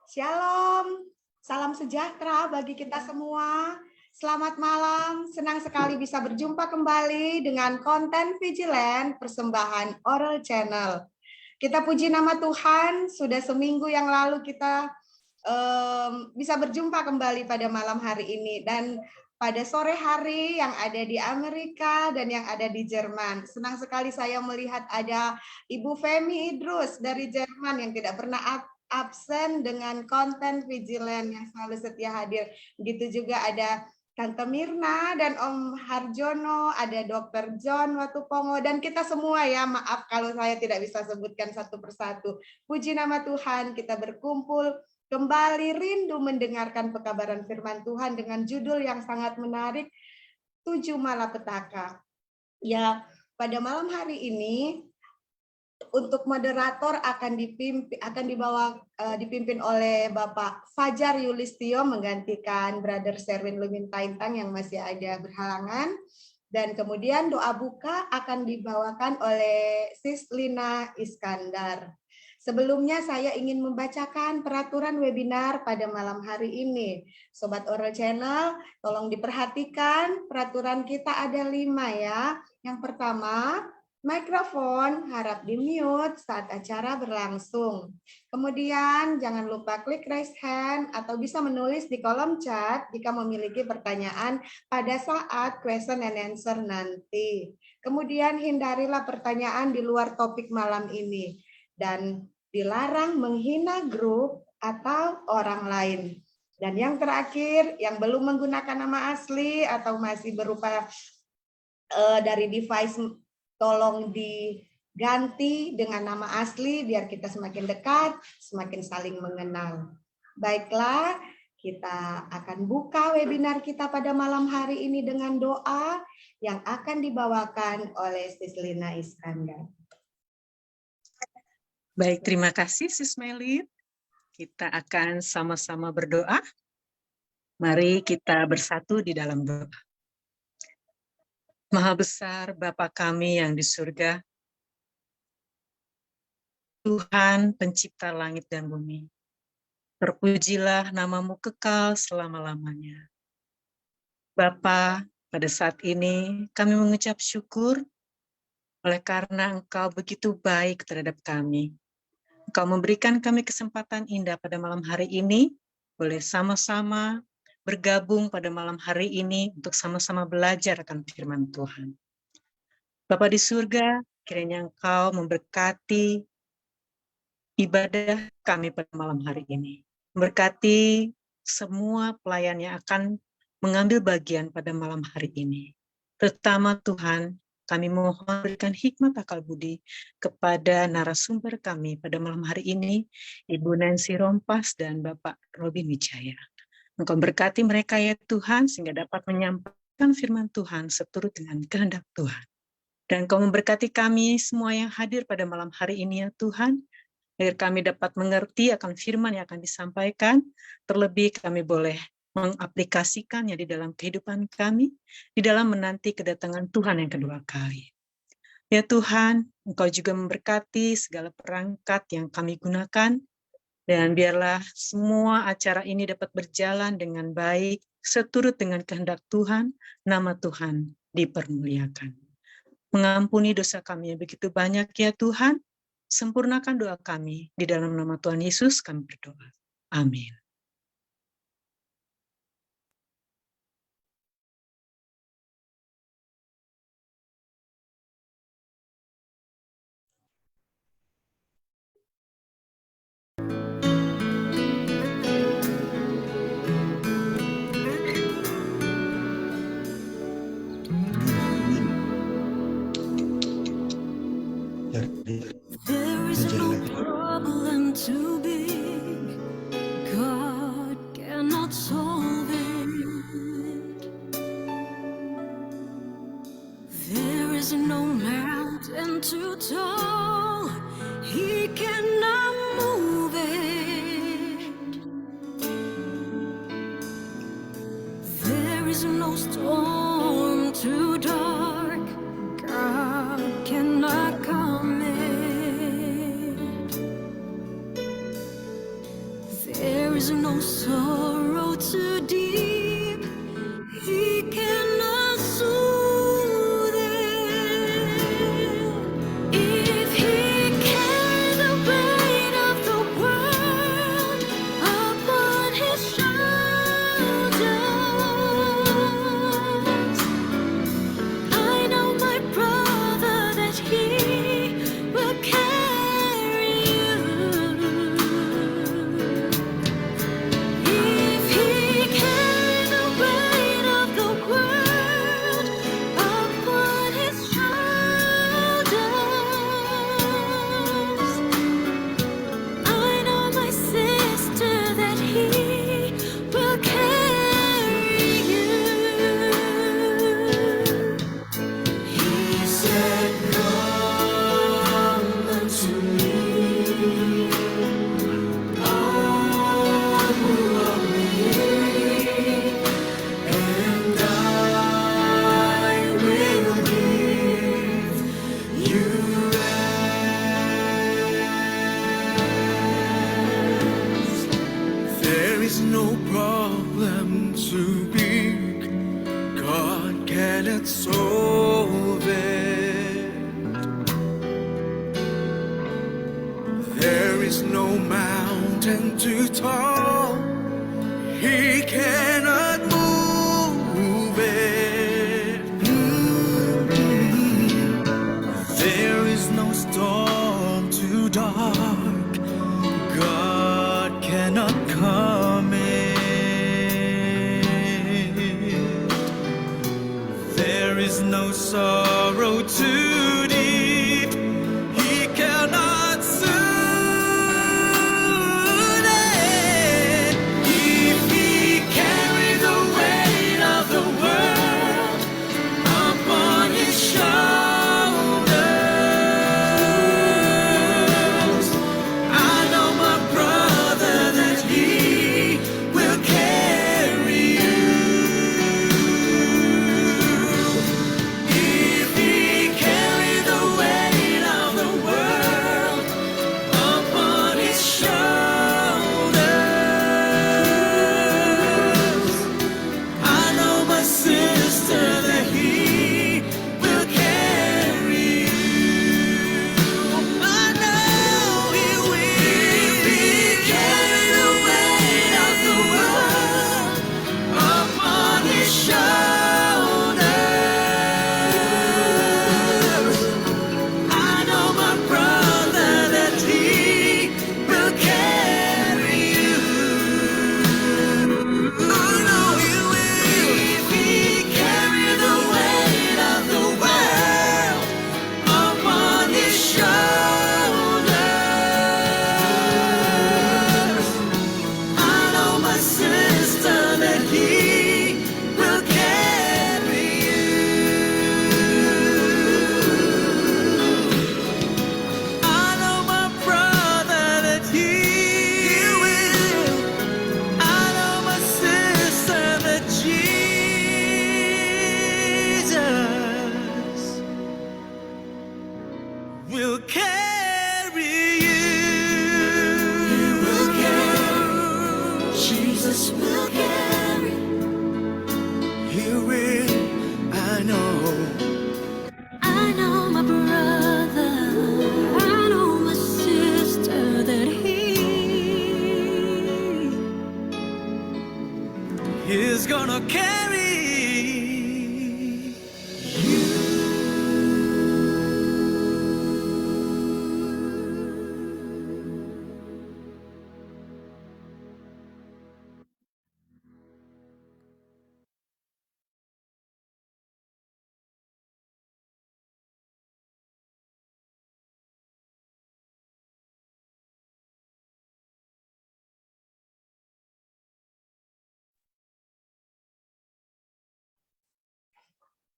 Shalom, salam sejahtera bagi kita semua. Selamat malam, senang sekali bisa berjumpa kembali dengan konten Vigilant persembahan Oral Channel. Kita puji nama Tuhan, sudah seminggu yang lalu kita bisa berjumpa kembali pada malam hari ini. Dan pada sore hari yang ada di Amerika dan yang ada di Jerman. Senang sekali saya melihat ada Ibu Femi Idrus dari Jerman yang tidak pernah absen dengan konten Vigilant yang selalu setia hadir. Begitu juga ada Tante Mirna dan Om Harjono, ada Dr. John Watupongo, dan kita semua ya, maaf kalau saya tidak bisa sebutkan satu persatu. Puji nama Tuhan, kita berkumpul kembali rindu mendengarkan pekabaran firman Tuhan dengan judul yang sangat menarik, 7 Malapetaka. Ya, pada malam hari ini untuk moderator akan dipimpin oleh Bapak Fajar Yulistio menggantikan Brother Sherwin Lumintaintang yang masih ada berhalangan, dan kemudian doa buka akan dibawakan oleh Sis Lina Iskandar. Sebelumnya saya ingin membacakan peraturan webinar pada malam hari ini. Sobat Oral Channel, tolong diperhatikan peraturan kita ada 5 ya. Yang pertama, mikrofon harap di-mute saat acara berlangsung. Kemudian jangan lupa klik raise hand atau bisa menulis di kolom chat jika memiliki pertanyaan pada saat question and answer nanti. Kemudian hindarilah pertanyaan di luar topik malam ini dan dilarang menghina grup atau orang lain. Dan yang terakhir, yang belum menggunakan nama asli atau masih berupa dari device, tolong diganti dengan nama asli biar kita semakin dekat, semakin saling mengenal. Baiklah, kita akan buka webinar kita pada malam hari ini dengan doa yang akan dibawakan oleh Sis Lina Iskandar. Baik, terima kasih Sis Melin. Kita akan sama-sama berdoa. Mari kita bersatu di dalam doa. Maha besar Bapa kami yang di surga, Tuhan pencipta langit dan bumi, terpujilah namamu kekal selama-lamanya. Bapa, pada saat ini kami mengucap syukur oleh karena Engkau begitu baik terhadap kami. Engkau memberikan kami kesempatan indah pada malam hari ini, boleh sama-sama bergabung pada malam hari ini untuk sama-sama belajar akan firman Tuhan. Bapa di surga, kiranya Engkau memberkati ibadah kami pada malam hari ini. Memberkati semua pelayan yang akan mengambil bagian pada malam hari ini. Terutama Tuhan, kami mohon berikan hikmat akal budi kepada narasumber kami pada malam hari ini, Ibu Nancy Rompas dan Bapak Robin Wijaya. Engkau berkati mereka ya Tuhan, sehingga dapat menyampaikan firman Tuhan seturut dengan kehendak Tuhan. Dan Engkau memberkati kami semua yang hadir pada malam hari ini ya Tuhan, agar kami dapat mengerti akan firman yang akan disampaikan, terlebih kami boleh mengaplikasikannya di dalam kehidupan kami, di dalam menanti kedatangan Tuhan yang kedua kali. Ya Tuhan, Engkau juga memberkati segala perangkat yang kami gunakan, dan biarlah semua acara ini dapat berjalan dengan baik, seturut dengan kehendak Tuhan, nama Tuhan dipermuliakan. Mengampuni dosa kami yang begitu banyak ya Tuhan, sempurnakan doa kami, di dalam nama Tuhan Yesus kami berdoa. Amin. There is no problem too big, God cannot solve it. There is no mountain too tall, He cannot move it. There is no storm too dark, God cannot calm it. There no mountain too tall. He cannot move it. There is no storm too dark. God cannot come in. There is no sorrow too deep. He cannot soothe it. If he carried the weight of the world upon his shoulders, I know my brother that he will carry you. If he carried the weight of the world upon his shoulders, I know my sister that he will carry you. I know he will. If he carried the weight of the world upon his shoulders, I know my brother that he will carry you. I know he will. If he carried the weight of the world upon his shoulders, I know my sister that he will carry you. I know my brother that he will. I know my sister that Jesus will carry you. He will carry. Jesus will carry. He will. I know. I know my brother, I know my sister that He's gonna carry.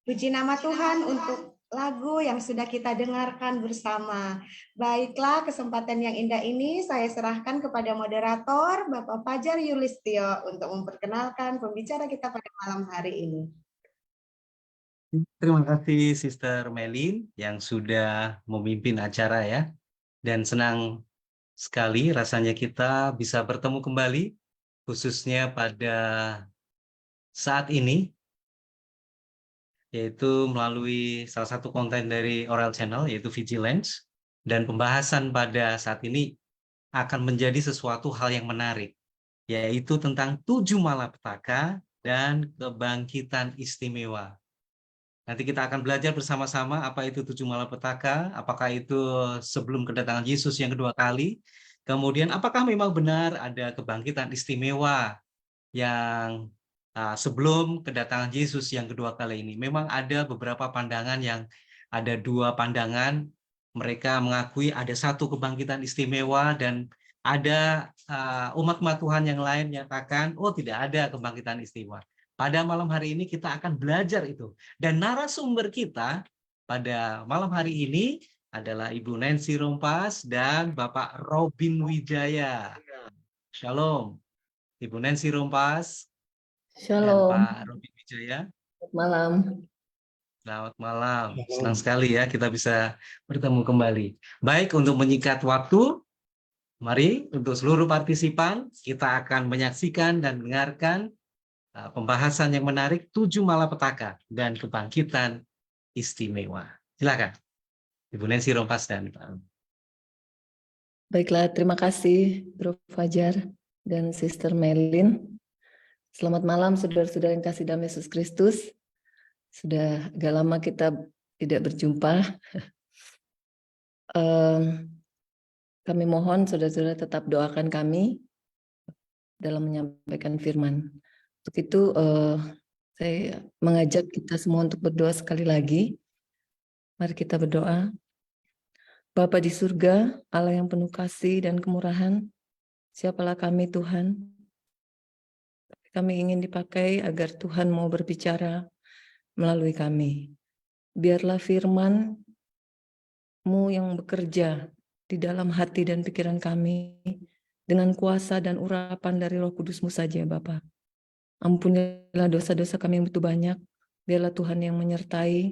Puji nama Tuhan untuk lagu yang sudah kita dengarkan bersama. Baiklah, kesempatan yang indah ini saya serahkan kepada moderator Bapak Fajar Yulistio untuk memperkenalkan pembicara kita pada malam hari ini. Terima kasih Sister Melin yang sudah memimpin acara ya. Dan senang sekali rasanya kita bisa bertemu kembali, khususnya pada saat ini, yaitu melalui salah satu konten dari Oral Channel, yaitu Vigilance. Dan pembahasan pada saat ini akan menjadi sesuatu hal yang menarik, yaitu tentang 7 malapetaka dan kebangkitan istimewa. Nanti kita akan belajar bersama-sama apa itu 7 malapetaka, apakah itu sebelum kedatangan Yesus yang kedua kali, kemudian apakah memang benar ada kebangkitan istimewa yang sebelum kedatangan Yesus yang kedua kali ini. Memang ada beberapa pandangan yang ada 2 pandangan, mereka mengakui ada satu kebangkitan istimewa dan ada umat-umat Tuhan yang lain menyatakan, oh tidak ada kebangkitan istimewa. Pada malam hari ini kita akan belajar itu. Dan narasumber kita pada malam hari ini adalah Ibu Nancy Rompas dan Bapak Robin Wijaya. Shalom. Ibu Nancy Rompas Shalom, dan Pak Robin Wijaya. selamat malam. Selamat malam. Senang sekali ya kita bisa bertemu kembali. Baik, untuk menyingkat waktu, mari untuk seluruh partisipan kita akan menyaksikan dan mendengarkan pembahasan yang menarik 7 malapetaka dan kebangkitan istimewa. Silakan, Ibu Nancy Rompas dan Pak. Baiklah, terima kasih Bro Fajar dan Sister Melin. Selamat malam saudara-saudara yang kasih dalam Yesus Kristus. Sudah agak lama kita tidak berjumpa. Kami mohon saudara-saudara tetap doakan kami dalam menyampaikan firman. Untuk itu saya mengajak kita semua untuk berdoa sekali lagi. Mari kita berdoa. Bapa di surga, Allah yang penuh kasih dan kemurahan, siapalah kami Tuhan? Kami ingin dipakai agar Tuhan mau berbicara melalui kami. Biarlah firman-Mu yang bekerja di dalam hati dan pikiran kami dengan kuasa dan urapan dari Roh Kudus-Mu saja, Bapa. Ampunilah dosa-dosa kami yang begitu banyak. Biarlah Tuhan yang menyertai,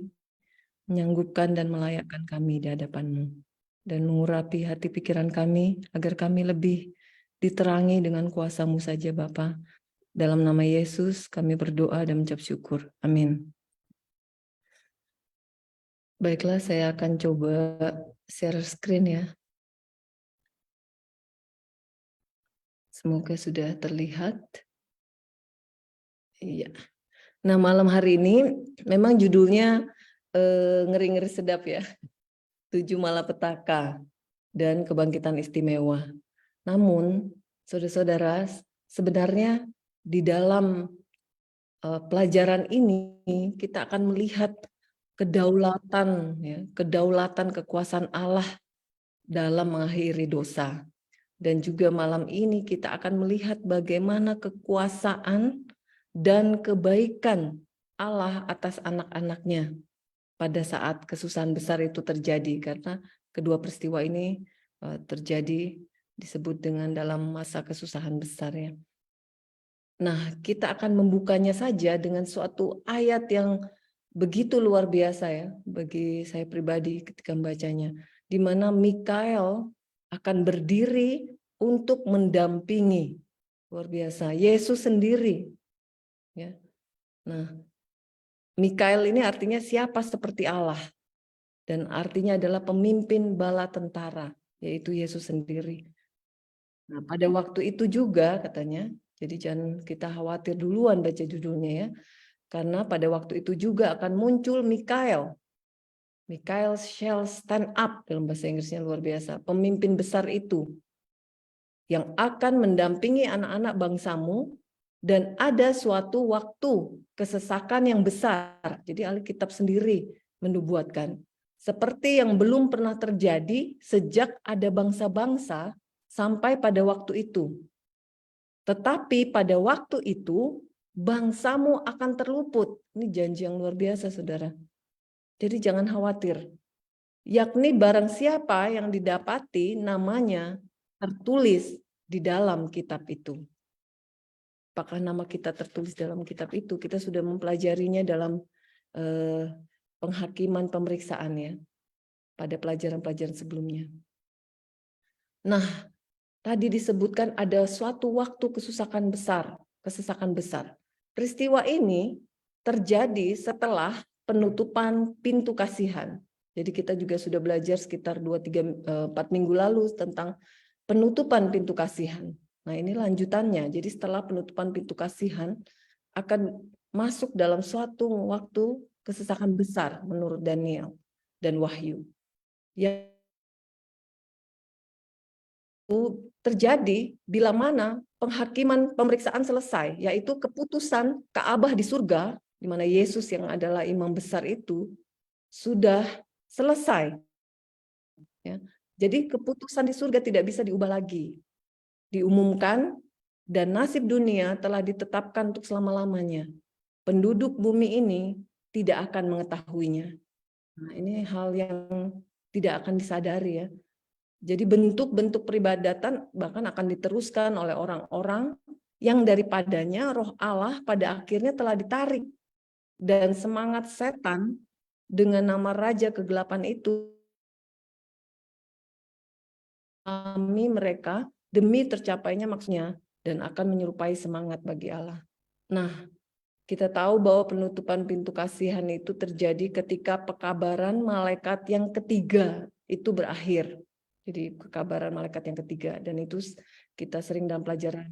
menyanggupkan dan melayakkan kami di hadapan-Mu. Dan mengurapi hati pikiran kami agar kami lebih diterangi dengan kuasa-Mu saja, Bapa. Dalam nama Yesus kami berdoa dan mengucap syukur. Amin. Baiklah, saya akan coba share screen ya. Semoga sudah terlihat. Iya. Nah, malam hari ini memang judulnya ngeri-ngeri sedap ya. 7 malapetaka dan kebangkitan istimewa. Namun, saudara-saudara, sebenarnya di dalam pelajaran ini kita akan melihat kedaulatan ya, kedaulatan kekuasaan Allah dalam mengakhiri dosa. Dan juga malam ini kita akan melihat bagaimana kekuasaan dan kebaikan Allah atas anak-anaknya pada saat kesusahan besar itu terjadi, karena kedua peristiwa ini terjadi disebut dengan dalam masa kesusahan besar ya. Nah, kita akan membukanya saja dengan suatu ayat yang begitu luar biasa ya bagi saya pribadi ketika membacanya, di mana Mikael akan berdiri untuk mendampingi. Luar biasa, Yesus sendiri ya. Nah, Mikael ini artinya siapa seperti Allah, dan artinya adalah pemimpin bala tentara, yaitu Yesus sendiri. Nah, pada waktu itu juga katanya, jadi jangan kita khawatir duluan baca judulnya ya, karena pada waktu itu juga akan muncul Mikael. Mikael shall stand up, dalam bahasa Inggrisnya luar biasa, pemimpin besar itu yang akan mendampingi anak-anak bangsamu. Dan ada suatu waktu kesesakan yang besar. Jadi Alkitab sendiri menubuatkan. Seperti yang belum pernah terjadi sejak ada bangsa-bangsa sampai pada waktu itu. Tetapi pada waktu itu bangsamu akan terluput. Ini janji yang luar biasa, saudara. Jadi jangan khawatir. Yakni barang siapa yang didapati namanya tertulis di dalam kitab itu. Apakah nama kita tertulis dalam kitab itu? Kita sudah mempelajarinya dalam penghakiman pemeriksaan ya, pada pelajaran-pelajaran sebelumnya. Nah, tadi disebutkan ada suatu waktu kesesakan besar. Peristiwa ini terjadi setelah penutupan pintu kasihan. Jadi kita juga sudah belajar sekitar 2-4 minggu lalu tentang penutupan pintu kasihan. Nah, ini lanjutannya. Jadi setelah penutupan pintu kasihan akan masuk dalam suatu waktu kesesakan besar menurut Daniel dan Wahyu. Yang terjadi bila mana penghakiman pemeriksaan selesai, yaitu keputusan Ka'bah di surga, di mana Yesus yang adalah imam besar itu sudah selesai. Ya. Jadi keputusan di surga tidak bisa diubah lagi. Diumumkan dan nasib dunia telah ditetapkan untuk selama-lamanya. Penduduk bumi ini tidak akan mengetahuinya. Nah, ini hal yang tidak akan disadari ya. Jadi bentuk-bentuk peribadatan bahkan akan diteruskan oleh orang-orang yang daripadanya roh Allah pada akhirnya telah ditarik. Dan semangat setan dengan nama Raja Kegelapan itu mereka demi tercapainya maksudnya, dan akan menyerupai semangat bagi Allah. Nah, kita tahu bahwa penutupan pintu kasihan itu terjadi ketika pekabaran malaikat yang ketiga itu berakhir. Jadi kekabaran malaikat yang ketiga, dan itu kita sering dalam pelajaran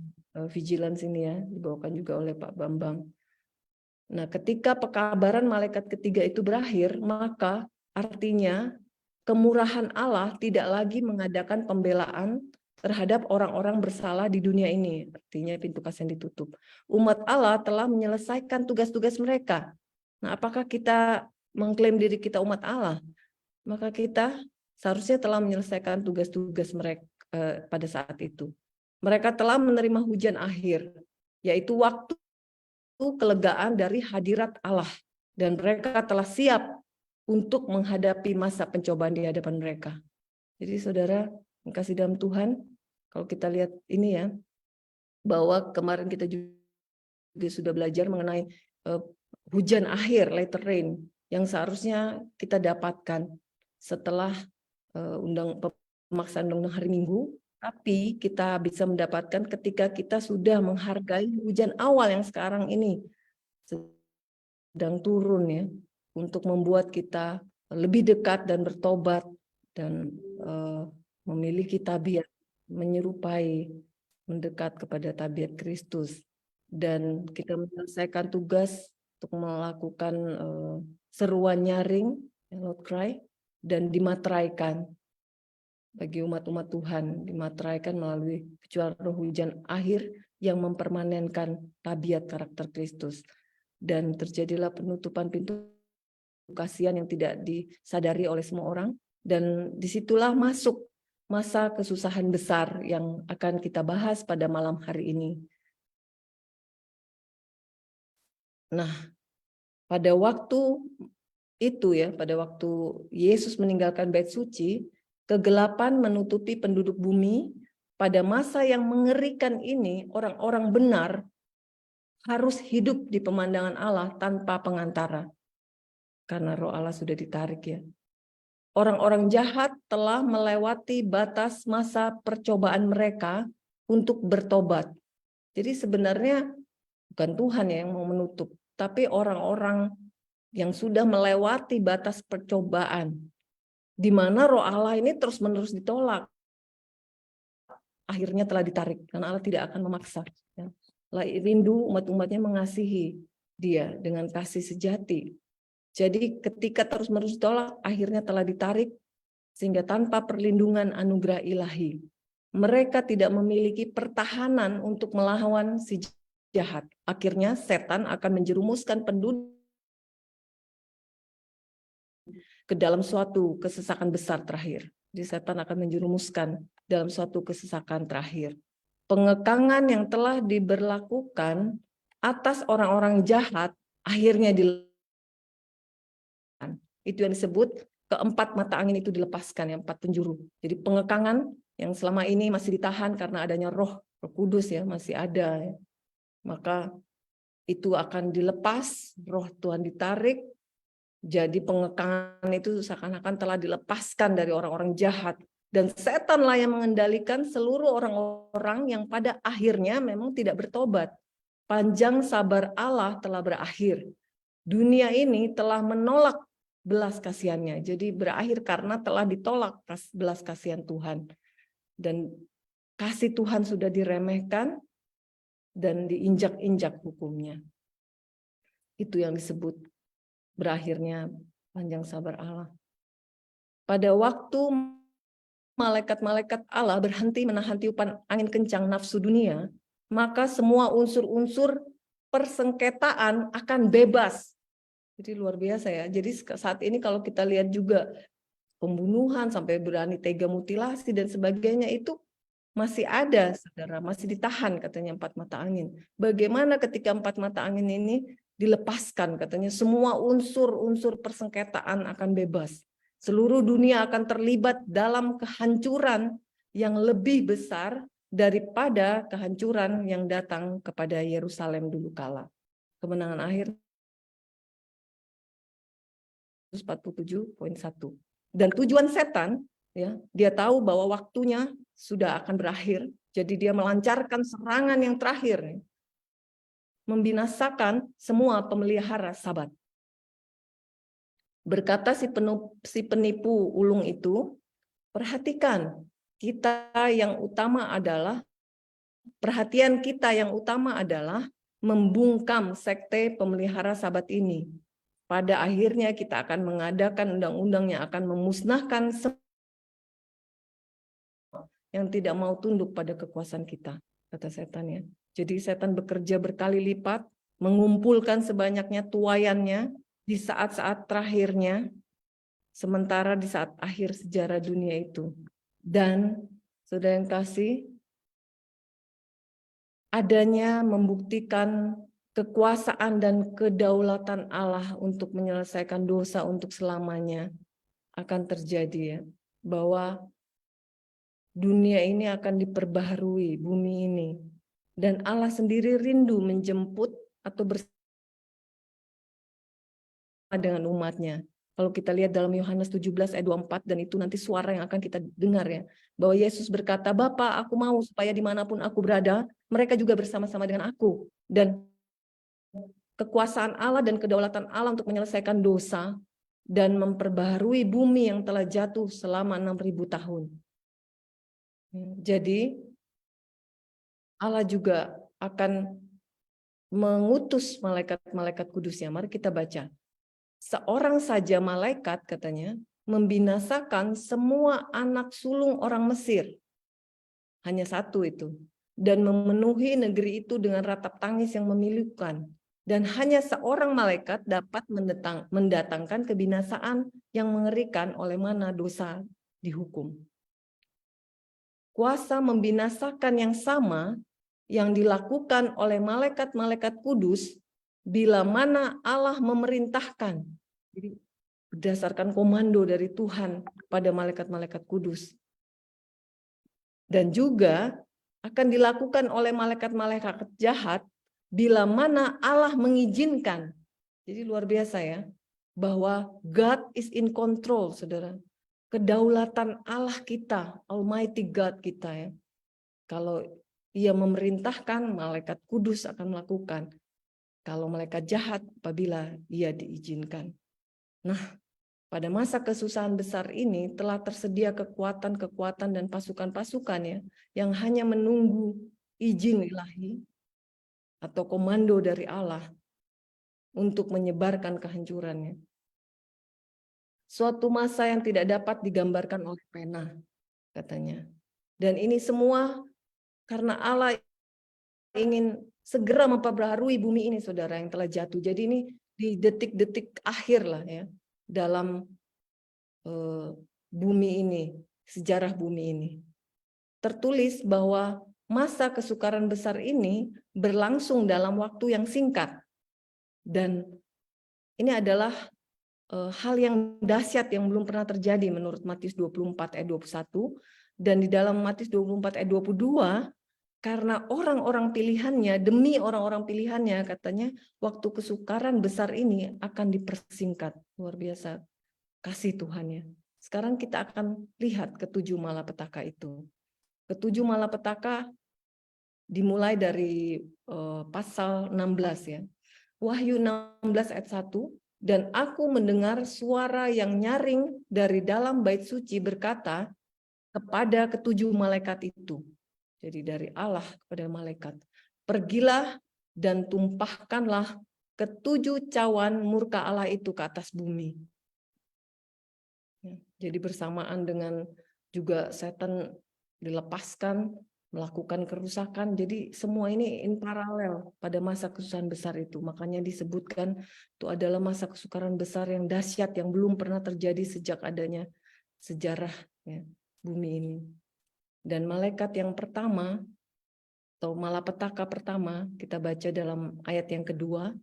vigilance ini ya, dibawakan juga oleh Pak Bambang. Nah, ketika pekabaran malaikat ketiga itu berakhir, maka artinya kemurahan Allah tidak lagi mengadakan pembelaan terhadap orang-orang bersalah di dunia ini. Artinya pintu kasihan ditutup. Umat Allah telah menyelesaikan tugas-tugas mereka. Nah, apakah kita mengklaim diri kita umat Allah? Maka kita seharusnya telah menyelesaikan tugas-tugas mereka pada saat itu. Mereka telah menerima hujan akhir, yaitu waktu kelegaan dari hadirat Allah, dan mereka telah siap untuk menghadapi masa pencobaan di hadapan mereka. Jadi saudara yang kasih dalam Tuhan, kalau kita lihat ini ya, bahwa kemarin kita juga sudah belajar mengenai hujan akhir, latter rain, yang seharusnya kita dapatkan setelah pemaksaan undang-undang hari Minggu, tapi kita bisa mendapatkan ketika kita sudah menghargai hujan awal yang sekarang ini sedang turun ya, untuk membuat kita lebih dekat dan bertobat dan memiliki tabiat menyerupai, mendekat kepada tabiat Kristus, dan kita menyelesaikan tugas untuk melakukan seruan nyaring, Lord Cry, dan dimateraikan bagi umat-umat Tuhan, dimateraikan melalui kecuali roh hujan akhir yang mempermanenkan tabiat karakter Kristus, dan terjadilah penutupan pintu kasihan yang tidak disadari oleh semua orang, dan disitulah masuk masa kesusahan besar yang akan kita bahas pada malam hari ini. Nah, pada waktu itu ya, pada waktu Yesus meninggalkan bait suci, kegelapan menutupi penduduk bumi. Pada masa yang mengerikan ini, orang-orang benar harus hidup di pemandangan Allah tanpa pengantara. Karena roh Allah sudah ditarik ya. Orang-orang jahat telah melewati batas masa percobaan mereka untuk bertobat. Jadi sebenarnya bukan Tuhan yang mau menutup, tapi orang-orang yang sudah melewati batas percobaan, di mana roh Allah ini terus-menerus ditolak. Akhirnya telah ditarik, karena Allah tidak akan memaksa. Ya. Rindu umat-umatnya mengasihi dia dengan kasih sejati. Jadi ketika terus-menerus ditolak, akhirnya telah ditarik, sehingga tanpa perlindungan anugerah ilahi, mereka tidak memiliki pertahanan untuk melawan si jahat. Akhirnya setan akan menjerumuskan penduduk ke dalam suatu kesesakan besar terakhir. Jadi setan akan menjerumuskan dalam suatu kesesakan terakhir. Pengekangan yang telah diberlakukan atas orang-orang jahat akhirnya dilepaskan. Itu yang disebut keempat mata angin itu dilepaskan, yang 4 penjuru. Jadi pengekangan yang selama ini masih ditahan karena adanya Roh Kudus ya, masih ada. Ya. Maka itu akan dilepas, Roh Tuhan ditarik. Jadi pengekangan itu seakan-akan telah dilepaskan dari orang-orang jahat. Dan setanlah yang mengendalikan seluruh orang-orang yang pada akhirnya memang tidak bertobat. Panjang sabar Allah telah berakhir. Dunia ini telah menolak belas kasihannya. Jadi berakhir karena telah ditolak belas kasihan Tuhan. Dan kasih Tuhan sudah diremehkan dan diinjak-injak hukumnya. Itu yang disebut berakhirnya panjang sabar Allah. Pada waktu malaikat-malaikat Allah berhenti menahan tiupan angin kencang nafsu dunia, maka semua unsur-unsur persengketaan akan bebas. Jadi luar biasa ya. Jadi saat ini kalau kita lihat juga pembunuhan sampai berani tega mutilasi dan sebagainya itu masih ada, saudara, masih ditahan katanya 4 mata angin. Bagaimana ketika 4 mata angin ini dilepaskan, katanya semua unsur-unsur persengketaan akan bebas. Seluruh dunia akan terlibat dalam kehancuran yang lebih besar daripada kehancuran yang datang kepada Yerusalem dulu kala. Kemenangan akhir 47.1. Dan tujuan setan, ya, dia tahu bahwa waktunya sudah akan berakhir. Jadi dia melancarkan serangan yang terakhir, membinasakan semua pemelihara Sabat. Berkata si penipu ulung itu, perhatikan, perhatian kita yang utama adalah membungkam sekte pemelihara Sabat ini. Pada akhirnya kita akan mengadakan undang-undang yang akan memusnahkan yang tidak mau tunduk pada kekuasaan kita, kata setan ya. Jadi setan bekerja berkali lipat, mengumpulkan sebanyaknya tuayannya di saat-saat terakhirnya, sementara di saat akhir sejarah dunia itu. Dan saudara yang kasih, adanya membuktikan kekuasaan dan kedaulatan Allah untuk menyelesaikan dosa untuk selamanya akan terjadi ya, bahwa dunia ini akan diperbaharui, bumi ini. Dan Allah sendiri rindu menjemput atau bersama dengan umatnya. Kalau kita lihat dalam Yohanes 17 ayat 24, dan itu nanti suara yang akan kita dengar ya, bahwa Yesus berkata, Bapa, aku mau supaya dimanapun aku berada, mereka juga bersama-sama dengan aku. Dan kekuasaan Allah dan kedaulatan Allah untuk menyelesaikan dosa dan memperbaharui bumi yang telah jatuh selama 6.000 tahun. Jadi Allah juga akan mengutus malaikat-malaikat kudusnya. Mari kita baca. Seorang saja malaikat katanya membinasakan semua anak sulung orang Mesir. Hanya satu itu. Dan memenuhi negeri itu dengan ratap tangis yang memilukan. Dan hanya seorang malaikat dapat mendatangkan kebinasaan yang mengerikan oleh mana dosa dihukum. Kuasa membinasakan yang sama yang dilakukan oleh malaikat-malaikat kudus bila mana Allah memerintahkan. Jadi berdasarkan komando dari Tuhan kepada malaikat-malaikat kudus. Dan juga akan dilakukan oleh malaikat-malaikat jahat bila mana Allah mengizinkan. Jadi luar biasa ya, bahwa God is in control, saudara. Kedaulatan Allah kita, Almighty God kita ya. Kalau Ia memerintahkan, malaikat kudus akan melakukan. Kalau malaikat jahat, apabila Ia diizinkan. Nah, pada masa kesusahan besar ini telah tersedia kekuatan-kekuatan dan pasukan-pasukan ya, yang hanya menunggu izin ilahi atau komando dari Allah untuk menyebarkan kehancurannya. Suatu masa yang tidak dapat digambarkan oleh pena, katanya. Dan ini semua karena Allah ingin segera memperbaharui bumi ini, saudara, yang telah jatuh. Jadi ini di detik-detik akhir lah ya, dalam bumi ini, sejarah bumi ini. Tertulis bahwa masa kesukaran besar ini berlangsung dalam waktu yang singkat. Dan ini adalah hal yang dahsyat yang belum pernah terjadi menurut Matius 24 ayat 21, dan di dalam Matius 24 ayat 22, karena orang-orang pilihannya, demi orang-orang pilihannya katanya, waktu kesukaran besar ini akan dipersingkat. Luar biasa kasih Tuhannya. Sekarang kita akan lihat ketujuh malapetaka itu. Ketujuh malapetaka dimulai dari pasal 16 ya. Wahyu 16 ayat 1, dan aku mendengar suara yang nyaring dari dalam bait suci berkata kepada ketujuh malaikat itu. Jadi dari Allah kepada malaikat. Pergilah dan tumpahkanlah ketujuh cawan murka Allah itu ke atas bumi. Jadi bersamaan dengan juga setan dilepaskan, melakukan kerusakan. Jadi semua ini in paralel pada masa kesusahan besar itu. Makanya disebutkan itu adalah masa kesukaran besar yang dahsyat yang belum pernah terjadi sejak adanya sejarah ya, bumi ini. Dan malaikat yang pertama atau malapetaka pertama kita baca dalam ayat yang kedua.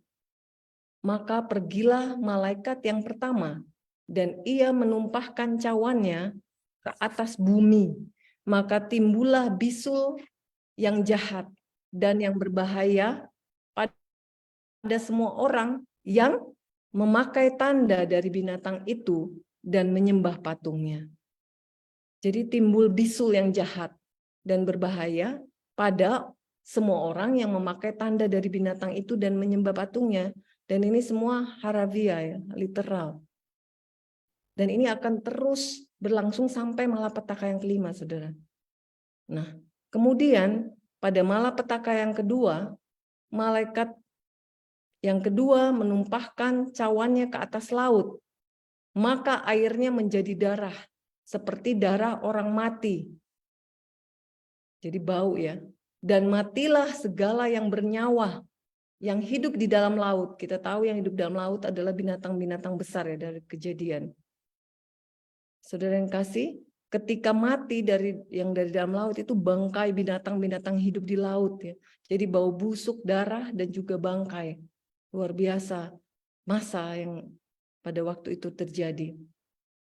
Maka pergilah malaikat yang pertama dan ia menumpahkan cawannya ke atas bumi. Maka timbullah bisul yang jahat dan yang berbahaya pada semua orang yang memakai tanda dari binatang itu dan menyembah patungnya. Jadi timbul bisul yang jahat dan berbahaya pada semua orang yang memakai tanda dari binatang itu dan menyembah patungnya. Dan ini semua harafiah ya, literal. Dan ini akan terus berlangsung sampai malapetaka yang kelima, saudara. Nah, kemudian pada malapetaka yang kedua, malaikat yang kedua menumpahkan cawannya ke atas laut. Maka airnya menjadi darah, seperti darah orang mati. Jadi bau ya. Dan matilah segala yang bernyawa, yang hidup di dalam laut. Kita tahu yang hidup dalam laut adalah binatang-binatang besar ya dari Kejadian. Saudara yang kasih, ketika mati dari dalam laut itu bangkai binatang-binatang hidup di laut ya. Jadi bau busuk, darah dan juga bangkai. Luar biasa masa yang pada waktu itu terjadi.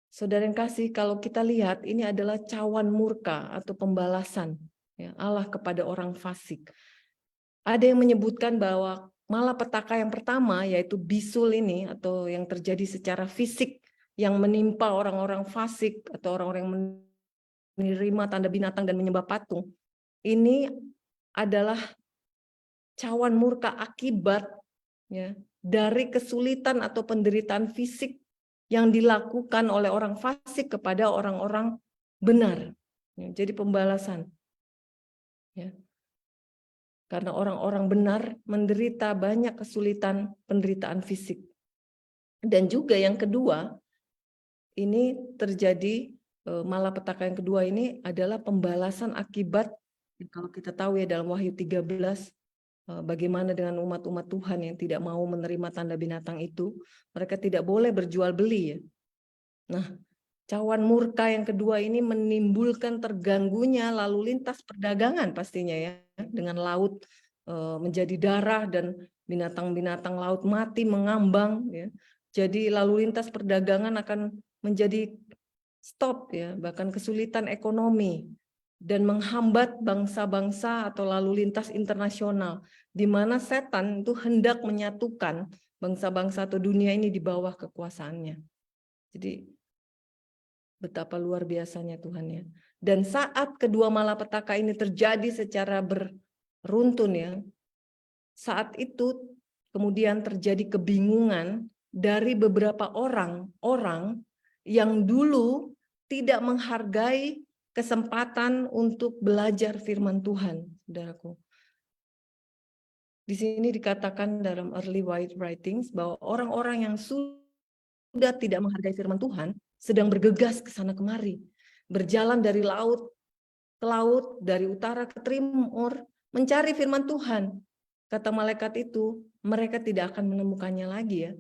Saudara yang kasih, kalau kita lihat ini adalah cawan murka atau pembalasan ya, Allah kepada orang fasik. Ada yang menyebutkan bahwa malapetaka yang pertama yaitu bisul ini atau yang terjadi secara fisik yang menimpa orang-orang fasik atau orang-orang yang menerima tanda binatang dan menyembah patung. Ini adalah cawan murka akibat ya, dari kesulitan atau penderitaan fisik yang dilakukan oleh orang fasik kepada orang-orang benar. Ya, jadi pembalasan. Ya. Karena orang-orang benar menderita banyak kesulitan penderitaan fisik. Dan juga yang kedua, ini terjadi malapetaka yang kedua ini adalah pembalasan akibat, kalau kita tahu ya dalam Wahyu 13, bagaimana dengan umat-umat Tuhan yang tidak mau menerima tanda binatang itu, mereka tidak boleh berjual beli ya. Nah, cawan murka yang kedua ini menimbulkan terganggunya lalu lintas perdagangan pastinya ya, dengan laut menjadi darah dan binatang-binatang laut mati mengambang ya. Jadi lalu lintas perdagangan akan menjadi stop ya, bahkan kesulitan ekonomi dan menghambat bangsa-bangsa atau lalu lintas internasional di mana setan itu hendak menyatukan bangsa-bangsa atau dunia ini di bawah kekuasaannya. Jadi betapa luar biasanya Tuhan ya. Dan saat kedua malapetaka ini terjadi secara beruntun ya, saat itu kemudian terjadi kebingungan dari beberapa orang yang dulu tidak menghargai kesempatan untuk belajar firman Tuhan, saudaraku. Di sini dikatakan dalam early white writings bahwa orang-orang yang sudah tidak menghargai firman Tuhan sedang bergegas ke sana kemari, berjalan dari laut ke laut, dari utara ke timur, mencari firman Tuhan. Kata malaikat itu, mereka tidak akan menemukannya lagi ya.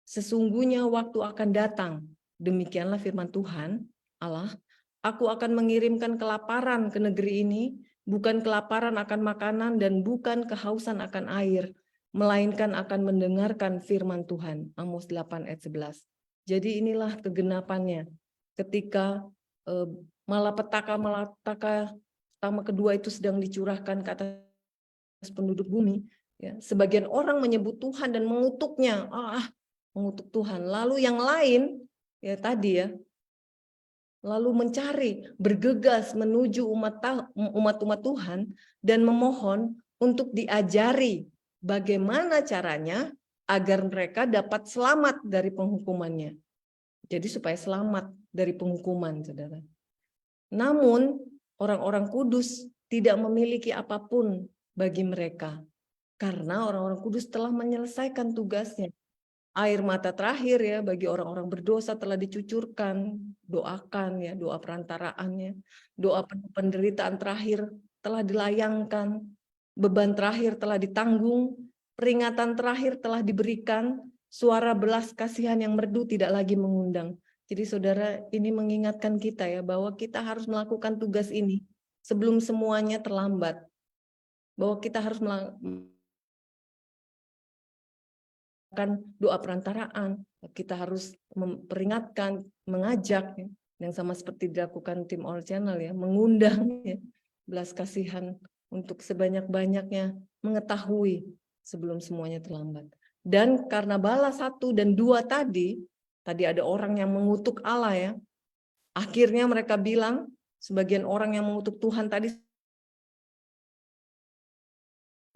Sesungguhnya waktu akan datang, demikianlah firman Tuhan Allah, aku akan mengirimkan kelaparan ke negeri ini, bukan kelaparan akan makanan dan bukan kehausan akan air, melainkan akan mendengarkan firman Tuhan. Amos 8 ayat 11. Jadi inilah kegenapannya. Ketika malapetaka pertama kedua itu sedang dicurahkan ke atas penduduk bumi, ya, sebagian orang menyebut Tuhan dan mengutuknya, mengutuk Tuhan. Lalu yang lain, ya tadi ya, lalu mencari, bergegas menuju umat-umat Tuhan dan memohon untuk diajari bagaimana caranya agar mereka dapat selamat dari penghukumannya. Jadi supaya selamat dari penghukuman, saudara. Namun orang-orang kudus tidak memiliki apapun bagi mereka karena orang-orang kudus telah menyelesaikan tugasnya. Air mata terakhir ya bagi orang-orang berdosa telah dicucurkan, doakan ya, doa perantaraannya, doa penderitaan terakhir telah dilayangkan, beban terakhir telah ditanggung, peringatan terakhir telah diberikan, suara belas kasihan yang merdu tidak lagi mengundang. Jadi saudara, ini mengingatkan kita ya bahwa kita harus melakukan tugas ini sebelum semuanya terlambat. Bahwa kita harus doa perantaraan, kita harus memperingatkan, mengajak, ya, yang sama seperti dilakukan tim All Channel ya, mengundang ya, belas kasihan untuk sebanyak-banyaknya mengetahui sebelum semuanya terlambat. Dan karena balas 1 dan 2 tadi ada orang yang mengutuk Allah ya, akhirnya mereka bilang, sebagian orang yang mengutuk Tuhan tadi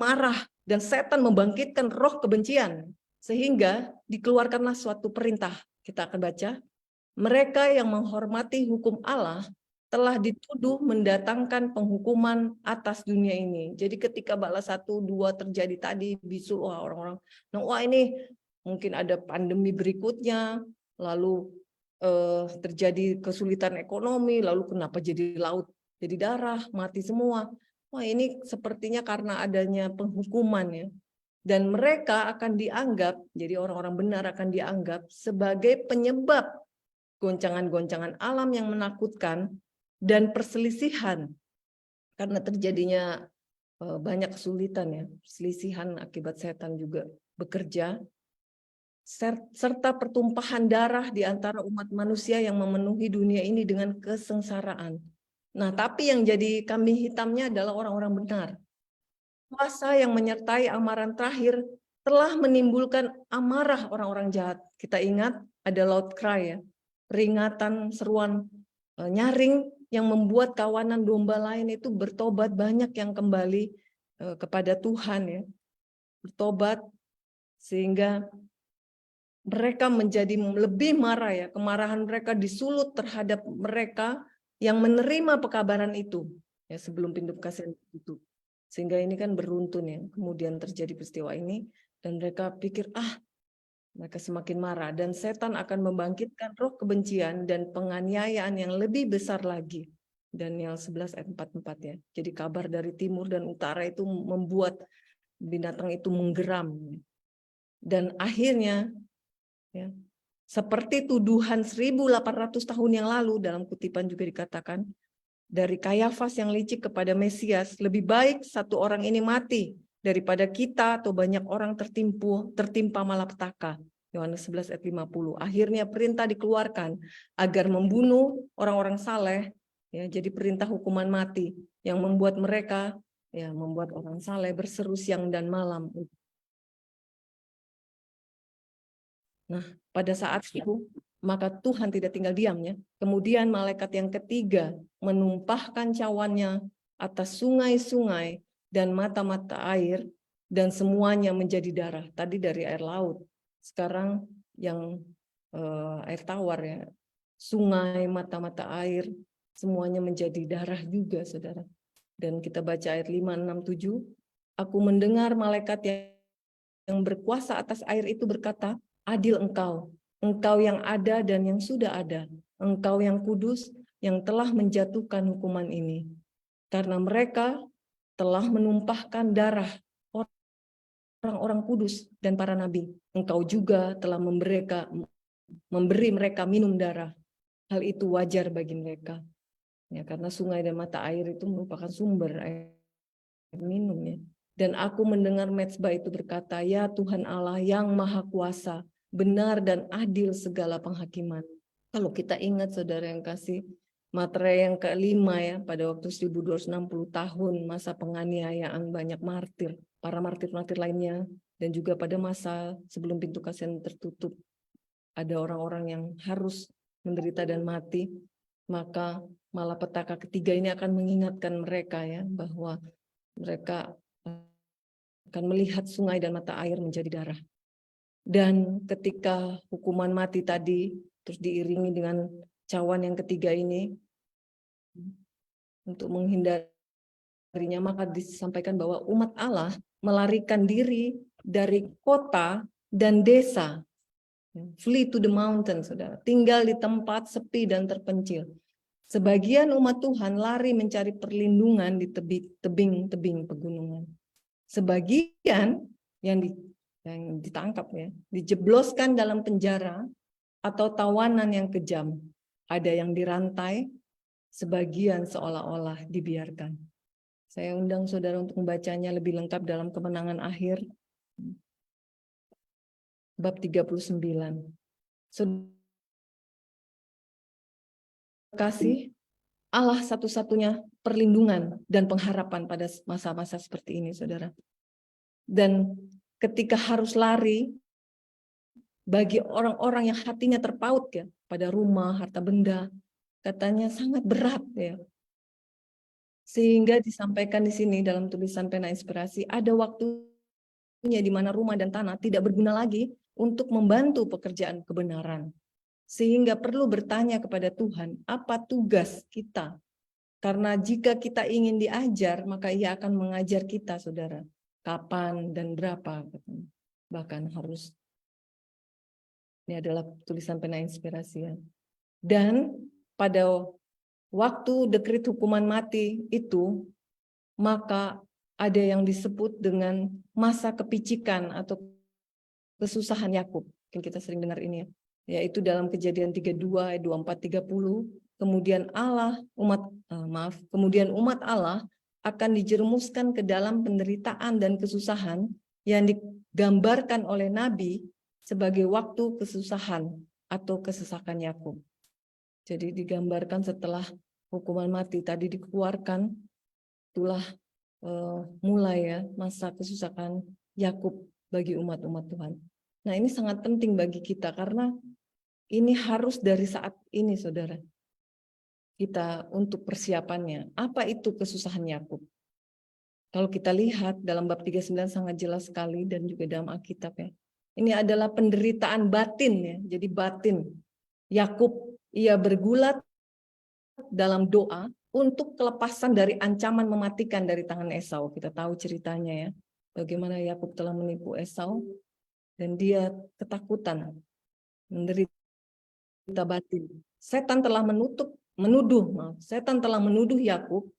marah dan setan membangkitkan roh kebencian. Sehingga dikeluarkanlah suatu perintah. Kita akan baca mereka yang menghormati hukum Allah telah dituduh mendatangkan penghukuman atas dunia ini. Jadi ketika balas 1, 2 terjadi tadi, bisul orang-orang, wah ini mungkin ada pandemi berikutnya, lalu terjadi kesulitan ekonomi, lalu kenapa jadi laut, jadi darah, mati semua. Wah ini sepertinya karena adanya penghukuman ya. Dan mereka akan dianggap, jadi orang-orang benar akan dianggap sebagai penyebab goncangan-goncangan alam yang menakutkan dan perselisihan. Karena terjadinya banyak kesulitan ya, perselisihan akibat setan juga bekerja, serta pertumpahan darah di antara umat manusia yang memenuhi dunia ini dengan kesengsaraan. Nah, tapi yang jadi kambing hitamnya adalah orang-orang benar. Kuasa yang menyertai amaran terakhir telah menimbulkan amarah orang-orang jahat. Kita ingat ada loud cry ya, peringatan, seruan nyaring yang membuat kawanan domba lain itu bertobat, banyak yang kembali kepada Tuhan ya, bertobat sehingga mereka menjadi lebih marah ya, kemarahan mereka disulut terhadap mereka yang menerima pekabaran itu ya sebelum pintu kasihan ditutup. Sehingga ini kan beruntun ya, kemudian terjadi peristiwa ini dan mereka pikir mereka semakin marah dan setan akan membangkitkan roh kebencian dan penganiayaan yang lebih besar lagi. Daniel 11 ayat 44 ya. Jadi kabar dari timur dan utara itu membuat binatang itu menggeram. Dan akhirnya ya, seperti tuduhan 1800 tahun yang lalu dalam kutipan juga dikatakan dari Kayafas yang licik kepada Mesias, lebih baik satu orang ini mati daripada kita atau banyak orang tertimpa malapetaka. Yohanes 11 ayat 50. Akhirnya perintah dikeluarkan agar membunuh orang-orang saleh, ya, jadi perintah hukuman mati yang membuat mereka, ya, membuat orang saleh berseru siang dan malam. Nah, pada saat itu maka Tuhan tidak tinggal diamnya. Kemudian malaikat yang ketiga menumpahkan cawannya atas sungai-sungai dan mata-mata air dan semuanya menjadi darah. Tadi dari air laut, sekarang yang air tawar ya, sungai, mata-mata air, semuanya menjadi darah juga, saudara. Dan kita baca ayat 5, 6, 7. Aku mendengar malaikat yang berkuasa atas air itu berkata, adil engkau yang ada dan yang sudah ada, engkau yang kudus, yang telah menjatuhkan hukuman ini. Karena mereka telah menumpahkan darah orang-orang kudus dan para nabi. Engkau juga telah memberi mereka minum darah. Hal itu wajar bagi mereka. Ya, karena sungai dan mata air itu merupakan sumber air minum. Ya. Dan aku mendengar mezbah itu berkata, ya Tuhan Allah yang Maha Kuasa, benar dan adil segala penghakiman. Kalau kita ingat saudara yang kasih, materai yang kelima ya, pada waktu 1260 tahun masa penganiayaan banyak martir, para martir-martir lainnya, dan juga pada masa sebelum pintu kasihan tertutup, ada orang-orang yang harus menderita dan mati, maka malapetaka ketiga ini akan mengingatkan mereka ya, bahwa mereka akan melihat sungai dan mata air menjadi darah. Dan ketika hukuman mati tadi terus diiringi dengan cawan yang ketiga ini untuk menghindarinya, maka disampaikan bahwa umat Allah melarikan diri dari kota dan desa, flee to the mountain, saudara, tinggal di tempat sepi dan terpencil. Sebagian umat Tuhan lari mencari perlindungan di tebing-tebing pegunungan. Sebagian yang ditangkap ya, dijebloskan dalam penjara atau tawanan yang kejam. Ada yang dirantai, sebagian seolah-olah dibiarkan. Saya undang saudara untuk membacanya lebih lengkap dalam Kemenangan Akhir, bab 39. Kasih Allah satu-satunya perlindungan dan pengharapan pada masa-masa seperti ini, saudara. Dan ketika harus lari, bagi orang-orang yang hatinya terpaut ya pada rumah, harta benda, katanya sangat berat ya. Sehingga disampaikan di sini dalam tulisan pena inspirasi, ada waktunya di mana rumah dan tanah tidak berguna lagi untuk membantu pekerjaan kebenaran. Sehingga perlu bertanya kepada Tuhan, apa tugas kita? Karena jika kita ingin diajar, maka Ia akan mengajar kita, saudara. Kapan dan berapa, katanya. Bahkan harus. Ini adalah tulisan pena inspirasi ya. Dan pada waktu dekrit hukuman mati itu, maka ada yang disebut dengan masa kepicikan atau kesusahan Yakub. Mungkin kita sering dengar ini ya. Yaitu dalam Kejadian 32 ayat 24 30, kemudian kemudian umat Allah akan dijerumuskan ke dalam penderitaan dan kesusahan yang digambarkan oleh nabi sebagai waktu kesusahan atau kesesakan Yakub. Jadi digambarkan setelah hukuman mati tadi dikeluarkan, itulah mulai ya masa kesusahan Yakub bagi umat-umat Tuhan. Nah, ini sangat penting bagi kita karena ini harus dari saat ini, saudara. Kita untuk persiapannya. Apa itu kesusahan Yakub? Kalau kita lihat dalam bab 39 sangat jelas sekali dan juga dalam Alkitab ya. Ini adalah penderitaan batin ya. Jadi batin. Yakub ia bergulat dalam doa untuk kelepasan dari ancaman mematikan dari tangan Esau. Kita tahu ceritanya ya. Bagaimana Yakub telah menipu Esau dan dia ketakutan, menderita batin. Setan telah menuduh Yakub.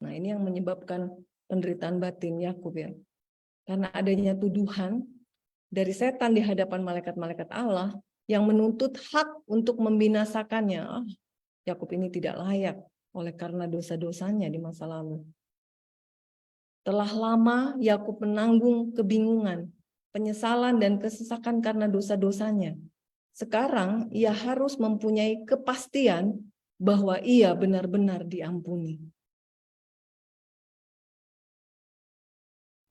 Nah, ini yang menyebabkan penderitaan batin Yakub ya. Karena adanya tuduhan dari setan di hadapan malaikat-malaikat Allah yang menuntut hak untuk membinasakannya. Yakub ini tidak layak oleh karena dosa-dosanya di masa lalu. Telah lama Yakub menanggung kebingungan, penyesalan dan kesesakan karena dosa-dosanya. Sekarang ia harus mempunyai kepastian bahwa ia benar-benar diampuni.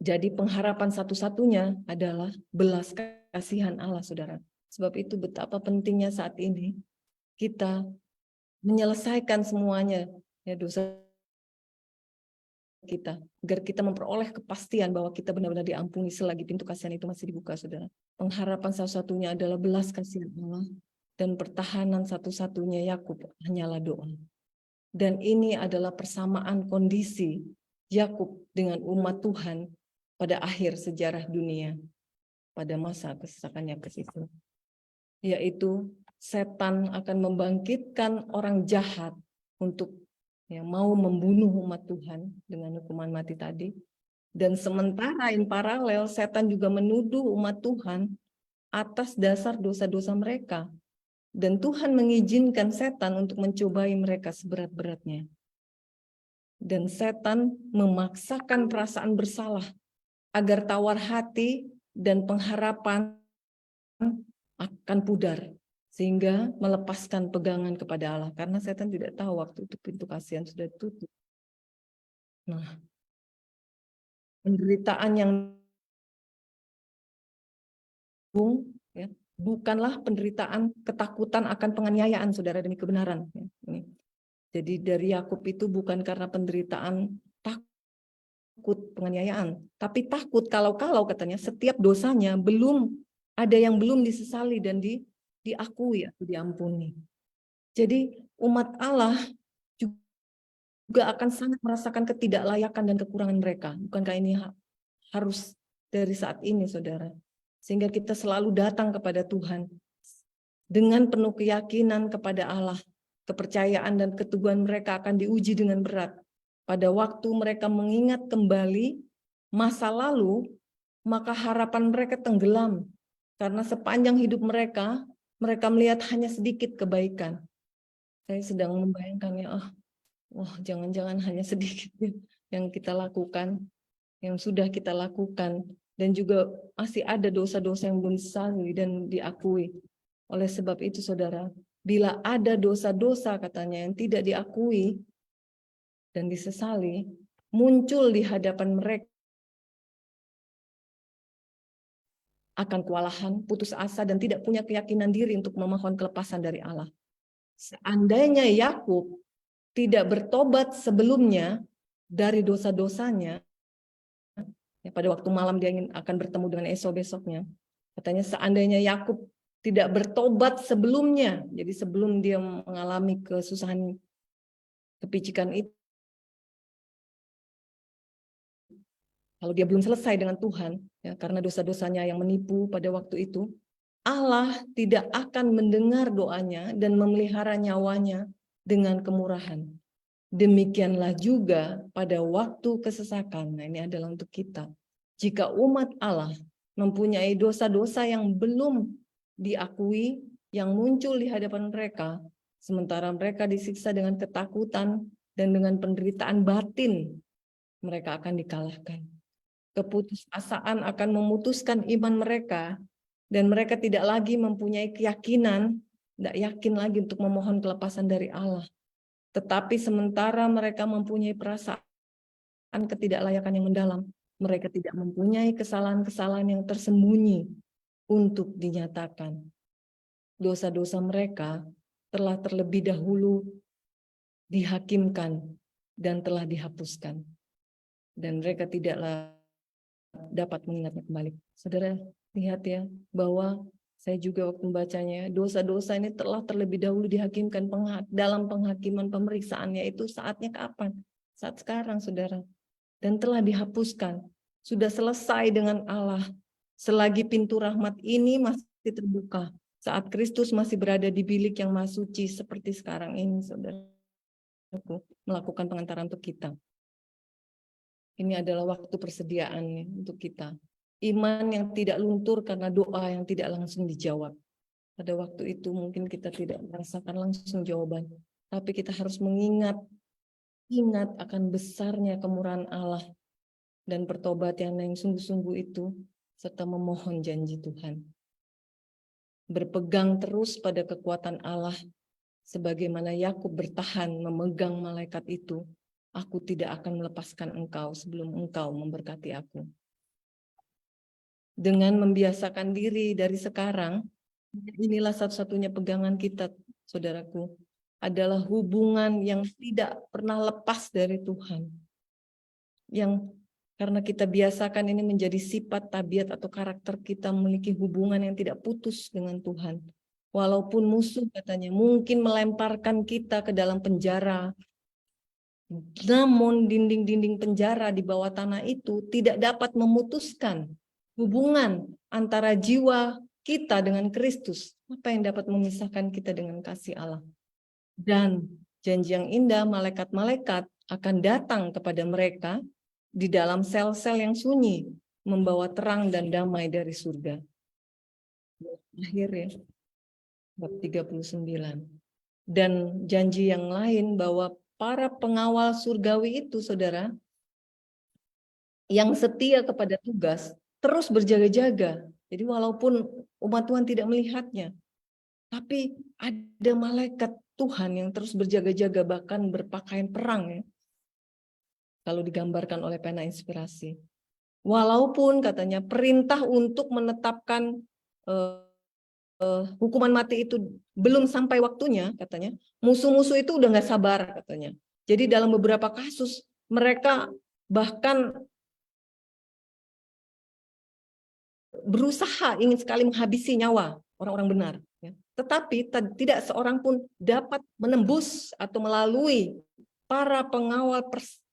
Jadi pengharapan satu-satunya adalah belas kasihan Allah, saudara. Sebab itu betapa pentingnya saat ini kita menyelesaikan semuanya ya dosa kita, agar kita memperoleh kepastian bahwa kita benar-benar diampuni selagi pintu kasihan itu masih dibuka, saudara. Pengharapan satu-satunya adalah belas kasihan Allah, dan pertahanan satu-satunya Yakub hanyalah doa. Dan ini adalah persamaan kondisi Yakub dengan umat Tuhan pada akhir sejarah dunia, pada masa kesesakan Yakub itu, yaitu setan akan membangkitkan orang jahat untuk yang mau membunuh umat Tuhan dengan hukuman mati tadi. Dan sementara in paralel setan juga menuduh umat Tuhan atas dasar dosa-dosa mereka. Dan Tuhan mengizinkan setan untuk mencobai mereka seberat-beratnya. Dan setan memaksakan perasaan bersalah agar tawar hati dan pengharapan akan pudar. Sehingga melepaskan pegangan kepada Allah. Karena setan tidak tahu waktu itu pintu kasihan sudah tutup. Nah, penderitaan yang ya, bukanlah penderitaan ketakutan akan penganiayaan, saudara, demi kebenaran. Ya, ini. Jadi dari Yakub itu bukan karena penderitaan takut penganiayaan. Tapi takut kalau katanya setiap dosanya ada yang belum disesali dan diakui atau diampuni. Jadi umat Allah juga akan sangat merasakan ketidaklayakan dan kekurangan mereka. Bukankah ini harus dari saat ini, saudara? Sehingga kita selalu datang kepada Tuhan dengan penuh keyakinan kepada Allah. Kepercayaan dan keteguhan mereka akan diuji dengan berat. Pada waktu mereka mengingat kembali masa lalu, maka harapan mereka tenggelam. Karena sepanjang hidup mereka melihat hanya sedikit kebaikan. Saya sedang membayangkannya, jangan-jangan hanya sedikit yang kita lakukan, yang sudah kita lakukan, dan juga masih ada dosa-dosa yang belum disesali dan diakui. Oleh sebab itu, saudara, bila ada dosa-dosa katanya yang tidak diakui dan disesali, muncul di hadapan mereka, akan kewalahan, putus asa, dan tidak punya keyakinan diri untuk memohon kelepasan dari Allah. Seandainya Yakub tidak bertobat sebelumnya dari dosa-dosanya, ya, pada waktu malam dia akan bertemu dengan Esau besoknya, katanya seandainya Yakub tidak bertobat sebelumnya. Jadi sebelum dia mengalami kesusahan, kepicikan itu, kalau dia belum selesai dengan Tuhan, ya, karena dosa-dosanya yang menipu pada waktu itu, Allah tidak akan mendengar doanya dan memelihara nyawanya dengan kemurahan. Demikianlah juga pada waktu kesesakan. Nah, ini adalah untuk kita. Jika umat Allah mempunyai dosa-dosa yang belum diakui, yang muncul di hadapan mereka, sementara mereka disiksa dengan ketakutan dan dengan penderitaan batin, mereka akan dikalahkan. Keputusasaan akan memutuskan iman mereka, dan mereka tidak lagi mempunyai keyakinan, tidak yakin lagi untuk memohon kelepasan dari Allah. Tetapi sementara mereka mempunyai perasaan ketidaklayakan yang mendalam, mereka tidak mempunyai kesalahan-kesalahan yang tersembunyi untuk dinyatakan. Dosa-dosa mereka telah terlebih dahulu dihakimkan dan telah dihapuskan. Dan mereka tidaklah dapat mengingatnya kembali. Saudara, lihat ya, bahwa saya juga waktu membacanya, dosa-dosa ini telah terlebih dahulu dihakimkan dalam penghakiman pemeriksaan, yaitu saatnya kapan? Saat sekarang, saudara. Dan telah dihapuskan. Sudah selesai dengan Allah. Selagi pintu rahmat ini masih terbuka. Saat Kristus masih berada di bilik yang maha suci seperti sekarang ini, saudara. Melakukan pengantaran untuk kita. Ini adalah waktu persediaan untuk kita. Iman yang tidak luntur karena doa yang tidak langsung dijawab. Pada waktu itu mungkin kita tidak merasakan langsung jawaban. Tapi kita harus ingat akan besarnya kemurahan Allah dan pertobatan yang sungguh-sungguh itu, serta memohon janji Tuhan. Berpegang terus pada kekuatan Allah, sebagaimana Yakub bertahan memegang malaikat itu. Aku tidak akan melepaskan engkau sebelum engkau memberkati aku. Dengan membiasakan diri dari sekarang, inilah satu-satunya pegangan kita, saudaraku, adalah hubungan yang tidak pernah lepas dari Tuhan. Yang karena kita biasakan ini menjadi sifat, tabiat, atau karakter kita, memiliki hubungan yang tidak putus dengan Tuhan. Walaupun musuh katanya mungkin melemparkan kita ke dalam penjara, namun dinding-dinding penjara di bawah tanah itu tidak dapat memutuskan hubungan antara jiwa kita dengan Kristus. Apa yang dapat memisahkan kita dengan kasih Allah? Dan janji yang indah, malaikat-malaikat akan datang kepada mereka di dalam sel-sel yang sunyi, membawa terang dan damai dari surga. Akhir ya, bab 39. Dan janji yang lain bahwa para pengawal surgawi itu, saudara, yang setia kepada tugas, terus berjaga-jaga. Jadi walaupun umat Tuhan tidak melihatnya, tapi ada malaikat Tuhan yang terus berjaga-jaga, bahkan berpakaian perang ya. Kalau digambarkan oleh pena inspirasi. Walaupun katanya perintah untuk menetapkan hukuman mati itu belum sampai waktunya, katanya musuh-musuh itu udah nggak sabar katanya. Jadi dalam beberapa kasus mereka bahkan berusaha ingin sekali menghabisi nyawa orang-orang benar. Ya. Tetapi tidak seorang pun dapat menembus atau melalui para pengawal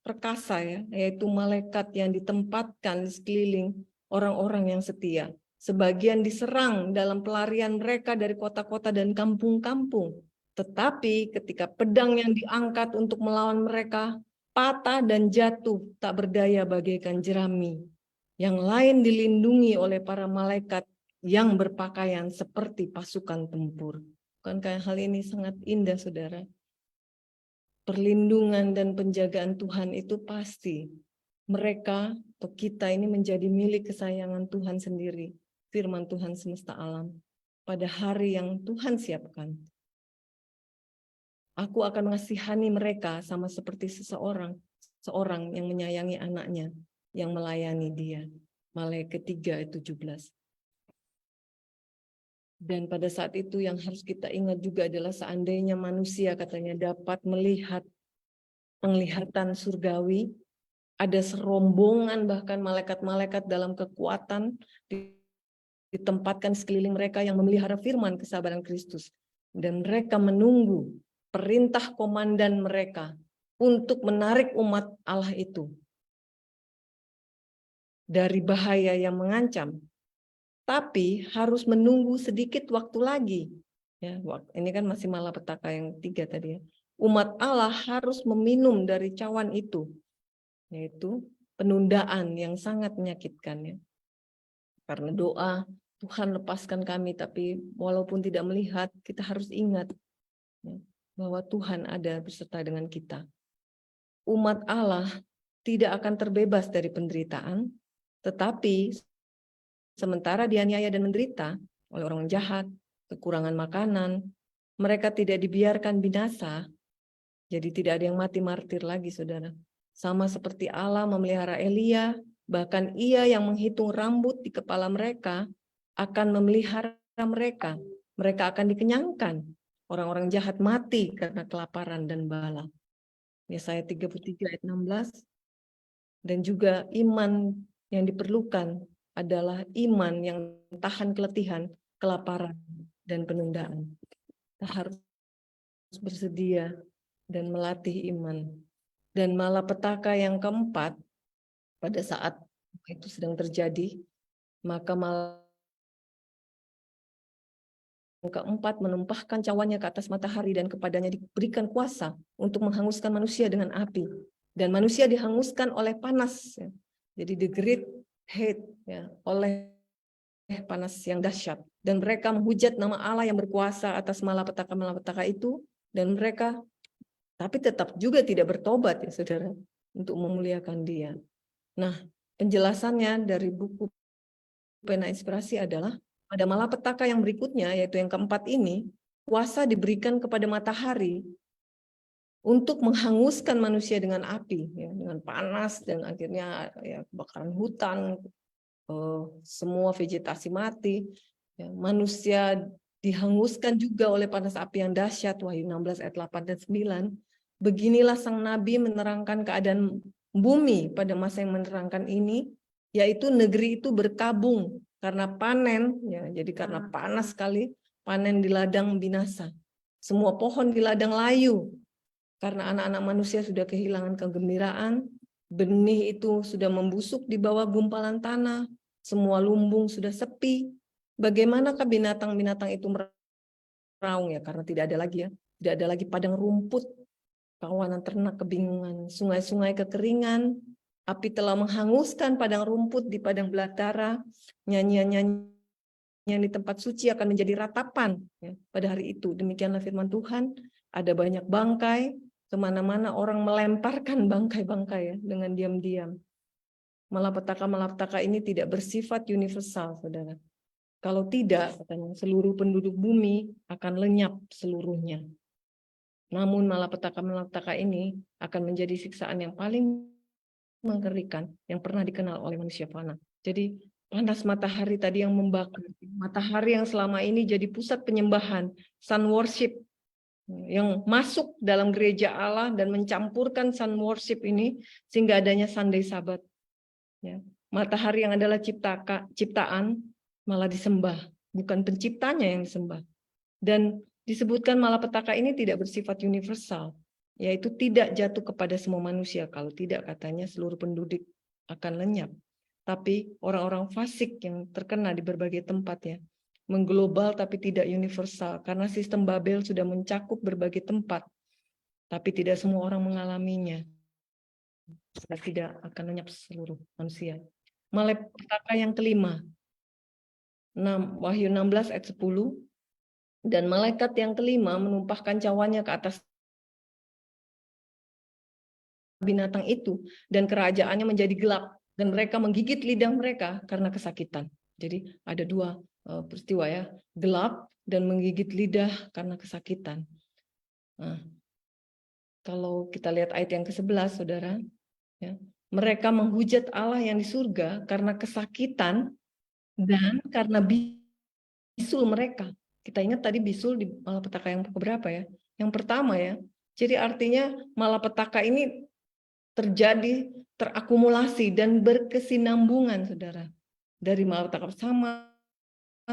perkasa, ya, yaitu malaikat yang ditempatkan di sekeliling orang-orang yang setia. Sebagian diserang dalam pelarian mereka dari kota-kota dan kampung-kampung. Tetapi ketika pedang yang diangkat untuk melawan mereka patah dan jatuh tak berdaya bagaikan jerami. Yang lain dilindungi oleh para malaikat yang berpakaian seperti pasukan tempur. Bukankah hal ini sangat indah, saudara? Perlindungan dan penjagaan Tuhan itu pasti. Mereka atau kita ini menjadi milik kesayangan Tuhan sendiri. Firman Tuhan semesta alam. Pada hari yang Tuhan siapkan. Aku akan mengasihani mereka sama seperti seorang yang menyayangi anaknya, yang melayani dia. Malaikat 3 ayat 17. Dan pada saat itu yang harus kita ingat juga adalah seandainya manusia katanya dapat melihat penglihatan surgawi, ada serombongan bahkan malaikat-malaikat dalam kekuatan ditempatkan sekeliling mereka yang memelihara firman kesabaran Kristus. Dan mereka menunggu perintah komandan mereka untuk menarik umat Allah itu dari bahaya yang mengancam. Tapi harus menunggu sedikit waktu lagi. Ya, ini kan masih malapetaka yang 3 tadi ya. Umat Allah harus meminum dari cawan itu, yaitu penundaan yang sangat menyakitkan ya. Karena doa, Tuhan lepaskan kami, tapi walaupun tidak melihat, kita harus ingat ya, bahwa Tuhan ada beserta dengan kita. Umat Allah tidak akan terbebas dari penderitaan, tetapi sementara dianiaya dan menderita oleh orang jahat, kekurangan makanan, mereka tidak dibiarkan binasa, jadi tidak ada yang mati martir lagi, saudara. Sama seperti Allah memelihara Elia, bahkan Ia yang menghitung rambut di kepala mereka akan memelihara mereka. Mereka akan dikenyangkan. Orang-orang jahat mati karena kelaparan dan bala. Yesaya 33 ayat 16. Dan juga iman yang diperlukan adalah iman yang tahan keletihan, kelaparan, dan penundaan. Kita harus bersedia dan melatih iman. Dan malapetaka yang keempat, pada saat itu sedang terjadi, maka yang keempat menumpahkan cawannya ke atas matahari dan kepadanya diberikan kuasa untuk menghanguskan manusia dengan api. Dan manusia dihanguskan oleh panas. Ya. Jadi the great heat ya, oleh panas yang dahsyat. Dan mereka menghujat nama Allah yang berkuasa atas malapetaka-malapetaka itu. Dan mereka tapi tetap juga tidak bertobat ya saudara, untuk memuliakan Dia. Nah, penjelasannya dari buku Pena Inspirasi adalah pada malapetaka yang berikutnya, yaitu yang keempat ini, kuasa diberikan kepada matahari untuk menghanguskan manusia dengan api, ya, dengan panas, dan akhirnya ya, kebakaran hutan, semua vegetasi mati, ya, manusia dihanguskan juga oleh panas api yang dahsyat, Wahyu 16 ayat 8 dan 9. Beginilah sang nabi menerangkan keadaan bumi pada masa yang menerangkan ini, yaitu negeri itu berkabung karena panen, ya, jadi karena panas sekali, panen di ladang binasa. Semua pohon di ladang layu, karena anak-anak manusia sudah kehilangan kegembiraan, benih itu sudah membusuk di bawah gumpalan tanah, semua lumbung sudah sepi. Bagaimanakah binatang-binatang itu meraung ya, karena tidak ada lagi ya, tidak ada lagi padang rumput. Kawanan ternak kebingungan, sungai-sungai kekeringan, api telah menghanguskan padang rumput di padang belantara, nyanyian-nyanyian di tempat suci akan menjadi ratapan ya, pada hari itu. Demikianlah firman Tuhan, ada banyak bangkai, kemana-mana orang melemparkan bangkai-bangkai ya, dengan diam-diam. Malapetaka-malapetaka ini tidak bersifat universal, saudara. Kalau tidak, katanya, seluruh penduduk bumi akan lenyap seluruhnya. Namun malapetaka-malapetaka ini akan menjadi siksaan yang paling mengerikan yang pernah dikenal oleh manusia fana. Jadi panas matahari tadi yang membakar, matahari yang selama ini jadi pusat penyembahan, sun worship, yang masuk dalam gereja Allah dan mencampurkan sun worship ini sehingga adanya Sunday Sabat. Ya. Matahari yang adalah ciptaan malah disembah, bukan penciptanya yang disembah. Dan disebutkan malapetaka ini tidak bersifat universal, yaitu tidak jatuh kepada semua manusia. Kalau tidak, katanya seluruh penduduk akan lenyap. Tapi orang-orang fasik yang terkena di berbagai tempat ya, mengglobal tapi tidak universal, karena sistem Babel sudah mencakup berbagai tempat, tapi tidak semua orang mengalaminya. Tidak akan lenyap seluruh manusia. Malapetaka yang kelima, Wahyu 16 ayat 10. Dan malaikat yang kelima menumpahkan cawannya ke atas binatang itu, dan kerajaannya menjadi gelap, dan mereka menggigit lidah mereka karena kesakitan. Jadi ada dua peristiwa ya, gelap dan menggigit lidah karena kesakitan. Nah, kalau kita lihat ayat yang ke-11, saudara, ya, mereka menghujat Allah yang di surga karena kesakitan dan karena bisul mereka. Kita ingat tadi bisul di malapetaka yang keberapa ya? Yang pertama ya. Jadi artinya malapetaka ini terjadi, terakumulasi dan berkesinambungan, saudara. Dari malapetaka pertama,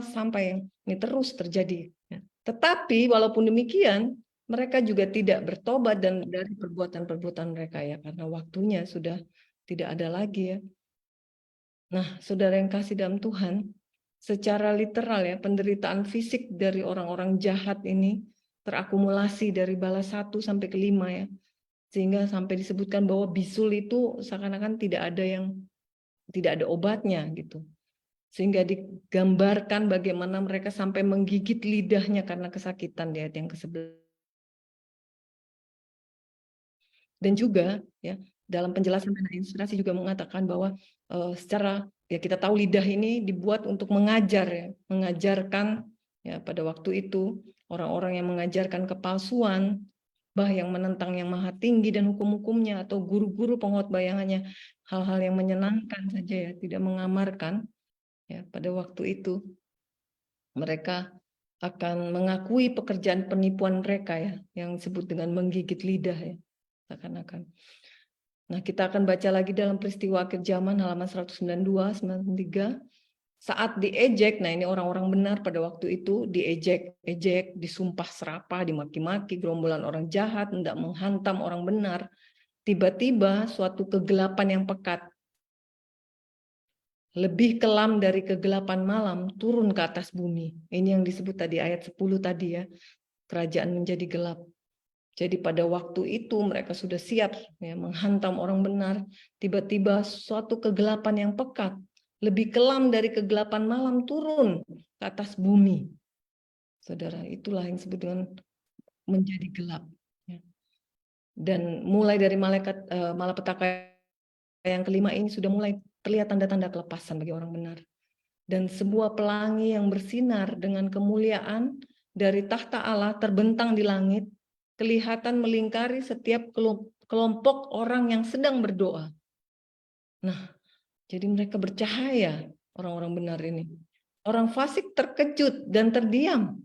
sampai ini terus terjadi. Ya. Tetapi walaupun demikian, mereka juga tidak bertobat dan dari perbuatan-perbuatan mereka ya, karena waktunya sudah tidak ada lagi ya. Nah, saudara yang kasih dalam Tuhan, secara literal ya, penderitaan fisik dari orang-orang jahat ini terakumulasi dari balas 1 sampai ke 5 ya. Sehingga sampai disebutkan bahwa bisul itu seakan-akan tidak ada obatnya gitu. Sehingga digambarkan bagaimana mereka sampai menggigit lidahnya karena kesakitan di ayat yang ke-11. Dan juga ya dalam penjelasan dan inspirasi juga mengatakan bahwa secara ya kita tahu lidah ini dibuat untuk mengajar ya, mengajarkan ya pada waktu itu orang-orang yang mengajarkan kepalsuan, yang menentang yang maha tinggi dan hukum-hukumnya, atau guru-guru pengkhotbahannya, hal-hal yang menyenangkan saja ya, tidak mengamarkan ya. Pada waktu itu mereka akan mengakui pekerjaan penipuan mereka ya, yang disebut dengan menggigit lidah ya, seakan-akan. Nah, kita akan baca lagi dalam peristiwa akhir zaman halaman 192, 93. Saat diejek, nah ini orang-orang benar pada waktu itu diejek, disumpah serapah, dimaki-maki, gerombolan orang jahat hendak menghantam orang benar. Tiba-tiba suatu kegelapan yang pekat, lebih kelam dari kegelapan malam, turun ke atas bumi. Ini yang disebut tadi ayat 10 tadi ya, kerajaan menjadi gelap. Jadi pada waktu itu mereka sudah siap ya, menghantam orang benar. Tiba-tiba suatu kegelapan yang pekat, lebih kelam dari kegelapan malam, turun ke atas bumi. Saudara, itulah yang disebut dengan menjadi gelap. Ya. Dan mulai dari malapetaka yang kelima ini sudah mulai terlihat tanda-tanda kelepasan bagi orang benar. Dan sebuah pelangi yang bersinar dengan kemuliaan dari tahta Allah terbentang di langit, kelihatan melingkari setiap kelompok orang yang sedang berdoa. Nah, jadi mereka bercahaya, orang-orang benar ini. Orang fasik terkejut dan terdiam.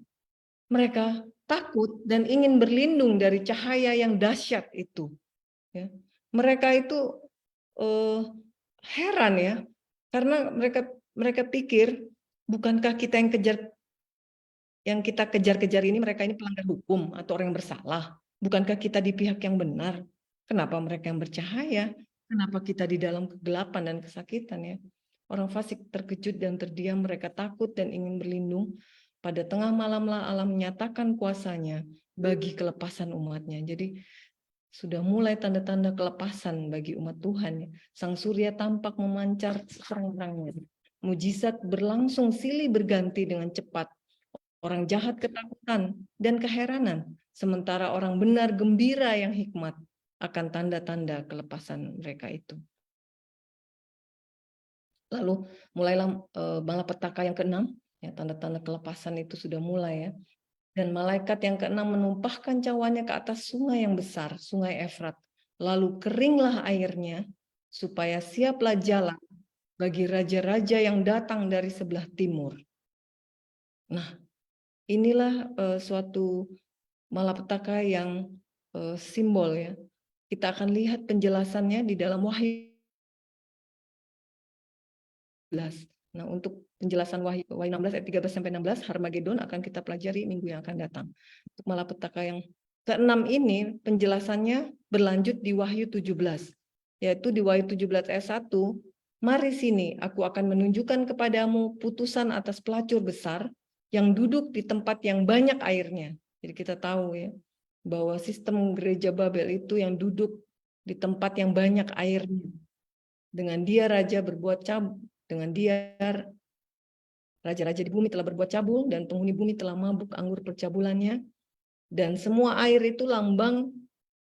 Mereka takut dan ingin berlindung dari cahaya yang dahsyat itu. Ya. Mereka itu heran ya, karena mereka pikir, bukankah kita yang kita kejar-kejar ini, mereka ini pelanggar hukum atau orang yang bersalah? Bukankah kita di pihak yang benar? Kenapa mereka yang bercahaya? Kenapa kita di dalam kegelapan dan kesakitan ya? Orang fasik terkejut dan terdiam, mereka takut dan ingin berlindung. Pada tengah malamlah Allah menyatakan kuasanya bagi kelepasan umatnya. Jadi sudah mulai tanda-tanda kelepasan bagi umat Tuhan. Sang surya tampak memancar terang-terangnya. Mujizat berlangsung silih berganti dengan cepat. Orang jahat ketakutan dan keheranan, sementara orang benar gembira yang hikmat akan tanda-tanda kelepasan mereka itu. Lalu mulailah malapetaka yang ke-6, ya, tanda-tanda kelepasan itu sudah mulai ya. Dan malaikat yang ke-6 menumpahkan cawannya ke atas sungai yang besar, sungai Efrat. Lalu keringlah airnya, supaya siaplah jalan bagi raja-raja yang datang dari sebelah timur. Nah, inilah suatu malapetaka yang simbol ya. Kita akan lihat penjelasannya di dalam Wahyu 16. Nah, untuk penjelasan Wahyu 16 ayat 13 sampai 16 Harmagedon akan kita pelajari minggu yang akan datang. Untuk malapetaka yang ke-6 ini penjelasannya berlanjut di Wahyu 17. Yaitu di Wahyu 17 ayat 1, mari sini aku akan menunjukkan kepadamu putusan atas pelacur besar yang duduk di tempat yang banyak airnya. Jadi kita tahu ya bahwa sistem gereja Babel itu yang duduk di tempat yang banyak airnya. Dengan dia raja berbuat cabul, dengan dia raja-raja di bumi telah berbuat cabul dan penghuni bumi telah mabuk anggur percabulannya. Dan semua air itu lambang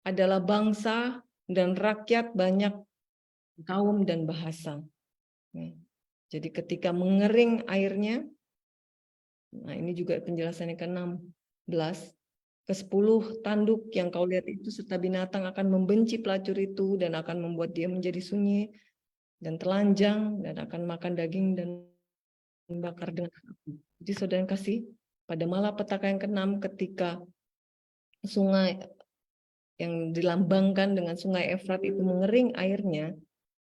adalah bangsa dan rakyat, banyak kaum dan bahasa. Jadi ketika mengering airnya, nah ini juga penjelasannya ke-16, ke-10 tanduk yang kau lihat itu serta binatang akan membenci pelacur itu dan akan membuat dia menjadi sunyi dan telanjang dan akan makan daging dan bakar dengan api. Jadi saudara yang kasih, pada malapetaka yang ke-6 ketika sungai yang dilambangkan dengan sungai Efrat itu mengering airnya,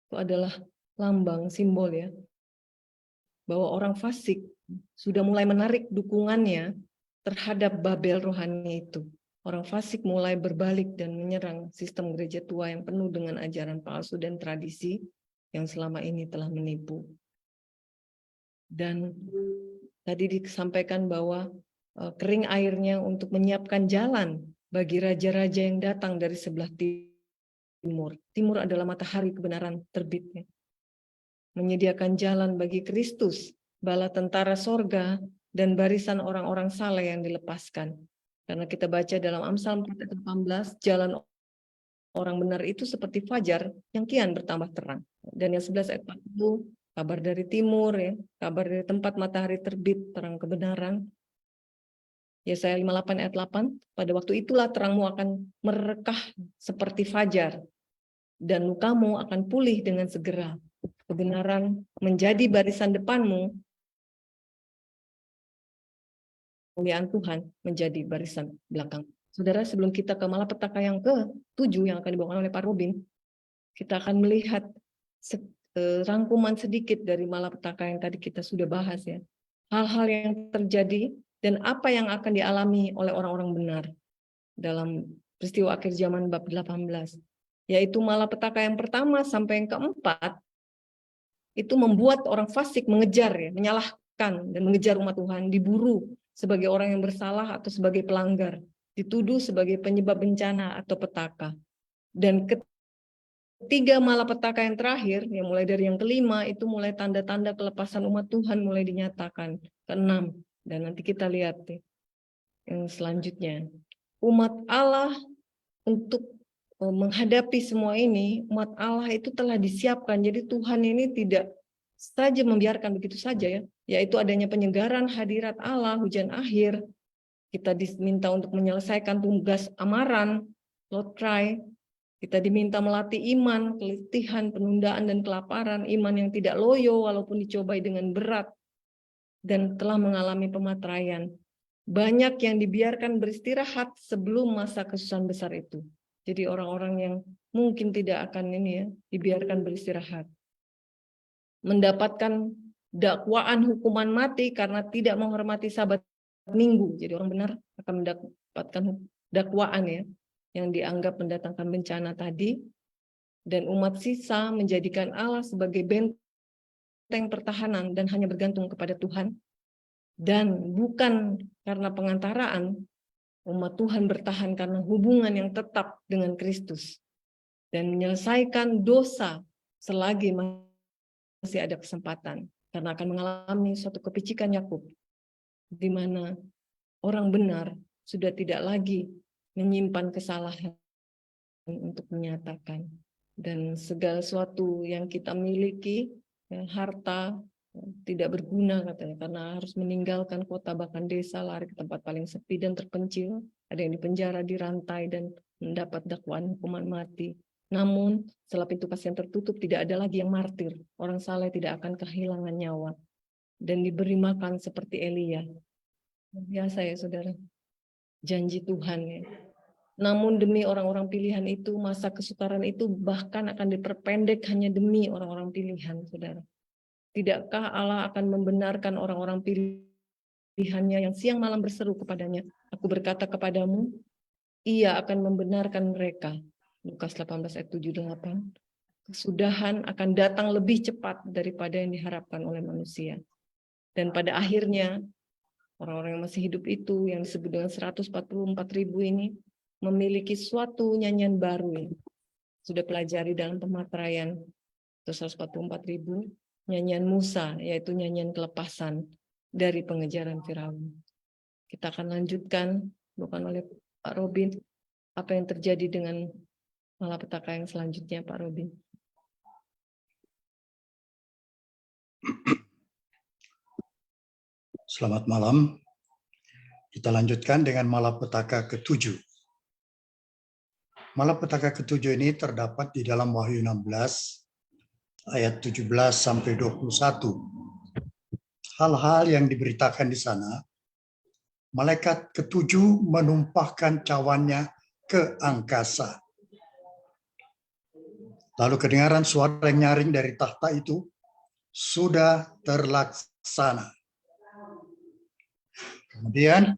itu adalah lambang simbol ya bahwa orang fasik sudah mulai menarik dukungannya terhadap Babel rohani itu. Orang fasik mulai berbalik dan menyerang sistem gereja tua yang penuh dengan ajaran palsu dan tradisi yang selama ini telah menipu. Dan tadi disampaikan bahwa kering airnya untuk menyiapkan jalan bagi raja-raja yang datang dari sebelah timur. Timur adalah matahari kebenaran terbitnya. Menyediakan jalan bagi Kristus, bala tentara sorga, dan barisan orang-orang saleh yang dilepaskan. Karena kita baca dalam Amsal 4:18, jalan orang benar itu seperti fajar yang kian bertambah terang. Dan yang 11 ayat 40, kabar dari timur, ya, kabar dari tempat matahari terbit, terang kebenaran. Yesaya 58 ayat 8, pada waktu itulah terangmu akan merekah seperti fajar, dan lukamu akan pulih dengan segera. Kebenaran menjadi barisan depanmu, kemuliaan Tuhan menjadi barisan belakang. Saudara, sebelum kita ke malapetaka yang ke-7 yang akan dibawakan oleh Pak Robin, kita akan melihat rangkuman sedikit dari malapetaka yang tadi kita sudah bahas, ya. Hal-hal yang terjadi dan apa yang akan dialami oleh orang-orang benar dalam peristiwa akhir zaman bab 18, yaitu malapetaka yang pertama sampai yang keempat itu membuat orang fasik mengejar, ya, menyalahkan dan mengejar umat Tuhan, diburu sebagai orang yang bersalah atau sebagai pelanggar, dituduh sebagai penyebab bencana atau petaka. Dan ketiga malapetaka yang terakhir, yang mulai dari yang kelima, itu mulai tanda-tanda kelepasan umat Tuhan mulai dinyatakan. Keenam, dan nanti kita lihat yang selanjutnya. Umat Allah untuk menghadapi semua ini, umat Allah itu telah disiapkan. Jadi Tuhan ini tidak saja membiarkan begitu saja, ya, yaitu adanya penyegaran hadirat Allah, hujan akhir. Kita diminta untuk menyelesaikan tugas amaran, Lord cry. Kita diminta melatih iman, keletihan, penundaan, dan kelaparan. Iman yang tidak loyo walaupun dicobai dengan berat dan telah mengalami pematraian. Banyak yang dibiarkan beristirahat sebelum masa kesusahan besar itu. Jadi orang-orang yang mungkin tidak akan dibiarkan beristirahat. Mendapatkan dakwaan hukuman mati karena tidak menghormati Sabat Minggu. Jadi orang benar akan mendapatkan dakwaan, ya, yang dianggap mendatangkan bencana tadi. Dan umat sisa menjadikan Allah sebagai benteng pertahanan dan hanya bergantung kepada Tuhan. Dan bukan karena pengantaraan, umat Tuhan bertahan karena hubungan yang tetap dengan Kristus. Dan menyelesaikan dosa selagi masih ada kesempatan. Karena akan mengalami suatu kepicikan Yakub, di mana orang benar sudah tidak lagi menyimpan kesalahan untuk menyatakan. Dan segala sesuatu yang kita miliki, ya, harta, tidak berguna katanya, karena harus meninggalkan kota bahkan desa, lari ke tempat paling sepi dan terpencil. Ada yang dipenjara, dirantai, dan mendapat dakwaan hukuman mati. Namun setelah pintu kasih yang tertutup, tidak ada lagi yang martir. Orang saleh tidak akan kehilangan nyawa dan diberi makan seperti Elia. Biasa, ya saudara, janji Tuhan, ya. Namun demi orang-orang pilihan itu, masa kesukaran itu bahkan akan diperpendek hanya demi orang-orang pilihan, saudara. Tidakkah Allah akan membenarkan orang-orang pilihannya yang siang malam berseru kepadanya, aku berkata kepadamu, ia akan membenarkan mereka. Lukas 18 ayat 7-8. Kesudahan akan datang lebih cepat daripada yang diharapkan oleh manusia. Dan pada akhirnya, orang-orang yang masih hidup itu, yang disebut dengan 144.000 ini, memiliki suatu nyanyian baru. Sudah pelajari dalam pematraian, 144.000, nyanyian Musa, yaitu nyanyian kelepasan dari pengejaran Firaun. Kita akan lanjutkan, bukan oleh Pak Robin, apa yang terjadi dengan malapetaka yang selanjutnya, Pak Robin. Selamat malam. Kita lanjutkan dengan malapetaka ke-7. Malapetaka ke-7 ini terdapat di dalam Wahyu 16 ayat 17 sampai 21. Hal-hal yang diberitakan di sana, malaikat ke-7 menumpahkan cawannya ke angkasa. Lalu kedengaran suara yang nyaring dari tahta itu, sudah terlaksana. Kemudian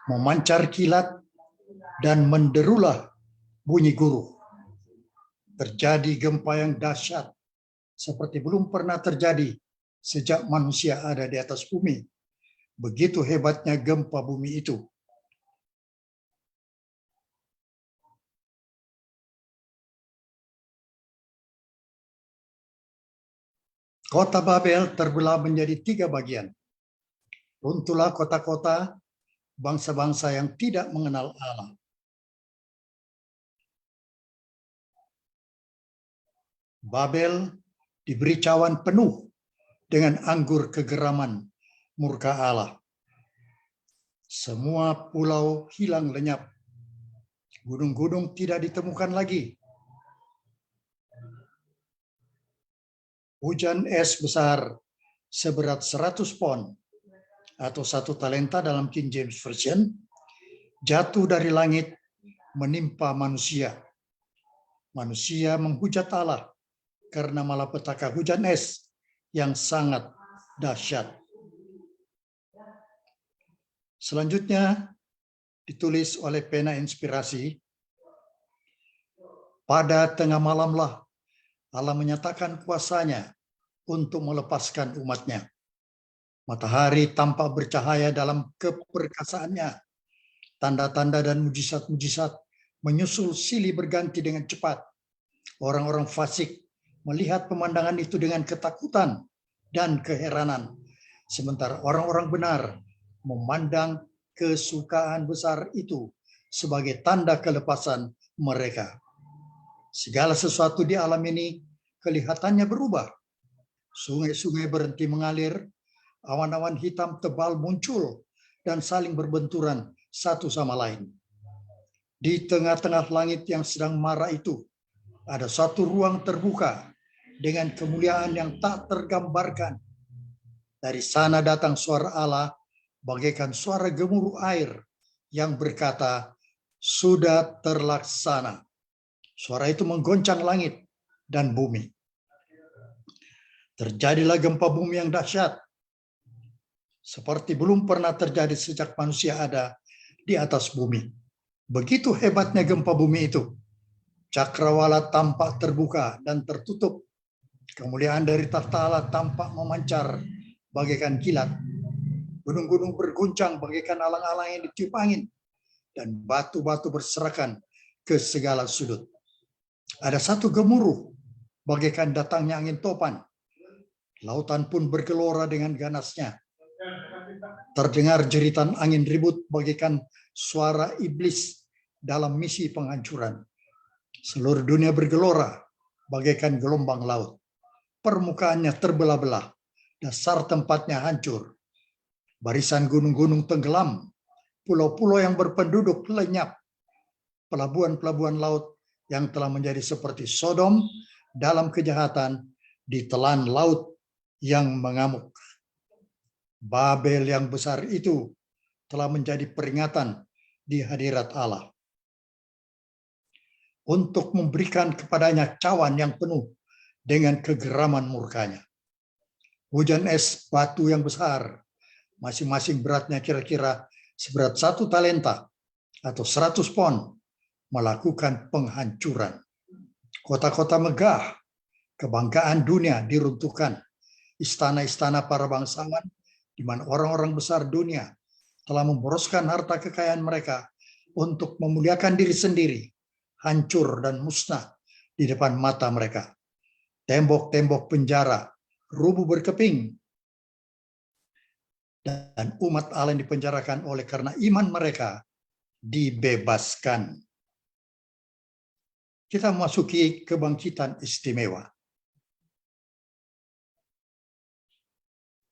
memancar kilat dan menderulah bunyi guruh. Terjadi gempa yang dahsyat seperti belum pernah terjadi sejak manusia ada di atas bumi. Begitu hebatnya gempa bumi itu. Kota Babel terbelah menjadi 3 bagian. Runtuhlah kota-kota bangsa-bangsa yang tidak mengenal Allah. Babel diberi cawan penuh dengan anggur kegeraman murka Allah. Semua pulau hilang lenyap. Gunung-gunung tidak ditemukan lagi. Hujan es besar seberat 100 pon atau 1 talenta dalam King James Version jatuh dari langit menimpa manusia. Manusia menghujat Allah karena malapetaka hujan es yang sangat dahsyat. Selanjutnya ditulis oleh pena inspirasi, pada tengah malamlah Allah menyatakan kuasanya untuk melepaskan umatnya. Matahari tampak bercahaya dalam keperkasaannya. Tanda-tanda dan mujizat-mujizat menyusul silih berganti dengan cepat. Orang-orang fasik melihat pemandangan itu dengan ketakutan dan keheranan. Sementara orang-orang benar memandang kesukaan besar itu sebagai tanda kelepasan mereka. Segala sesuatu di alam ini kelihatannya berubah. Sungai-sungai berhenti mengalir, awan-awan hitam tebal muncul dan saling berbenturan satu sama lain. Di tengah-tengah langit yang sedang marah itu, ada satu ruang terbuka dengan kemuliaan yang tak tergambarkan. Dari sana datang suara Allah bagaikan suara gemuruh air yang berkata, "Sudah terlaksana." Suara itu menggoncang langit dan bumi. Terjadilah gempa bumi yang dahsyat, seperti belum pernah terjadi sejak manusia ada di atas bumi. Begitu hebatnya gempa bumi itu. Cakrawala tampak terbuka dan tertutup. Kemuliaan dari takhta Allah tampak memancar bagaikan kilat. Gunung-gunung berguncang bagaikan alang-alang yang ditiup angin. Dan batu-batu berserakan ke segala sudut. Ada satu gemuruh bagaikan datangnya angin topan. Lautan pun bergelora dengan ganasnya. Terdengar jeritan angin ribut bagaikan suara iblis dalam misi penghancuran. Seluruh dunia bergelora bagaikan gelombang laut. Permukaannya terbelah-belah, dasar tempatnya hancur. Barisan gunung-gunung tenggelam, pulau-pulau yang berpenduduk lenyap. Pelabuhan-pelabuhan laut yang telah menjadi seperti Sodom dalam kejahatan ditelan laut yang mengamuk. Babel yang besar itu telah menjadi peringatan di hadirat Allah untuk memberikan kepadanya cawan yang penuh dengan kegeraman murkanya. Hujan es batu yang besar, masing-masing beratnya kira-kira seberat 1 talenta atau 100 pon, melakukan penghancuran. Kota-kota megah, kebanggaan dunia diruntuhkan. Istana-istana para bangsawan, di mana orang-orang besar dunia telah memboroskan harta kekayaan mereka untuk memuliakan diri sendiri, hancur dan musnah di depan mata mereka. Tembok-tembok penjara rubuh berkeping, dan umat Allah yang dipenjarakan oleh karena iman mereka dibebaskan. Kita memasuki kebangkitan istimewa.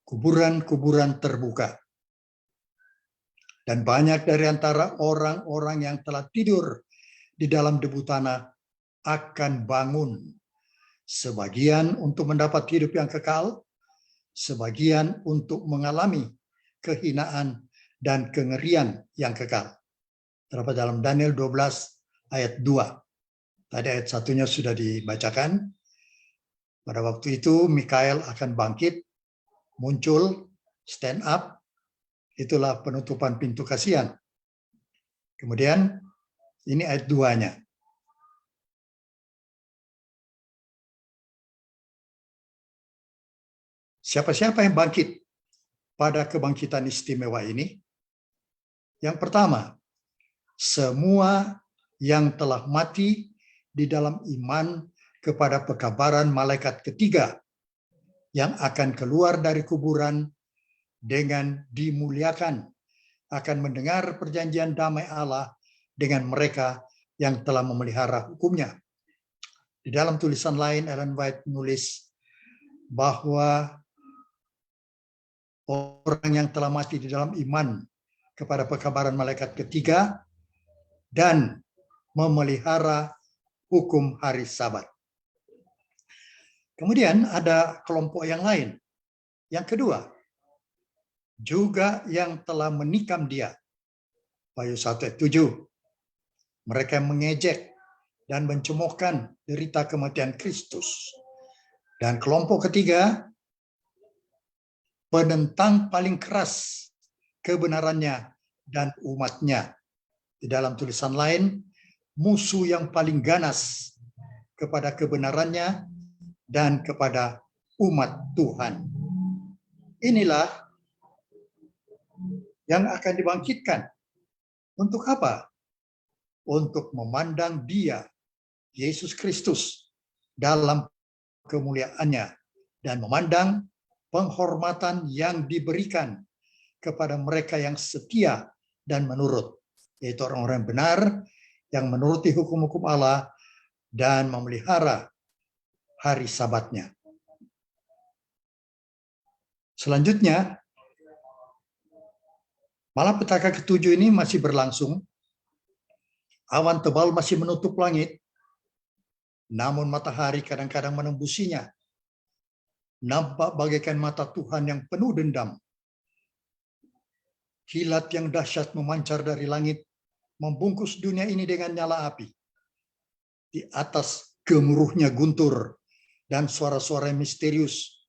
Kuburan-kuburan terbuka. Dan banyak dari antara orang-orang yang telah tidur di dalam debu tanah akan bangun. Sebagian untuk mendapat hidup yang kekal, sebagian untuk mengalami kehinaan dan kengerian yang kekal. Terdapat dalam Daniel 12 ayat 2. Tadi ayat 1-nya sudah dibacakan. Pada waktu itu Mikael akan bangkit, muncul, stand up, Itulah penutupan pintu kasihan. Kemudian ini ayat 2-nya. Siapa-siapa yang bangkit pada kebangkitan istimewa ini? Yang pertama, semua yang telah mati di dalam iman kepada pekabaran malaikat ketiga yang akan keluar dari kuburan dengan dimuliakan, akan mendengar perjanjian damai Allah dengan mereka yang telah memelihara hukumnya. Di dalam tulisan lain, Ellen White menulis bahwa orang yang telah mati di dalam iman kepada pekabaran malaikat ketiga dan memelihara hukum hari Sabat. Kemudian ada kelompok yang lain. Yang kedua, juga yang telah menikam dia. Wahyu 1 ayat 7. Mereka yang mengejek dan mencemoohkan derita kematian Kristus. Dan kelompok ketiga, penentang paling keras kebenarannya dan umatnya. Di dalam tulisan lain, musuh yang paling ganas kepada kebenarannya dan kepada umat Tuhan. Inilah yang akan dibangkitkan. Untuk apa? Untuk memandang Dia, Yesus Kristus, dalam kemuliaannya dan memandang penghormatan yang diberikan kepada mereka yang setia dan menurut, yaitu orang-orang benar yang menuruti hukum-hukum Allah dan memelihara hari Sabatnya. Selanjutnya, malapetaka ketujuh ini masih berlangsung. Awan tebal masih menutup langit, namun matahari kadang-kadang menembusinya. Nampak bagaikan mata Tuhan yang penuh dendam. Kilat yang dahsyat memancar dari langit, membungkus dunia ini dengan nyala api. Di atas gemuruhnya guntur dan suara-suara misterius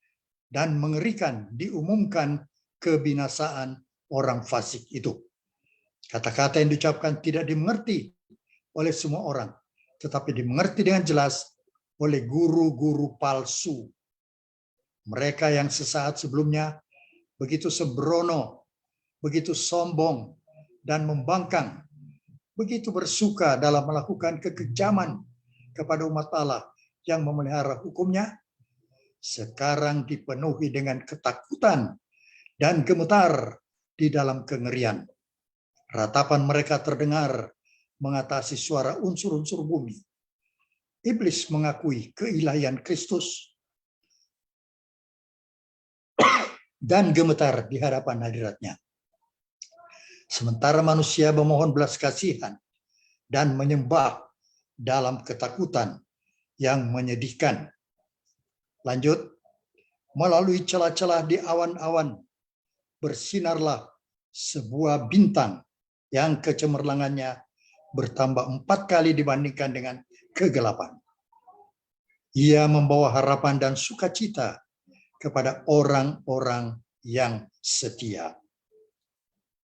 dan mengerikan diumumkan kebinasaan orang fasik itu. Kata-kata yang diucapkan tidak dimengerti oleh semua orang, tetapi dimengerti dengan jelas oleh guru-guru palsu. Mereka yang sesaat sebelumnya begitu sembrono, begitu sombong dan membangkang, begitu bersuka dalam melakukan kekejaman kepada umat Allah yang memelihara hukumnya, sekarang dipenuhi dengan ketakutan dan gemetar di dalam kengerian. Ratapan mereka terdengar mengatasi suara unsur-unsur bumi. Iblis mengakui keilahian Kristus dan gemetar di hadapan hadiratnya. Sementara manusia memohon belas kasihan dan menyembah dalam ketakutan yang menyedihkan. Lanjut, melalui celah-celah di awan-awan bersinarlah sebuah bintang yang kecemerlangannya bertambah 4 kali dibandingkan dengan kegelapan. Ia membawa harapan dan sukacita kepada orang-orang yang setia.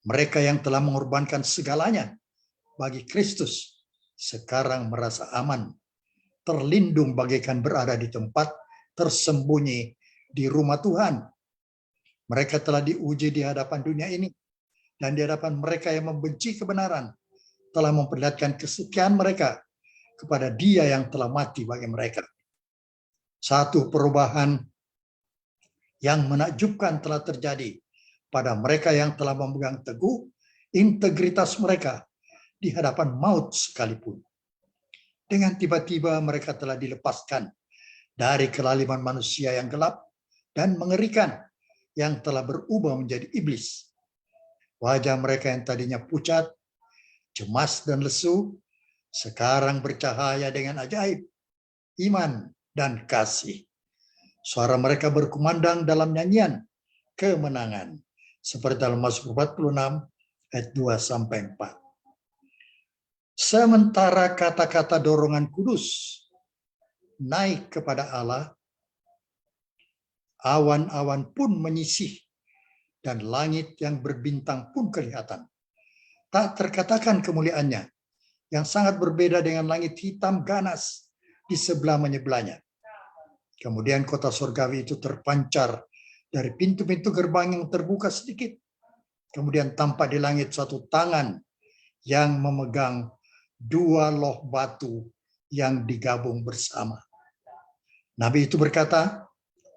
Mereka yang telah mengorbankan segalanya bagi Kristus sekarang merasa aman, terlindung bagaikan berada di tempat tersembunyi di rumah Tuhan. Mereka telah diuji di hadapan dunia ini dan di hadapan mereka yang membenci kebenaran, telah memperlihatkan kesetiaan mereka kepada Dia yang telah mati bagi mereka. Satu perubahan yang menakjubkan telah terjadi pada mereka yang telah memegang teguh integritas mereka di hadapan maut sekalipun. Dengan tiba-tiba mereka telah dilepaskan dari kelaliman manusia yang gelap dan mengerikan yang telah berubah menjadi iblis. Wajah mereka yang tadinya pucat, cemas dan lesu, sekarang bercahaya dengan ajaib, iman dan kasih. Suara mereka berkumandang dalam nyanyian kemenangan, seperti dalam Mazmur 46 ayat 2-4. Sementara kata-kata dorongan kudus naik kepada Allah, awan-awan pun menyisih dan langit yang berbintang pun kelihatan. Tak terkatakan kemuliaannya, yang sangat berbeda dengan langit hitam ganas di sebelah menyebelahnya. Kemudian kota surgawi itu terpancar dari pintu-pintu gerbang yang terbuka sedikit. Kemudian tampak di langit suatu tangan yang memegang dua loh batu yang digabung bersama. Nabi itu berkata,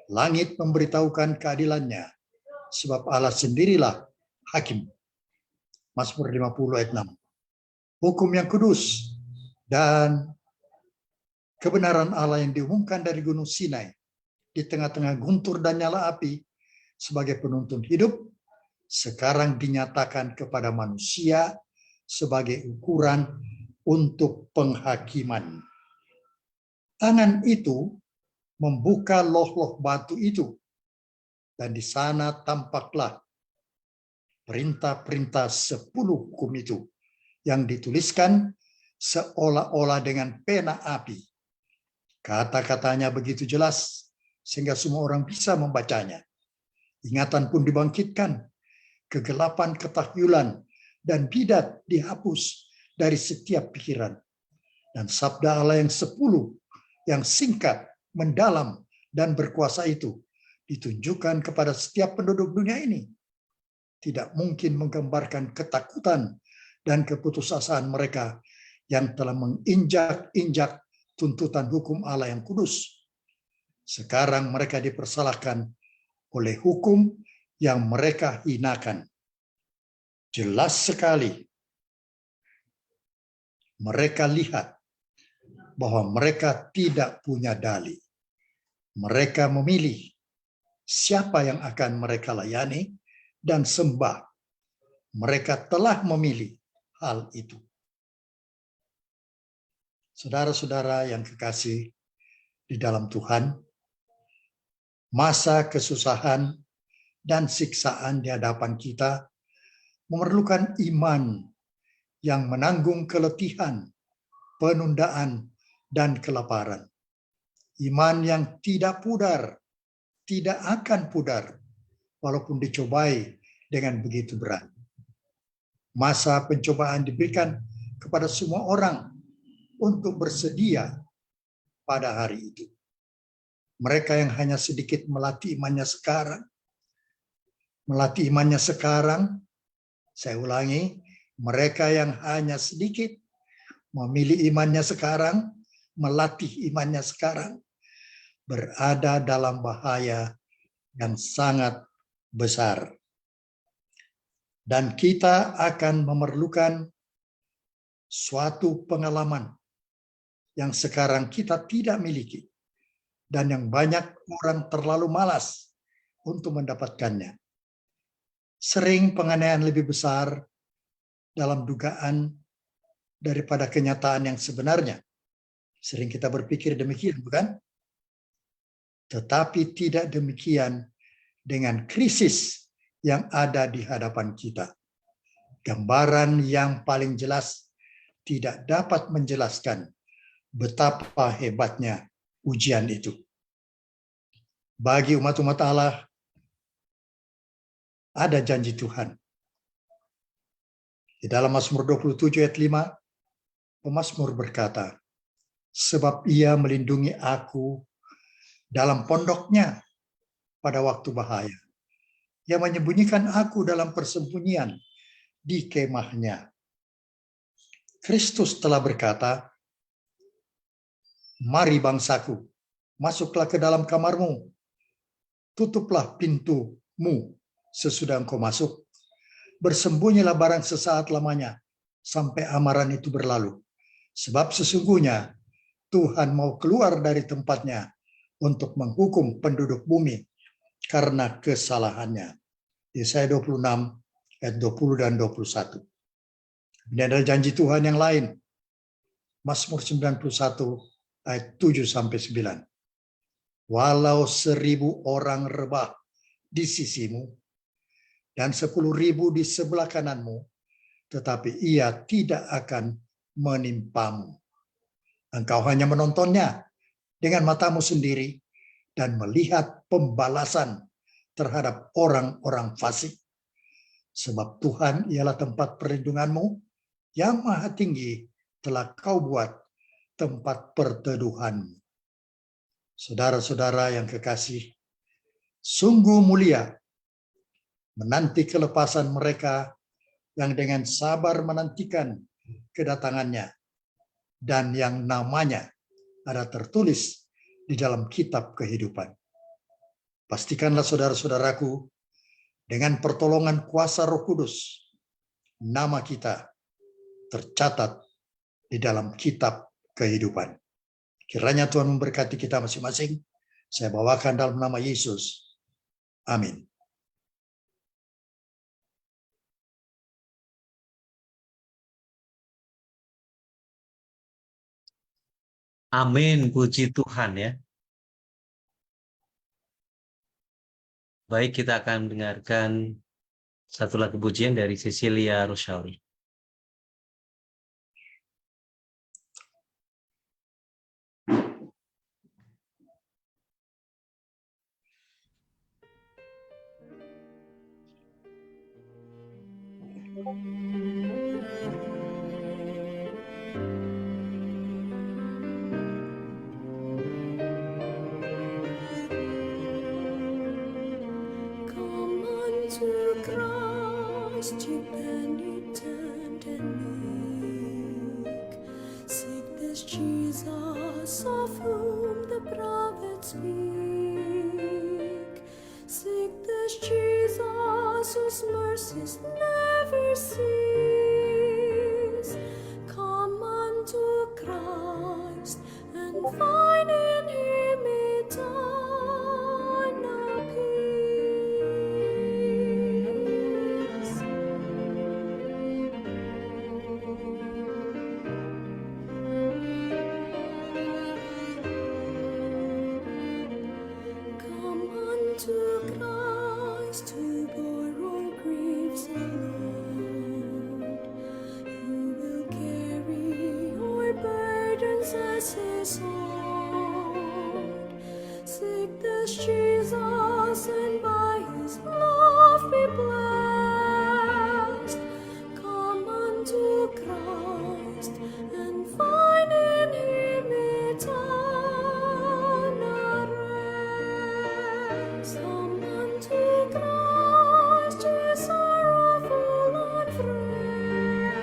langit memberitahukan keadilannya, sebab Allah sendirilah hakim. Mazmur 50 ayat 6. Hukum yang kudus dan kebenaran Allah yang diumumkan dari Gunung Sinai di tengah-tengah guntur dan nyala api sebagai penuntun hidup, sekarang dinyatakan kepada manusia sebagai ukuran untuk penghakiman. Tangan itu membuka loh-loh batu itu, dan di sana tampaklah perintah-perintah 10 hukum itu yang dituliskan seolah-olah dengan pena api. Kata-katanya begitu jelas sehingga semua orang bisa membacanya. Ingatan pun dibangkitkan, kegelapan ketahyulan dan bidat dihapus dari setiap pikiran. Dan sabda Allah yang 10, yang singkat, mendalam, dan berkuasa itu ditunjukkan kepada setiap penduduk dunia ini. Tidak mungkin menggambarkan ketakutan dan keputusasaan mereka yang telah menginjak-injak tuntutan hukum Allah yang kudus. Sekarang mereka dipersalahkan oleh hukum yang mereka hinakan. Jelas sekali mereka lihat bahwa mereka tidak punya dalih. Mereka memilih siapa yang akan mereka layani dan sembah. Mereka telah memilih hal itu. Saudara-saudara yang kekasih di dalam Tuhan, masa kesusahan dan siksaan di hadapan kita memerlukan iman yang menanggung keletihan, penundaan, dan kelaparan. Iman yang tidak pudar, tidak akan pudar, walaupun dicobai dengan begitu berat. Masa pencobaan diberikan kepada semua orang untuk bersedia pada hari itu. Mereka yang hanya sedikit melatih imannya sekarang, saya ulangi, mereka yang hanya sedikit memilih imannya sekarang, melatih imannya sekarang, berada dalam bahaya yang sangat besar. Dan kita akan memerlukan suatu pengalaman yang sekarang kita tidak miliki dan yang banyak orang terlalu malas untuk mendapatkannya. Sering penganiayaan lebih besar dalam dugaan daripada kenyataan yang sebenarnya. Sering kita berpikir demikian, bukan? Tetapi tidak demikian dengan krisis yang ada di hadapan kita. Gambaran yang paling jelas tidak dapat menjelaskan betapa hebatnya ujian itu. Bagi umat-umat Allah, ada janji Tuhan. Di dalam Mazmur 27 ayat 5, pemazmur berkata, sebab ia melindungi aku dalam pondoknya pada waktu bahaya. Ia menyembunyikan aku dalam persembunyian di kemahnya. Kristus telah berkata, mari bangsaku, masuklah ke dalam kamarmu, tutuplah pintumu sesudah engkau masuk, bersembunyilah barang sesaat lamanya, sampai amaran itu berlalu. Sebab sesungguhnya Tuhan mau keluar dari tempatnya untuk menghukum penduduk bumi karena kesalahannya. Yesaya 26 ayat 20 dan 21. Ini adalah janji Tuhan yang lain. Mazmur 91 ayat 7 sampai 9. Walau 1.000 orang rebah di sisimu dan 10.000 di sebelah kananmu, tetapi ia tidak akan menimpamu. Engkau hanya menontonnya dengan matamu sendiri dan melihat pembalasan terhadap orang-orang fasik. Sebab Tuhan ialah tempat perlindunganmu, yang maha tinggi telah kau buat tempat perteduhanmu. Saudara-saudara yang kekasih, sungguh mulia menanti kelepasan mereka yang dengan sabar menantikan kedatangannya dan yang namanya ada tertulis di dalam kitab kehidupan. Pastikanlah saudara-saudaraku, dengan pertolongan kuasa Roh Kudus, nama kita tercatat di dalam kitab kehidupan. Kiranya Tuhan memberkati kita masing-masing. Saya bawakan dalam nama Yesus. Amin. Amin, puji Tuhan ya. Baik, kita akan mendengarkan satu lagu pujian dari Cecilia Rosalie. Come unto Christ, ye penitent and meek. Seek this Jesus of whom the prophets speak. Seek this Jesus whose mercies never cease. Come unto Christ and find in him eternal peace. Come unto Christ who bore all griefs alone, who will carry our burdens as his own. Seek this Jesus and by his love be blessed. Come unto Christ and find in him eternal rest. Come unto Christ, ye sorrowful and frail.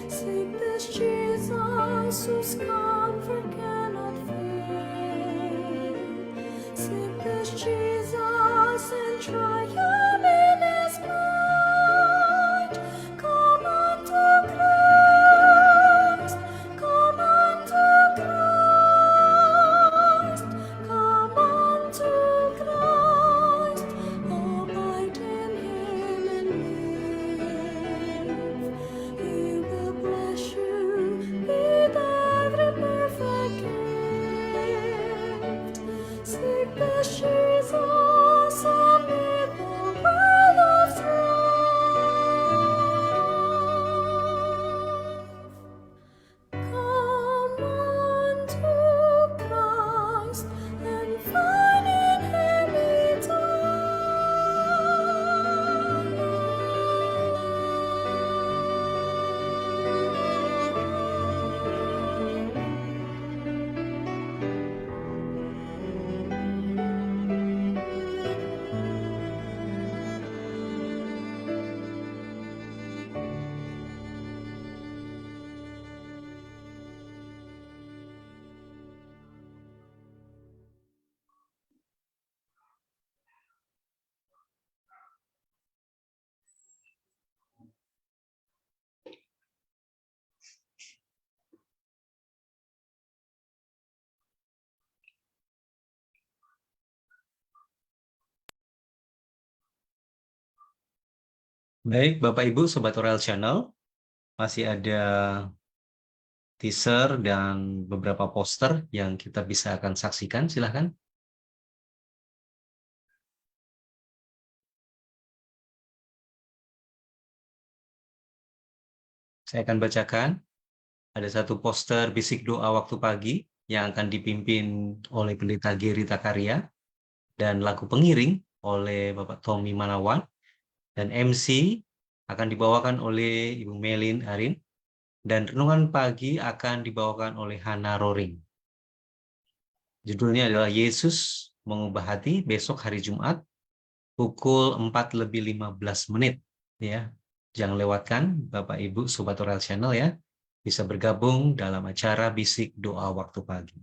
Seek this Jesus whose comfort cannot fail. Seek this Jesus and triumph in his might. Come unto Christ, come unto Christ, come unto Christ, abide in him and live. He will bless you with every perfect gift. Seek this Jesus amid the world of strife. Come unto Christ and find in him Baik, Bapak Ibu Sobat Oral Channel, masih ada teaser dan beberapa poster yang kita bisa akan saksikan, silahkan. Saya akan bacakan. Ada satu poster bisik doa waktu pagi yang akan dipimpin oleh Pendeta Geri Takaria dan lagu pengiring oleh Bapak Tommy Manawan, dan MC akan dibawakan oleh Ibu Melin Arin, dan renungan pagi akan dibawakan oleh Hana Roring. Judulnya adalah Yesus Mengubah Hati, besok hari Jumat pukul 4:15 ya. Jangan lewatkan Bapak Ibu Sobat Oral Channel ya. Bisa bergabung dalam acara Bisik Doa Waktu Pagi.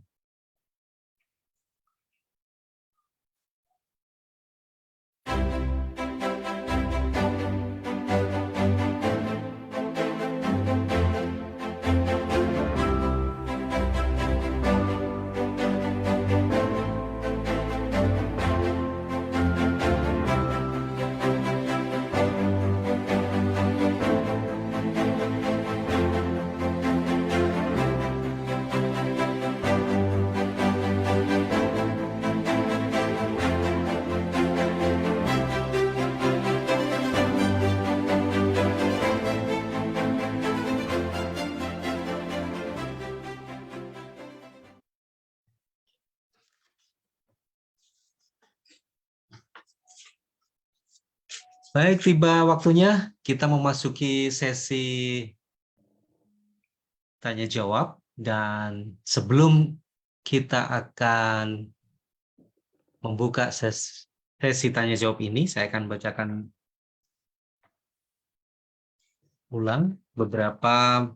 Baik, tiba waktunya kita memasuki sesi tanya jawab, dan sebelum kita akan membuka sesi tanya jawab ini, saya akan bacakan ulang beberapa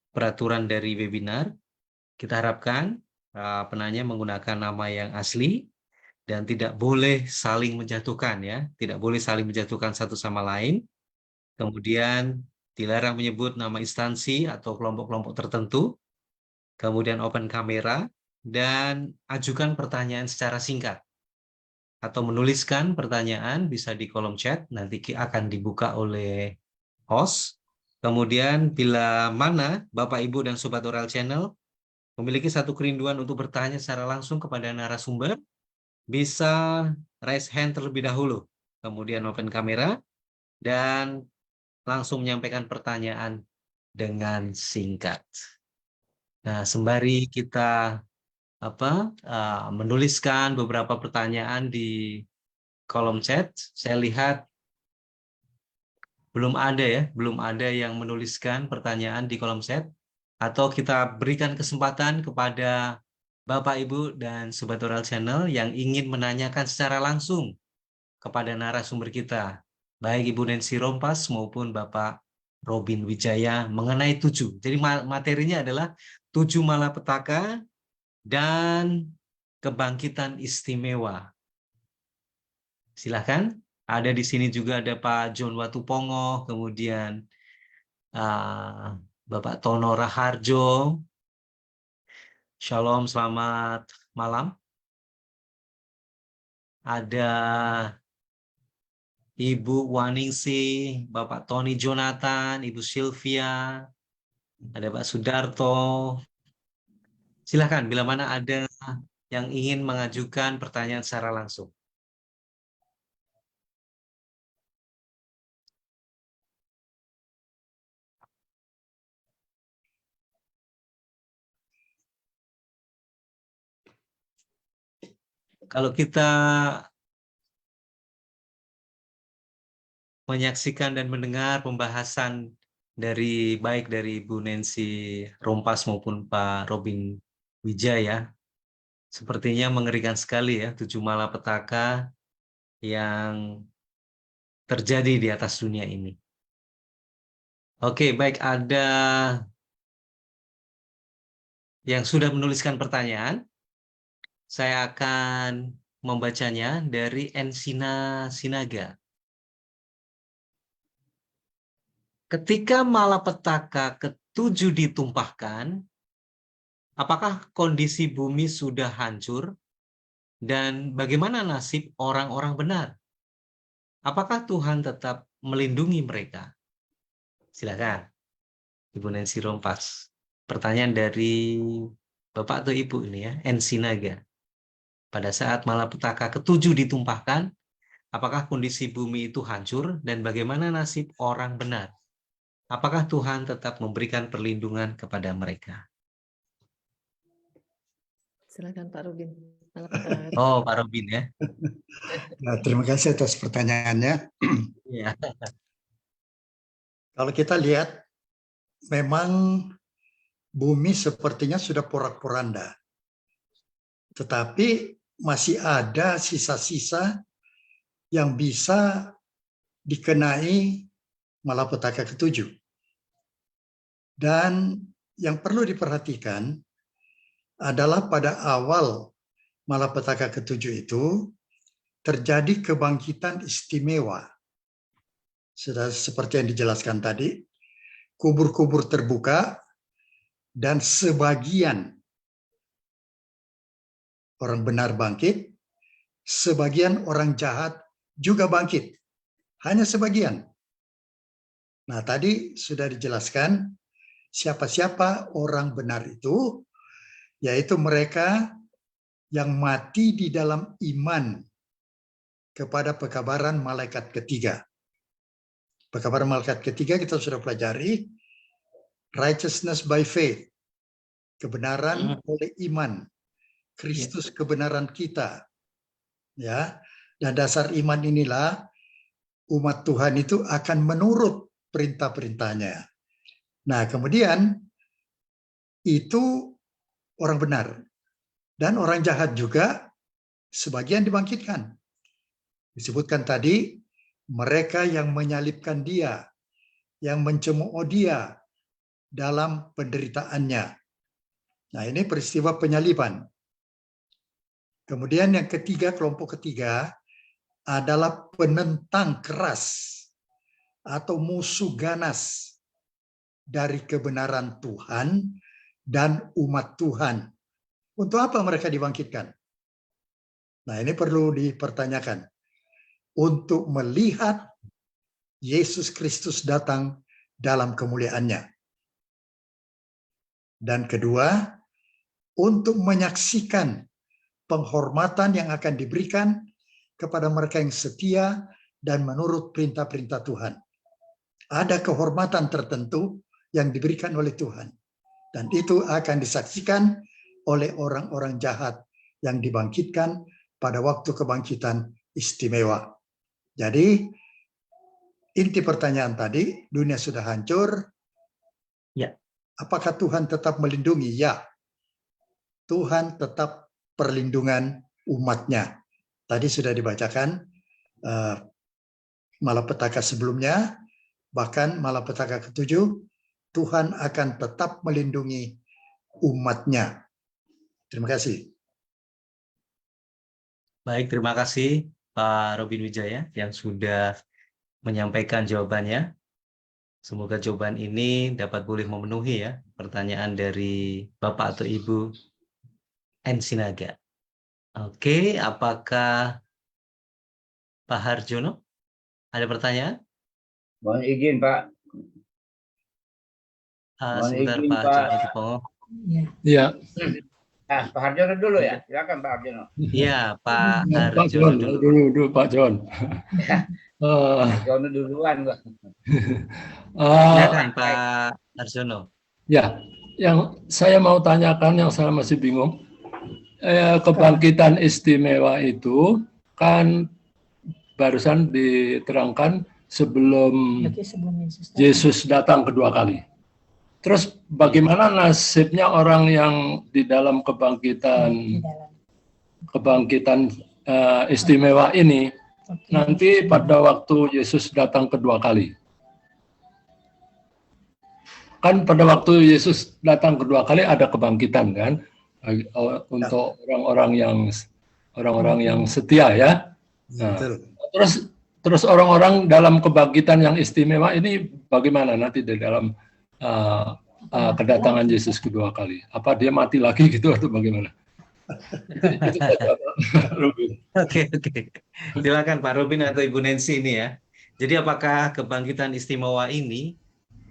peraturan dari webinar. Kita harapkan penanya menggunakan nama yang asli dan tidak boleh saling menjatuhkan ya, tidak boleh saling menjatuhkan satu sama lain. Kemudian dilarang menyebut nama instansi atau kelompok-kelompok tertentu. Kemudian open kamera dan ajukan pertanyaan secara singkat. Atau menuliskan pertanyaan bisa di kolom chat, nanti akan dibuka oleh host. Kemudian bila mana Bapak Ibu dan Sobat Oral Channel memiliki satu kerinduan untuk bertanya secara langsung kepada narasumber, bisa raise hand terlebih dahulu, kemudian open kamera, dan langsung menyampaikan pertanyaan dengan singkat. Nah, sembari kita menuliskan beberapa pertanyaan di kolom chat, saya lihat belum ada yang menuliskan pertanyaan di kolom chat, atau kita berikan kesempatan kepada Bapak, Ibu, dan Sobat Oral Channel yang ingin menanyakan secara langsung kepada narasumber kita, baik Ibu Nancy Rompas maupun Bapak Robin Wijaya, mengenai 7. Jadi materinya adalah 7 malapetaka dan kebangkitan istimewa. Silahkan, ada di sini juga ada Pak John Watupongo, kemudian Bapak Tono Raharjo. Shalom, selamat malam. Ada Ibu Waningsih, Bapak Tony Jonathan, Ibu Sylvia, ada Pak Sudarto. Silakan, bila mana ada yang ingin mengajukan pertanyaan secara langsung. Kalau kita menyaksikan dan mendengar pembahasan baik dari Ibu Nancy Rompas maupun Pak Robin Wijaya, sepertinya mengerikan sekali ya, 7 malapetaka yang terjadi di atas dunia ini. Oke, baik, ada yang sudah menuliskan pertanyaan. Saya akan membacanya dari Ensina Sinaga. Ketika malapetaka ke-7 ditumpahkan, apakah kondisi bumi sudah hancur? Dan bagaimana nasib orang-orang benar? Apakah Tuhan tetap melindungi mereka? Silakan, Ibu Nancy Rompas. Pertanyaan dari Bapak atau Ibu ini ya, Ensinaga. Pada saat malapetaka ke-7 ditumpahkan, apakah kondisi bumi itu hancur dan bagaimana nasib orang benar? Apakah Tuhan tetap memberikan perlindungan kepada mereka? Silakan Pak Robin. Malapetaka. Oh, Pak Robin ya. Nah, terima kasih atas pertanyaannya. Iya. Kalau kita lihat, memang bumi sepertinya sudah porak-poranda. Tetapi masih ada sisa-sisa yang bisa dikenai malapetaka ketujuh. Dan yang perlu diperhatikan adalah pada awal malapetaka ketujuh itu terjadi kebangkitan istimewa. Sudah seperti yang dijelaskan tadi, kubur-kubur terbuka dan sebagian orang benar bangkit, sebagian orang jahat juga bangkit. Hanya sebagian. Nah, tadi sudah dijelaskan siapa-siapa orang benar itu, yaitu mereka yang mati di dalam iman kepada pekabaran malaikat ketiga. Pekabaran malaikat ketiga kita sudah pelajari, righteousness by faith, kebenaran oleh iman, Kristus kebenaran kita. Ya, dan dasar iman inilah umat Tuhan itu akan menurut perintah-perintahnya. Nah, kemudian itu orang benar. Dan orang jahat juga sebagian dibangkitkan. Disebutkan tadi, mereka yang menyalibkan dia, yang mencemooh dia dalam penderitaannya. Nah, ini peristiwa penyaliban. Kemudian yang ketiga, kelompok ketiga, adalah penentang keras atau musuh ganas dari kebenaran Tuhan dan umat Tuhan. Untuk apa mereka dibangkitkan? Nah, ini perlu dipertanyakan. Untuk melihat Yesus Kristus datang dalam kemuliaannya. Dan kedua, untuk menyaksikan penghormatan yang akan diberikan kepada mereka yang setia dan menurut perintah-perintah Tuhan. Ada kehormatan tertentu yang diberikan oleh Tuhan. Dan itu akan disaksikan oleh orang-orang jahat yang dibangkitkan pada waktu kebangkitan istimewa. Jadi, inti pertanyaan tadi, dunia sudah hancur. Ya. Apakah Tuhan tetap melindungi? Ya. Tuhan tetap perlindungan umatnya. Tadi sudah dibacakan malapetaka sebelumnya, bahkan malapetaka ketujuh, Tuhan akan tetap melindungi umatnya. Terima kasih. Baik, terima kasih Pak Robin Wijaya yang sudah menyampaikan jawabannya. Semoga jawaban ini dapat boleh memenuhi ya pertanyaan dari Bapak atau Ibu Ensinaga. Oke, apakah Pak Harjono ada pertanyaan? Mohon izin Pak. Mohon Sebentar izin, Pak Pak. Harjono Dipongo. Iya, Pak Harjono dulu ya. Silakan Pak Harjono. Iya, Pak Pak Harjono John, dulu. dulu Pak John. Harjono duluan Pak. Silakan Pak Harjono. Ya, yang saya mau tanyakan, yang saya masih bingung, kebangkitan istimewa itu kan barusan diterangkan sebelum Yesus datang kedua kali. Terus bagaimana nasibnya orang yang di dalam kebangkitan istimewa ini nanti pada waktu Yesus datang kedua kali? Kan pada waktu Yesus datang kedua kali ada kebangkitan kan untuk orang-orang yang setia ya. Nah, terus orang-orang dalam kebangkitan yang istimewa ini bagaimana nanti di dalam kedatangan Yesus kedua kali? Apa dia mati lagi gitu atau bagaimana? Itu saja, Pak Robin. Oke. Silakan Pak Robin atau Ibu Nancy ini ya. Jadi apakah kebangkitan istimewa ini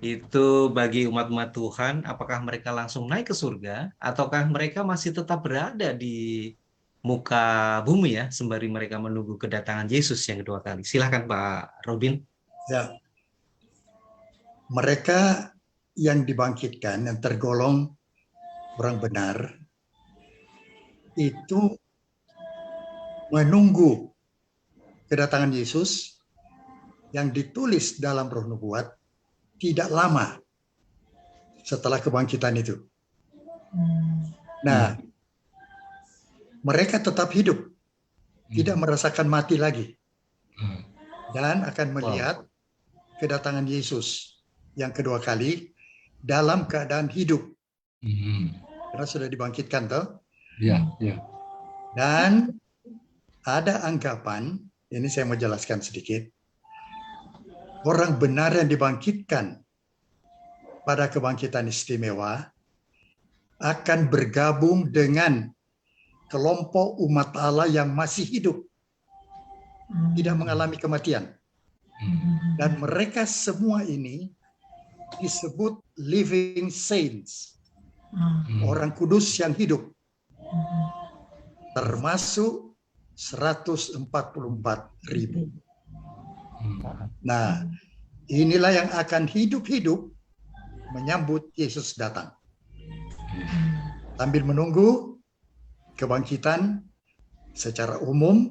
itu bagi umat-umat Tuhan, apakah mereka langsung naik ke surga ataukah mereka masih tetap berada di muka bumi ya sembari mereka menunggu kedatangan Yesus yang kedua kali? Silakan Pak Robin. Ya. Mereka yang dibangkitkan, yang tergolong orang benar, itu menunggu kedatangan Yesus yang ditulis dalam Roh Nubuat tidak lama setelah kebangkitan itu. Nah, mereka tetap hidup, tidak merasakan mati lagi, dan akan melihat kedatangan Yesus yang kedua kali dalam keadaan hidup. Karena sudah dibangkitkan, toh? Ya, ya. Dan ada anggapan, ini saya mau jelaskan sedikit, orang benar yang dibangkitkan pada kebangkitan istimewa akan bergabung dengan kelompok umat Allah yang masih hidup, tidak mengalami kematian. Dan mereka semua ini disebut living saints, orang kudus yang hidup, termasuk 144.000. Nah, inilah yang akan hidup-hidup menyambut Yesus datang. Sambil menunggu kebangkitan secara umum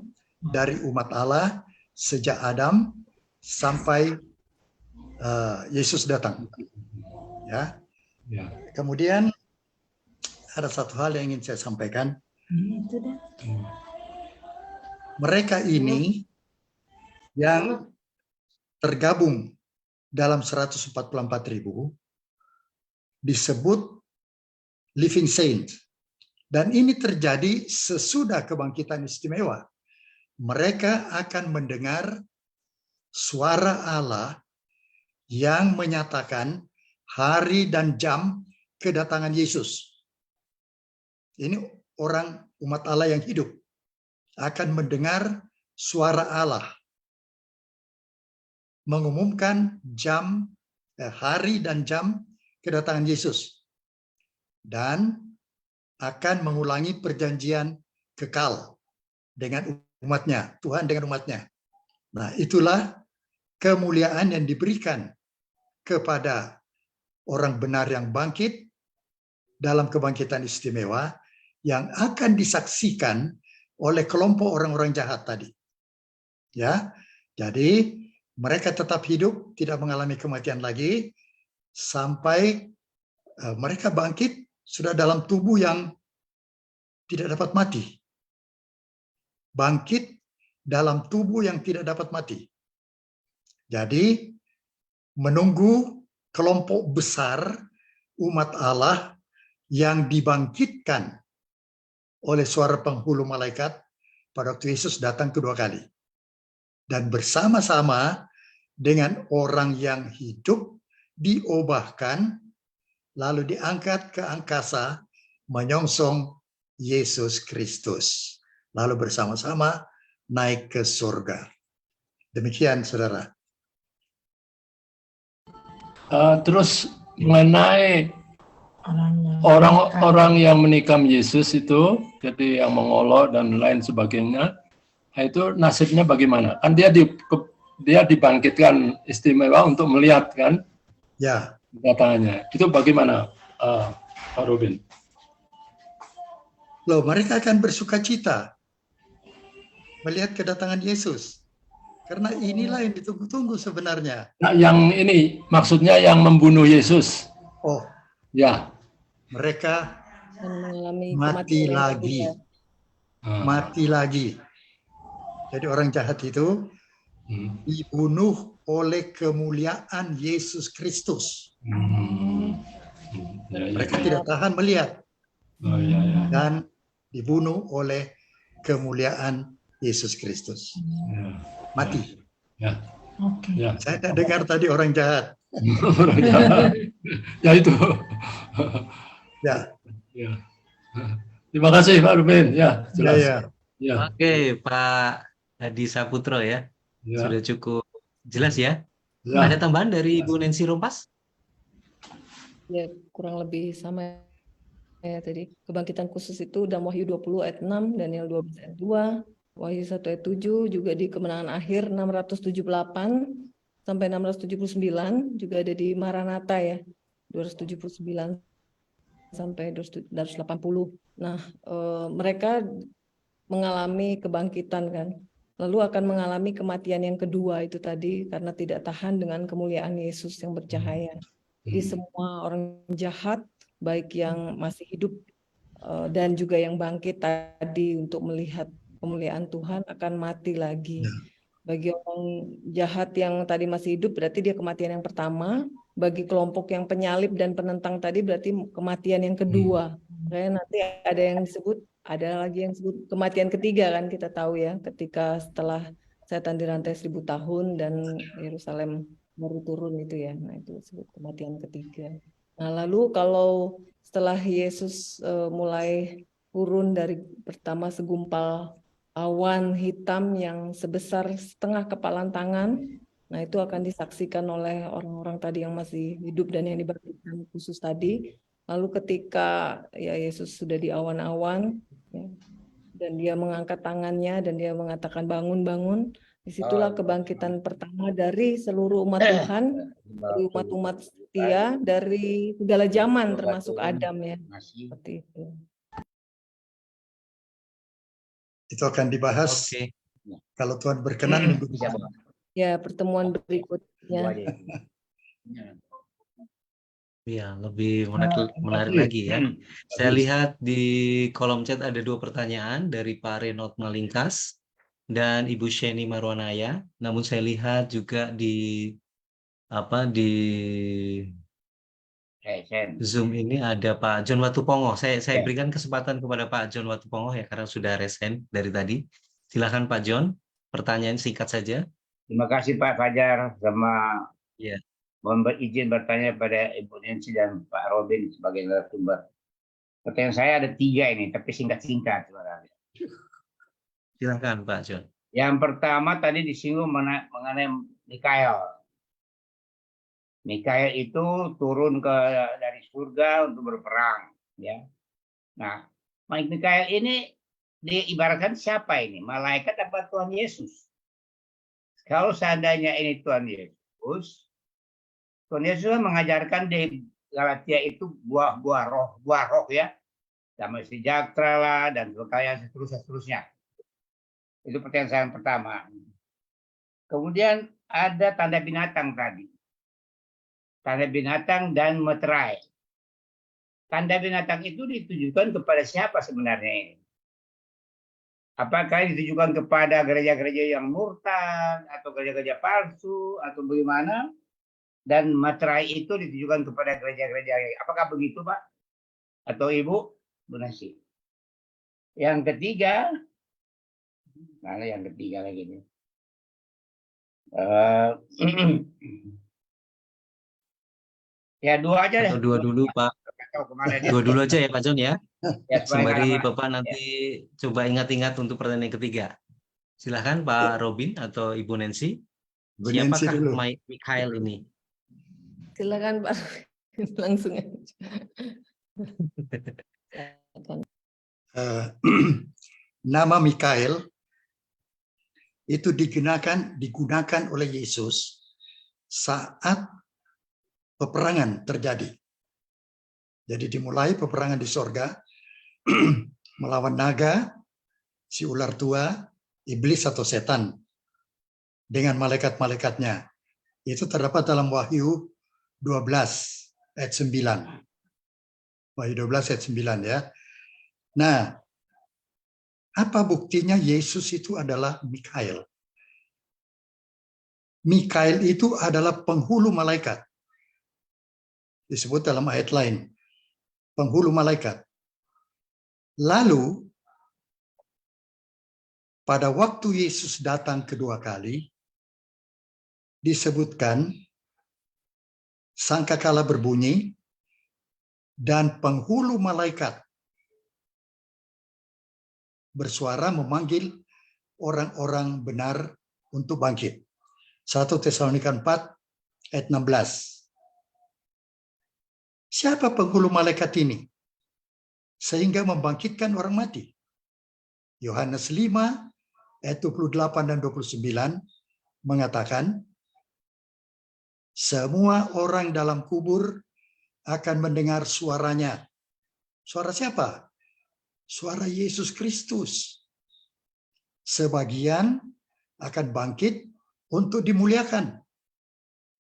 dari umat Allah sejak Adam sampai Yesus datang. Ya. Kemudian ada satu hal yang ingin saya sampaikan. Mereka ini yang tergabung dalam 144.000 disebut living saint. Dan ini terjadi sesudah kebangkitan istimewa. Mereka akan mendengar suara Allah yang menyatakan hari dan jam kedatangan Yesus. Ini orang umat Allah yang hidup akan mendengar suara Allah mengumumkan jam, hari dan jam kedatangan Yesus, dan akan mengulangi perjanjian kekal dengan umatnya, Tuhan dengan umatnya. Nah, itulah kemuliaan yang diberikan kepada orang benar yang bangkit dalam kebangkitan istimewa yang akan disaksikan oleh kelompok orang-orang jahat tadi. Ya, jadi mereka tetap hidup, tidak mengalami kematian lagi sampai mereka bangkit sudah dalam tubuh yang tidak dapat mati. Bangkit dalam tubuh yang tidak dapat mati. Jadi menunggu kelompok besar umat Allah yang dibangkitkan oleh suara penghulu malaikat pada waktu Yesus datang kedua kali. Dan bersama-sama dengan orang yang hidup diubahkan lalu diangkat ke angkasa menyongsong Yesus Kristus. Lalu bersama-sama naik ke surga. Demikian, saudara. Terus mengenai orang-orang yang menikam Yesus itu, jadi yang mengolok dan lain sebagainya, itu nasibnya bagaimana? Kan dia dibangkitkan istimewa untuk melihat kan? Ya. Kedatangannya. Itu bagaimana, Pak Robin? Loh, mereka akan bersuka cita melihat kedatangan Yesus. Karena inilah yang ditunggu-tunggu sebenarnya. Nah, yang ini maksudnya yang membunuh Yesus. Oh. Ya. Mereka mengalami mati lagi. Mati lagi. Jadi orang jahat itu dibunuh oleh kemuliaan Yesus Kristus. Mereka tidak tahan melihat. Dan dibunuh oleh kemuliaan Yesus Kristus. Mati. Ya. Saya tak dengar tadi orang jahat. Orang jahat. Ya itu. Ya. Terima kasih Pak Ruben. Ya, jelas. Ya. Oke, Pak Hadi Saputro ya. Sudah cukup jelas ya. Ada tambahan dari Ibu Nancy Rompas? Ya, kurang lebih sama ya tadi. Kebangkitan khusus itu dalam Wahyu 20 ayat 6, Daniel 12 ayat 2, Wahyu 1 ayat 7, juga di kemenangan akhir 678 sampai 679, juga ada di Maranatha ya, 279 sampai 280. Nah, mereka mengalami kebangkitan kan, lalu akan mengalami kematian yang kedua itu tadi karena tidak tahan dengan kemuliaan Yesus yang bercahaya. Jadi semua orang jahat, baik yang masih hidup dan juga yang bangkit tadi untuk melihat kemuliaan Tuhan akan mati lagi. Bagi orang jahat yang tadi masih hidup berarti dia kematian yang pertama. Bagi kelompok yang penyalib dan penentang tadi berarti kematian yang kedua. Makanya nanti ada lagi yang disebut kematian ketiga kan, kita tahu ya, ketika setelah setan dirantai 1000 tahun dan Yerusalem baru turun itu ya. Nah, itu disebut kematian ketiga. Nah, lalu kalau setelah Yesus mulai turun dari pertama segumpal awan hitam yang sebesar setengah kepalan tangan, nah itu akan disaksikan oleh orang-orang tadi yang masih hidup dan yang dibangkitkan khusus tadi. Lalu ketika ya Yesus sudah di awan-awan ya, dan dia mengangkat tangannya dan dia mengatakan bangun-bangun, disitulah kebangkitan pertama dari seluruh umat Tuhan, dari umat-umat setia dari segala zaman termasuk Adam ya. Seperti itu. Itu akan dibahas Oke. kalau Tuhan berkenan minggu depan. Ya, pertemuan berikutnya. Ya, lebih menarik lagi ya. Saya lihat di kolom chat ada 2 pertanyaan dari Pak Renot Malingkas dan Ibu Sheni Marwanaya. Namun saya lihat juga di Zoom ini ada Pak John Watupongo. Saya berikan kesempatan kepada Pak John Watupongo ya karena sudah resen dari tadi. Silakan Pak John, pertanyaan singkat saja. Terima kasih Pak Fajar, sama Ya. mohon izin bertanya pada Ibu Nancy dan Pak Robin sebagai narasumber. Pertanyaan saya ada 3 ini, tapi singkat-singkat. Silakan Pak John. Yang pertama tadi disinggung mengenai Mikael. Mikael itu turun dari surga untuk berperang, ya. Nah, Mikael ini diibaratkan siapa ini? Malaikat apa Tuhan Yesus? Kalau seandainya ini Tuhan Yesus mengajarkan di Galatia itu buah roh ya, damai sejahtera lah dan seterusnya. Itu pertanyaan saya yang pertama. Kemudian ada tanda binatang tadi. Tanda binatang dan meterai. Tanda binatang itu ditujukan kepada siapa sebenarnya ini? Apakah ditujukan kepada gereja-gereja yang murtad atau gereja-gereja palsu atau bagaimana? Dan materai itu ditujukan kepada gereja-gereja. Apakah begitu, Pak? Atau Ibu? Bu Nasi. Yang ketiga, mana yang ketiga lagi nih? Ya 2 aja deh. Atau 2 dulu Pak. 2 dulu aja ya Pak John ya. Sembari Bapak nanti coba ingat-ingat untuk pertanyaan yang ketiga. Silahkan Pak Robin atau Ibu Nancy. Siapakah Mikael ini? Silakan Pak, langsung aja. Nama Mikael itu digunakan oleh Yesus saat peperangan terjadi. Jadi dimulai peperangan di sorga melawan naga, si ular tua, iblis atau setan dengan malaikat-malaikatnya. Itu terdapat dalam Wahyu 12 ayat 9. Wahyu 12 ayat 9 ya. Nah, apa buktinya Yesus itu adalah Mikael? Mikael itu adalah penghulu malaikat. Disebut dalam ayat lain, penghulu malaikat. Lalu, pada waktu Yesus datang kedua kali, disebutkan sangkakala berbunyi, dan penghulu malaikat bersuara memanggil orang-orang benar untuk bangkit. 1 Tesalonika 4 ayat 16. Siapa penghulu malaikat ini? Sehingga membangkitkan orang mati. Yohanes 5 ayat 28 dan 29 mengatakan, semua orang dalam kubur akan mendengar suaranya. Suara siapa? suara Yesus Kristus. Sebagian akan bangkit untuk dimuliakan,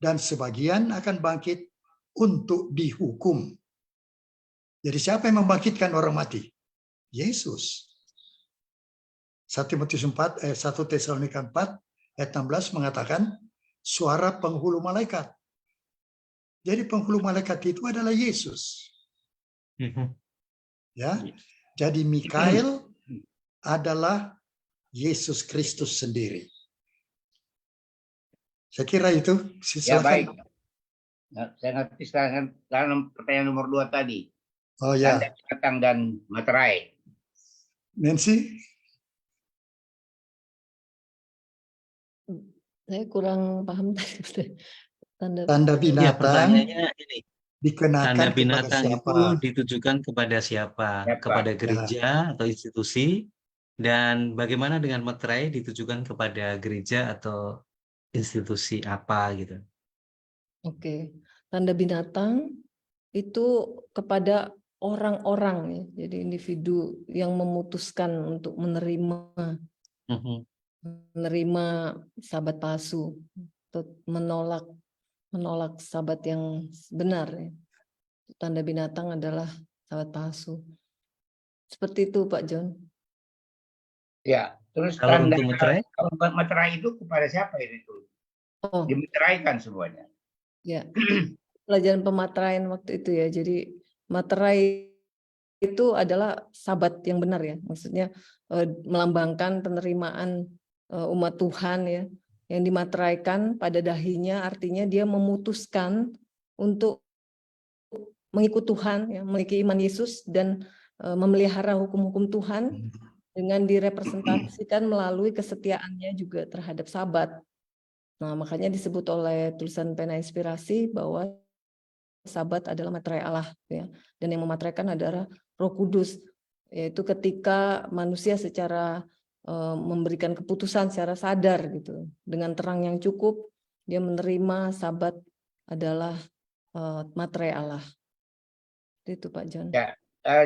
dan sebagian akan bangkit untuk dihukum. Jadi siapa yang membangkitkan orang mati? Yesus. 1 Tesalonika 4 ayat 16 mengatakan suara penghulu malaikat. Jadi penghulu malaikat itu adalah Yesus. Ya. Jadi Mikael adalah Yesus Kristus sendiri. Saya kira itu. Ya, Silakan. baik. Nah, saya ngerti sekarang pertanyaan nomor 2 tadi. Oh ya, Tanda binatang dan materai. Nancy. Saya kurang paham tanda. Tanda Ya, binatang pertanyaannya ini. dikenakan Tanda kepada binatang siapa? itu ditujukan kepada siapa? Siapa? Kepada Ya. gereja atau institusi? Dan bagaimana dengan materai ditujukan kepada gereja atau institusi apa gitu? Oke, tanda binatang itu kepada orang-orang ya, jadi individu yang memutuskan untuk menerima sahabat palsu atau menolak sahabat yang benar ya. Tanda binatang adalah sahabat palsu. Seperti itu Pak John. Ya, terus Kalau tanda untuk materai? kalau materai itu kepada siapa itu? Oh, Dimeteraikan semuanya. ya. Pelajaran pemateraian waktu itu ya. Jadi materai itu adalah sahabat yang benar ya. Maksudnya melambangkan penerimaan umat Tuhan ya. Yang dimateraikan pada dahinya artinya dia memutuskan untuk mengikut Tuhan, ya, memiliki iman Yesus dan memelihara hukum-hukum Tuhan dengan direpresentasikan melalui kesetiaannya juga terhadap sahabat. Nah, makanya disebut oleh tulisan pena inspirasi bahwa sahabat adalah materai Allah, ya. Dan yang memateraikan adalah Roh Kudus, yaitu ketika manusia secara memberikan keputusan secara sadar gitu, dengan terang yang cukup, dia menerima sahabat adalah materai Allah. Itu Pak John. Ya,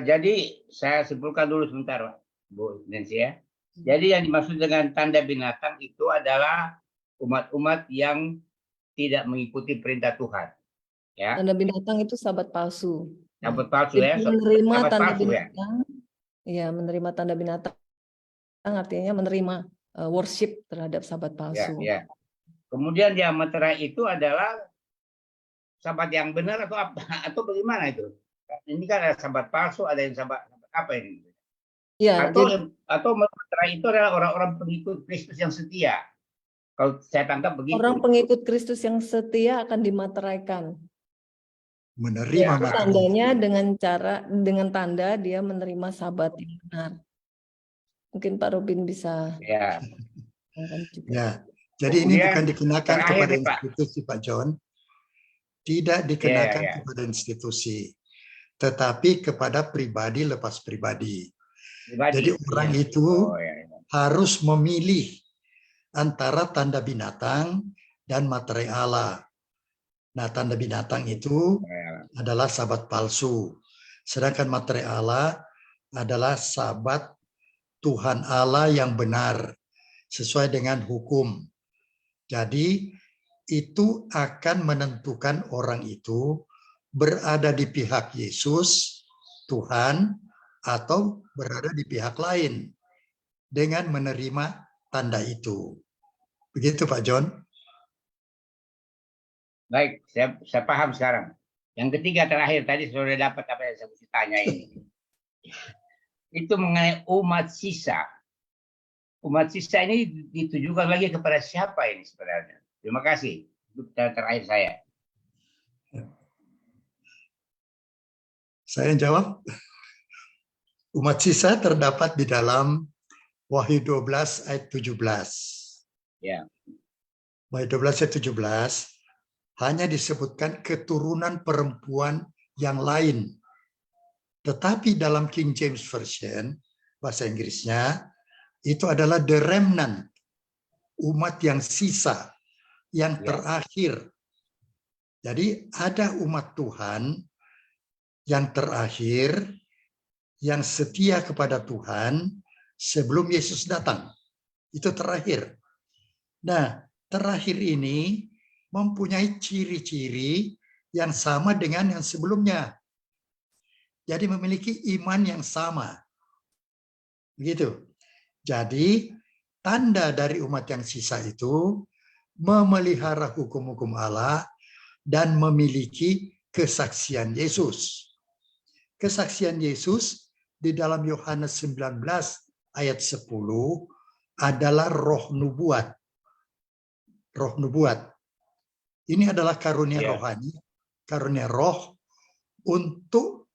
jadi saya simpulkan dulu sebentar, Bu Nancy ya. Jadi yang dimaksud dengan tanda binatang itu adalah umat-umat yang tidak mengikuti perintah Tuhan. Ya. Tanda binatang itu sahabat palsu. Sahabat palsu ya. Menerima Sahabat tanda palsu, binatang. Ya, menerima tanda binatang artinya menerima worship terhadap sahabat palsu. Ya. Kemudian yang materai itu adalah sahabat yang benar atau apa? Atau bagaimana itu? Ini kan ada sahabat palsu, ada yang sahabat apa ini? Ya, atau materai itu adalah orang-orang pengikut Kristus yang setia. Kalau saya tangkap begitu. orang pengikut Kristus yang setia akan dimateraikan. Menerima Itu materai. tandanya dengan tanda dia menerima sahabat yang benar. Mungkin Pak Robin bisa. Ya. Ya. Jadi ini bukan dikenakan kepada Pak. institusi Pak John. Tidak dikenakan kepada institusi. Tetapi kepada pribadi lepas pribadi. Jadi orang itu harus memilih antara tanda binatang dan materai Allah. Nah, tanda binatang itu adalah sahabat palsu. Sedangkan materai Allah adalah sahabat Tuhan Allah yang benar sesuai dengan hukum. Jadi itu akan menentukan orang itu berada di pihak Yesus, Tuhan, atau berada di pihak lain dengan menerima tanda itu. Begitu Pak John. Baik, saya paham sekarang. Yang ketiga terakhir tadi sudah dapat apa yang saya mesti tanya ini. Itu mengenai umat sisa. Umat sisa ini ditujukan lagi kepada siapa ini sebenarnya? Terima kasih. Itu terakhir saya. Saya jawab. Umat sisa terdapat di dalam Wahyu 12 ayat 17. Ya. Wahyu 12 ayat 17 hanya disebutkan keturunan perempuan yang lain. Tetapi dalam King James Version, bahasa Inggrisnya, itu adalah the remnant, umat yang sisa, yang terakhir. Jadi ada umat Tuhan yang terakhir, yang setia kepada Tuhan sebelum Yesus datang. Itu terakhir. Nah, terakhir ini mempunyai ciri-ciri yang sama dengan yang sebelumnya. Jadi memiliki iman yang sama. Begitu. Jadi tanda dari umat yang sisa itu memelihara hukum-hukum Allah dan memiliki kesaksian Yesus. Kesaksian Yesus di dalam Yohanes 19 ayat 10 adalah roh nubuat. Roh nubuat. Ini adalah karunia rohani, karunia roh untuk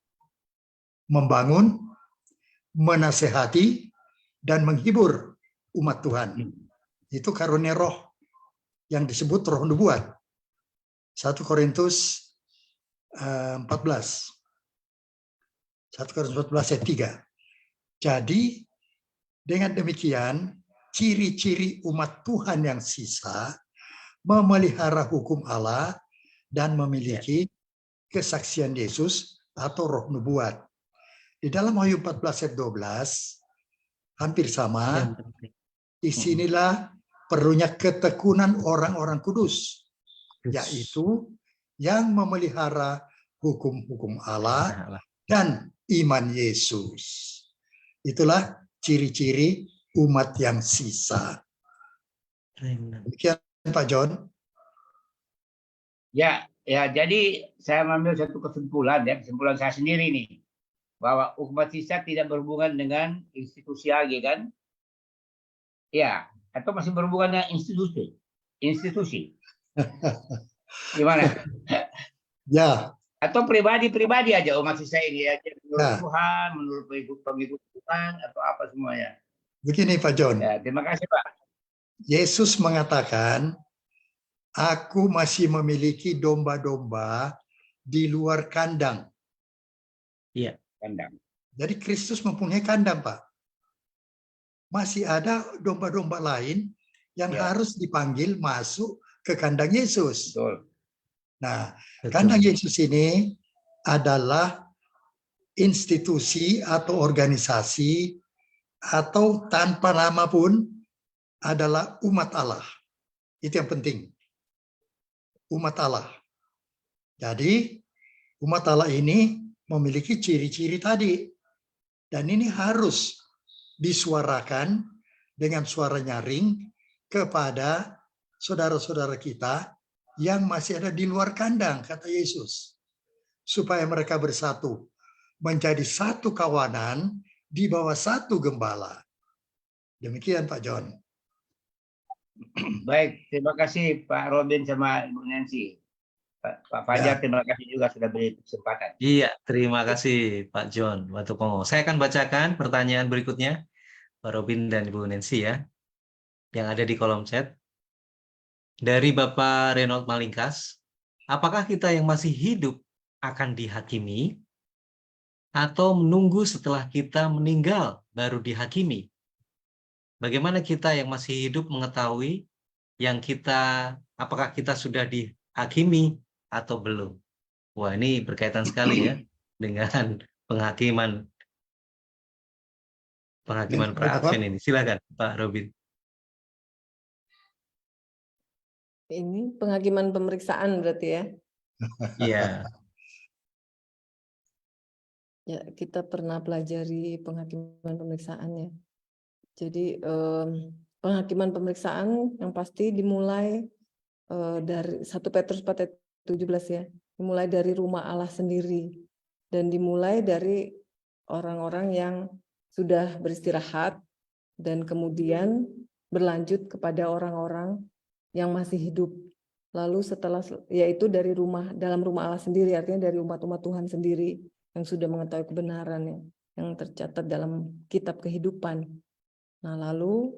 membangun, menasehati, dan menghibur umat Tuhan. Itu karunia roh yang disebut roh nubuat. 1 Korintus 14. 1 Korintus 14 ayat 3. Jadi dengan demikian ciri-ciri umat Tuhan yang sisa memelihara hukum Allah dan memiliki kesaksian Yesus atau roh nubuat. Di dalam Wahyu 14 ayat 12 hampir sama. Disinilah perlunya ketekunan orang-orang kudus, yaitu yang memelihara hukum-hukum Allah dan iman Yesus. Itulah ciri-ciri umat yang sisa. Demikian Pak John. Ya, jadi saya mengambil satu kesimpulan kesimpulan saya sendiri nih, bahwa umat sisa tidak berhubungan dengan institusi lagi kan? Ya, atau masih berhubungan dengan institusi? Gimana? Ya. Atau pribadi-pribadi aja umat sisa ini ya, menurut Tuhan, menurut pengikut Tuhan, atau apa semuanya? Begini Pak John. Ya, terima kasih Pak. Yesus mengatakan, aku masih memiliki domba-domba di luar kandang. Iya, kandang. Jadi Kristus mempunyai kandang, Pak. Masih ada domba-domba lain yang harus dipanggil masuk ke kandang Yesus. Betul. Nah, kandang Yesus ini adalah institusi atau organisasi atau tanpa nama pun adalah umat Allah. Itu yang penting. Umat Allah. Jadi, umat Allah ini memiliki ciri-ciri tadi. Dan ini harus disuarakan dengan suara nyaring kepada saudara-saudara kita yang masih ada di luar kandang, kata Yesus. Supaya mereka bersatu, menjadi satu kawanan di bawah satu gembala. Demikian Pak John. Baik, terima kasih Pak Robin sama Ibu Nancy. Pak Fajar, terima kasih juga sudah beri kesempatan. Iya, terima kasih Pak John Watukongo. Saya akan bacakan pertanyaan berikutnya, Pak Robin dan Ibu Nancy ya, yang ada di kolom chat. Dari Bapak Reynold Malingkas, apakah kita yang masih hidup akan dihakimi atau menunggu setelah kita meninggal baru dihakimi? Bagaimana kita yang masih hidup mengetahui apakah kita sudah dihakimi atau belum? Wah, ini berkaitan sekali ya dengan penghakiman pra-advent ini. Silakan Pak Robin. Ini penghakiman pemeriksaan berarti ya? Iya. Ya, kita pernah pelajari penghakiman pemeriksaan ya. Jadi penghakiman pemeriksaan yang pasti dimulai dari 1 Petrus 4 ayat 17 ya. Dimulai dari rumah Allah sendiri. Dan dimulai dari orang-orang yang sudah beristirahat dan kemudian berlanjut kepada orang-orang yang masih hidup. Lalu setelah, yaitu dari dalam rumah Allah sendiri, artinya dari umat-umat Tuhan sendiri yang sudah mengetahui kebenaran yang tercatat dalam kitab kehidupan. Nah, lalu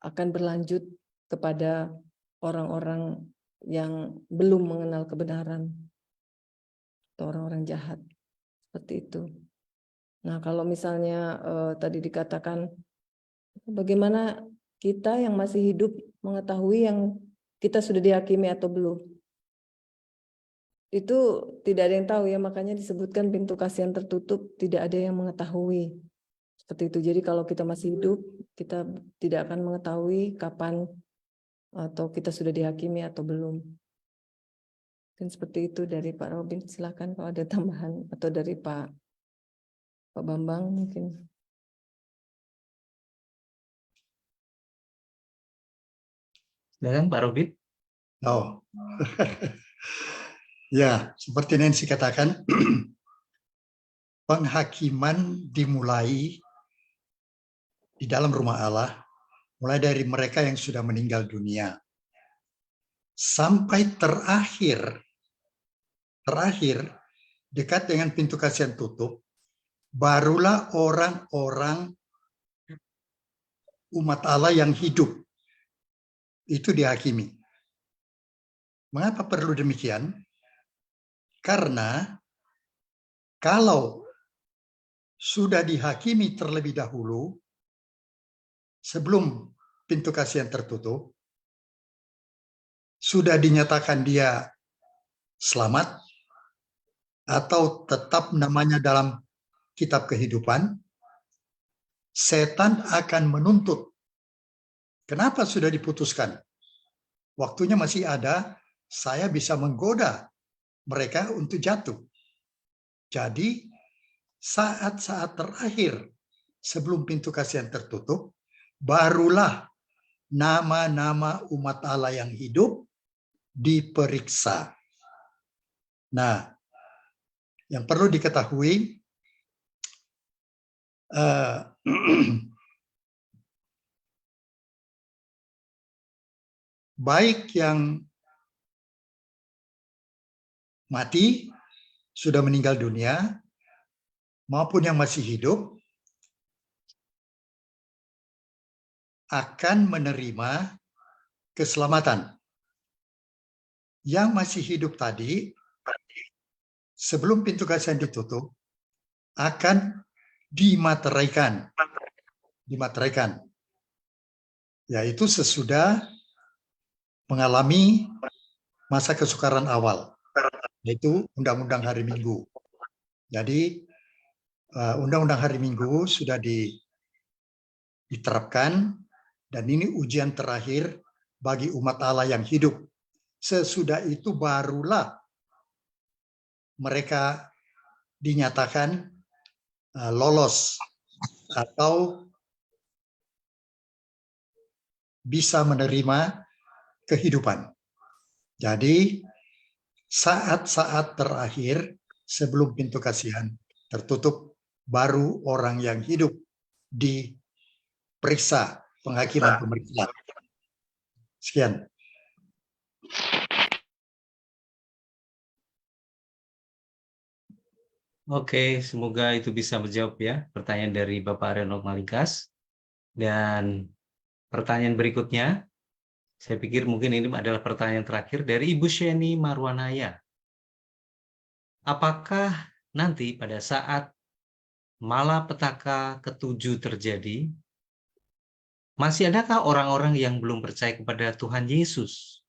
akan berlanjut kepada orang-orang yang belum mengenal kebenaran atau orang-orang jahat seperti itu. Nah, kalau misalnya tadi dikatakan bagaimana kita yang masih hidup mengetahui yang kita sudah dihakimi atau belum. itu tidak ada yang tahu ya, makanya disebutkan pintu kasih yang tertutup tidak ada yang mengetahui. Seperti itu. Jadi kalau kita masih hidup, kita tidak akan mengetahui kapan atau kita sudah dihakimi atau belum. Dan seperti itu dari Pak Robin. Silakan kalau ada tambahan, atau dari Pak Bambang mungkin. Silakan Pak Robin. Oh. Ya, seperti Nancy katakan, penghakiman dimulai di dalam rumah Allah, mulai dari mereka yang sudah meninggal dunia, sampai terakhir dekat dengan pintu kasih yang tutup, barulah orang-orang umat Allah yang hidup itu dihakimi. Mengapa perlu demikian? Karena kalau sudah dihakimi terlebih dahulu, sebelum pintu kasih yang tertutup, sudah dinyatakan dia selamat, atau tetap namanya dalam kitab kehidupan, setan akan menuntut. Kenapa sudah diputuskan? Waktunya masih ada, saya bisa menggoda mereka untuk jatuh. Jadi, saat-saat terakhir sebelum pintu kasih yang tertutup, barulah nama-nama umat Allah yang hidup diperiksa. Nah, yang perlu diketahui, baik yang mati, sudah meninggal dunia, maupun yang masih hidup, akan menerima keselamatan. Yang masih hidup tadi, sebelum pintu kasih yang ditutup, akan dimateraikan. Yaitu sesudah mengalami masa kesukaran awal, yaitu Undang-Undang Hari Minggu. Jadi, Undang-Undang Hari Minggu sudah diterapkan, dan ini ujian terakhir bagi umat Allah yang hidup. Sesudah itu barulah mereka dinyatakan lolos atau bisa menerima kehidupan. Jadi saat-saat terakhir sebelum pintu kasihan tertutup, baru orang yang hidup diperiksa penghakiman pemeriksaan. Sekian. Oke, semoga itu bisa menjawab ya pertanyaan dari Bapak Renold Malikas. Dan pertanyaan berikutnya, saya pikir mungkin ini adalah pertanyaan terakhir dari Ibu Sheni Marwanaya. Apakah nanti pada saat malapetaka ke-7 terjadi, masih adakah orang-orang yang belum percaya kepada Tuhan Yesus?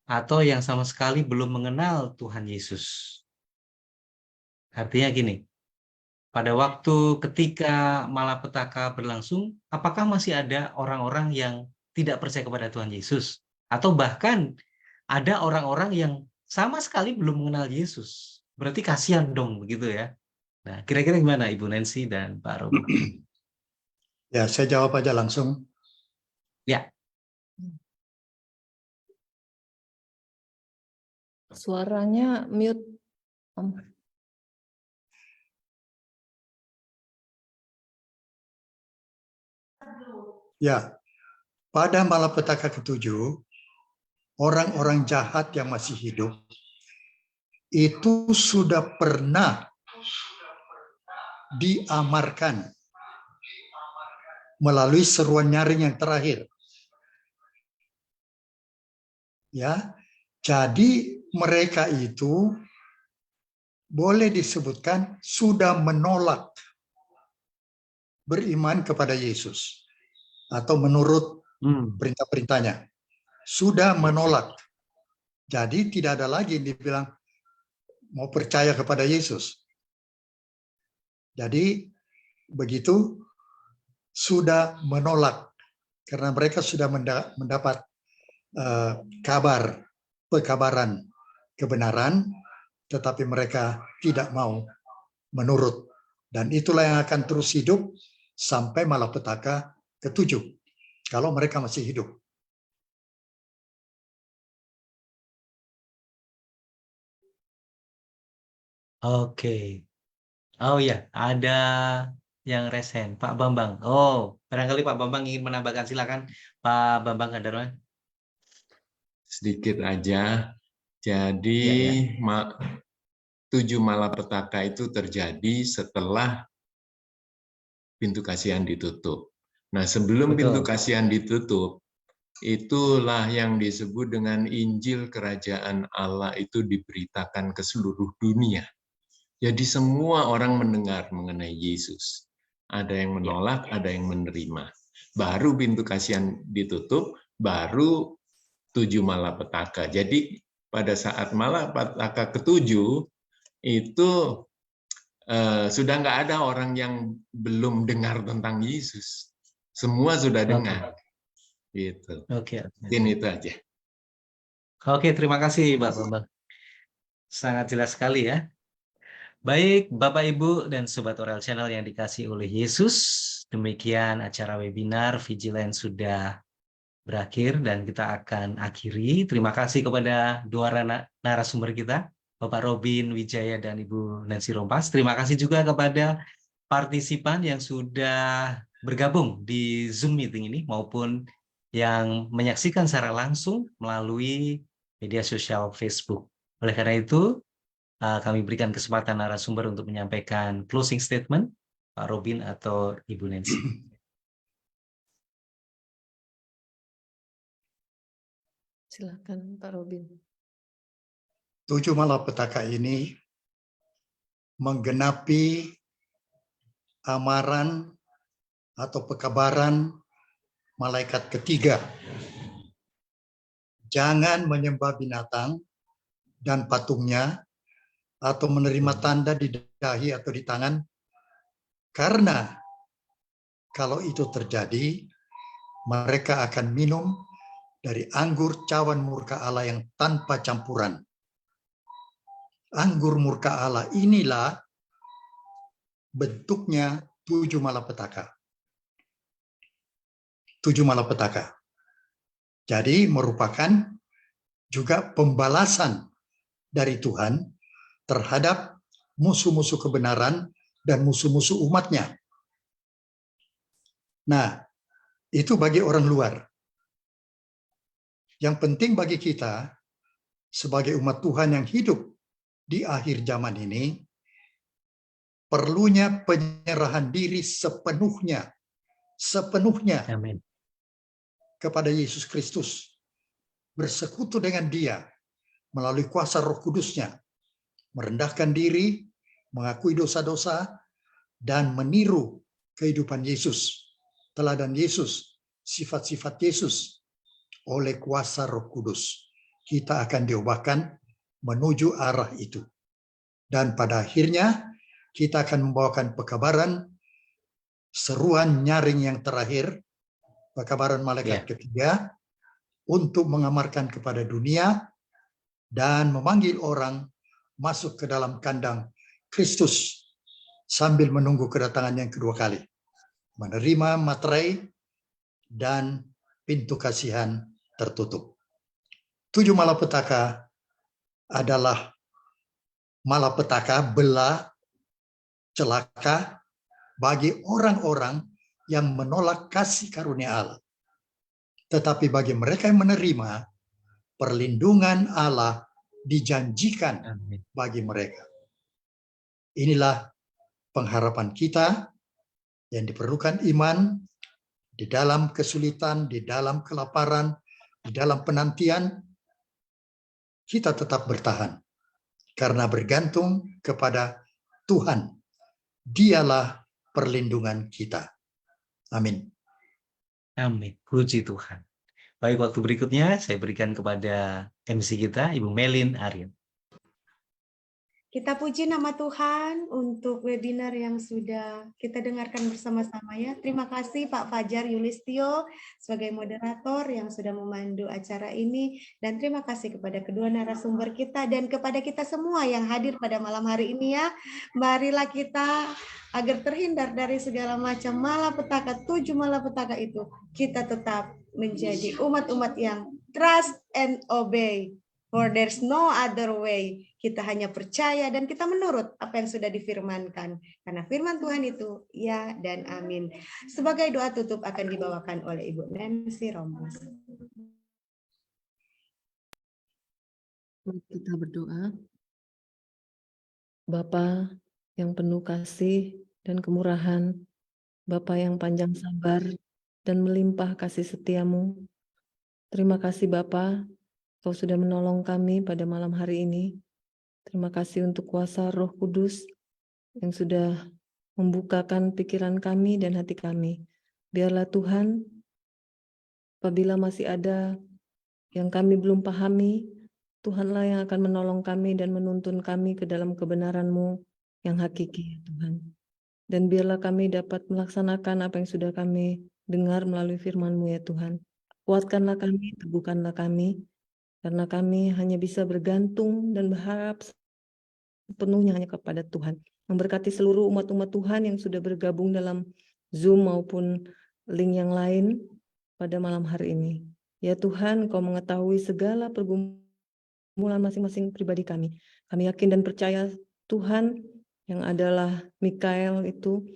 Atau yang sama sekali belum mengenal Tuhan Yesus? Artinya gini, pada waktu ketika malapetaka berlangsung, apakah masih ada orang-orang yang tidak percaya kepada Tuhan Yesus? Atau bahkan ada orang-orang yang sama sekali belum mengenal Yesus? Berarti kasihan dong, begitu ya. Nah, kira-kira gimana Ibu Nancy dan Pak Robi? Ya, saya jawab aja langsung. Ya. Suaranya mute, Om. Ya, pada malapetaka ke-7, orang-orang jahat yang masih hidup itu sudah pernah diamarkan melalui seruan nyaring yang terakhir. Ya, jadi mereka itu boleh disebutkan sudah menolak beriman kepada Yesus atau menurut perintah-perintahnya. Sudah menolak. Jadi tidak ada lagi yang dibilang mau percaya kepada Yesus. Jadi begitu sudah menolak karena mereka sudah mendapat pekabaran kebenaran, tetapi mereka tidak mau menurut. Dan itulah yang akan terus hidup sampai malapetaka ke-7, kalau mereka masih hidup. Oke. Oh ya, ada yang resen, Pak Bambang. Oh, barangkali Pak Bambang ingin menambahkan, silakan Pak Bambang Gandarwan. Sedikit aja. Jadi Ya. 7 malapetaka itu terjadi setelah pintu kasihan ditutup. Nah, sebelum pintu kasihan ditutup, itulah yang disebut dengan Injil Kerajaan Allah itu diberitakan ke seluruh dunia. Jadi semua orang mendengar mengenai Yesus. Ada yang menolak, ada yang menerima. Baru pintu kasihan ditutup, baru 7 malapetaka. Jadi pada saat malapetaka ke-7 itu sudah nggak ada orang yang belum dengar tentang Yesus. Semua sudah dengar. Gitu. Oke. Mungkin itu aja. Oke, terima kasih Pak Bambang. Sangat jelas sekali ya. Baik, Bapak, Ibu, dan Sobat Oral Channel yang dikasihi oleh Yesus, demikian acara webinar Vigilance sudah berakhir dan kita akan akhiri. Terima kasih kepada dua narasumber kita, Bapak Robin Wijaya dan Ibu Nancy Rompas. Terima kasih juga kepada partisipan yang sudah bergabung di Zoom meeting ini maupun yang menyaksikan secara langsung melalui media sosial Facebook. Oleh karena itu, kami berikan kesempatan narasumber untuk menyampaikan closing statement, Pak Robin atau Ibu Nancy. Silakan Pak Robin. 7 malapetaka ini menggenapi amaran atau pekabaran malaikat ketiga. Jangan menyembah binatang dan patungnya, atau menerima tanda di dahi atau di tangan, karena kalau itu terjadi, mereka akan minum dari anggur cawan murka Allah yang tanpa campuran. Anggur murka Allah inilah bentuknya 7 malapetaka. 7 malapetaka. Jadi merupakan juga pembalasan dari Tuhan terhadap musuh-musuh kebenaran dan musuh-musuh umatnya. Nah, itu bagi orang luar. Yang penting bagi kita, sebagai umat Tuhan yang hidup di akhir zaman ini, perlunya penyerahan diri sepenuhnya Amin. kepada Yesus Kristus. Bersekutu dengan Dia melalui kuasa Roh Kudus-Nya. Merendahkan diri, mengakui dosa-dosa, dan meniru kehidupan Yesus, teladan Yesus, sifat-sifat Yesus oleh kuasa Roh Kudus. Kita akan diubahkan menuju arah itu. Dan pada akhirnya kita akan membawakan pekabaran, seruan nyaring yang terakhir, pekabaran malaikat ketiga, untuk mengamarkan kepada dunia dan memanggil orang masuk ke dalam kandang Kristus sambil menunggu kedatangan yang kedua kali. Menerima materai dan pintu kasihan tertutup. 7 malapetaka adalah malapetaka, bela, celaka bagi orang-orang yang menolak kasih karunia Allah. Tetapi bagi mereka yang menerima, perlindungan Allah dijanjikan bagi mereka. Inilah pengharapan kita yang diperlukan iman di dalam kesulitan, di dalam kelaparan, di dalam penantian. Kita tetap bertahan karena bergantung kepada Tuhan. Dialah perlindungan kita. Amin. Amin. Puji Tuhan. Baik, waktu berikutnya saya berikan kepada MC kita, Ibu Melin Aryan. Kita puji nama Tuhan untuk webinar yang sudah kita dengarkan bersama-sama ya. Terima kasih Pak Fajar Yulistio sebagai moderator yang sudah memandu acara ini. Dan terima kasih kepada kedua narasumber kita dan kepada kita semua yang hadir pada malam hari ini ya. Marilah kita agar terhindar dari segala macam malapetaka, 7 malapetaka itu, kita tetap menjadi umat-umat yang trust and obey. For there's no other way. Kita hanya percaya dan kita menurut apa yang sudah difirmankan. Karena firman Tuhan itu ya dan amin. Sebagai doa tutup akan dibawakan oleh Ibu Nancy Rombos. Kita berdoa. Bapa yang penuh kasih dan kemurahan, Bapa yang panjang sabar dan melimpah kasih setiamu. Terima kasih Bapa, Kau sudah menolong kami pada malam hari ini. Terima kasih untuk kuasa Roh Kudus yang sudah membukakan pikiran kami dan hati kami. Biarlah Tuhan, apabila masih ada yang kami belum pahami, Tuhanlah yang akan menolong kami dan menuntun kami ke dalam kebenaran-Mu yang hakiki, ya Tuhan. Dan biarlah kami dapat melaksanakan apa yang sudah kami dengar melalui firman-Mu, ya Tuhan. Kuatkanlah kami, teguhkanlah kami, karena kami hanya bisa bergantung dan berharap sepenuhnya hanya kepada Tuhan. Memberkati seluruh umat-umat Tuhan yang sudah bergabung dalam Zoom maupun link yang lain pada malam hari ini. Ya Tuhan, Kau mengetahui segala pergumulan masing-masing pribadi kami. Kami yakin dan percaya Tuhan yang adalah Mikael itu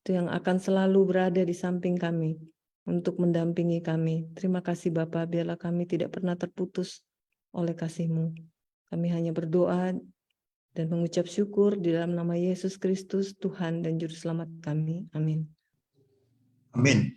yang akan selalu berada di samping kami untuk mendampingi kami. Terima kasih Bapa, biarlah kami tidak pernah terputus oleh kasih-Mu. Kami hanya berdoa dan mengucap syukur di dalam nama Yesus Kristus, Tuhan dan Juru Selamat kami. Amin. Amin.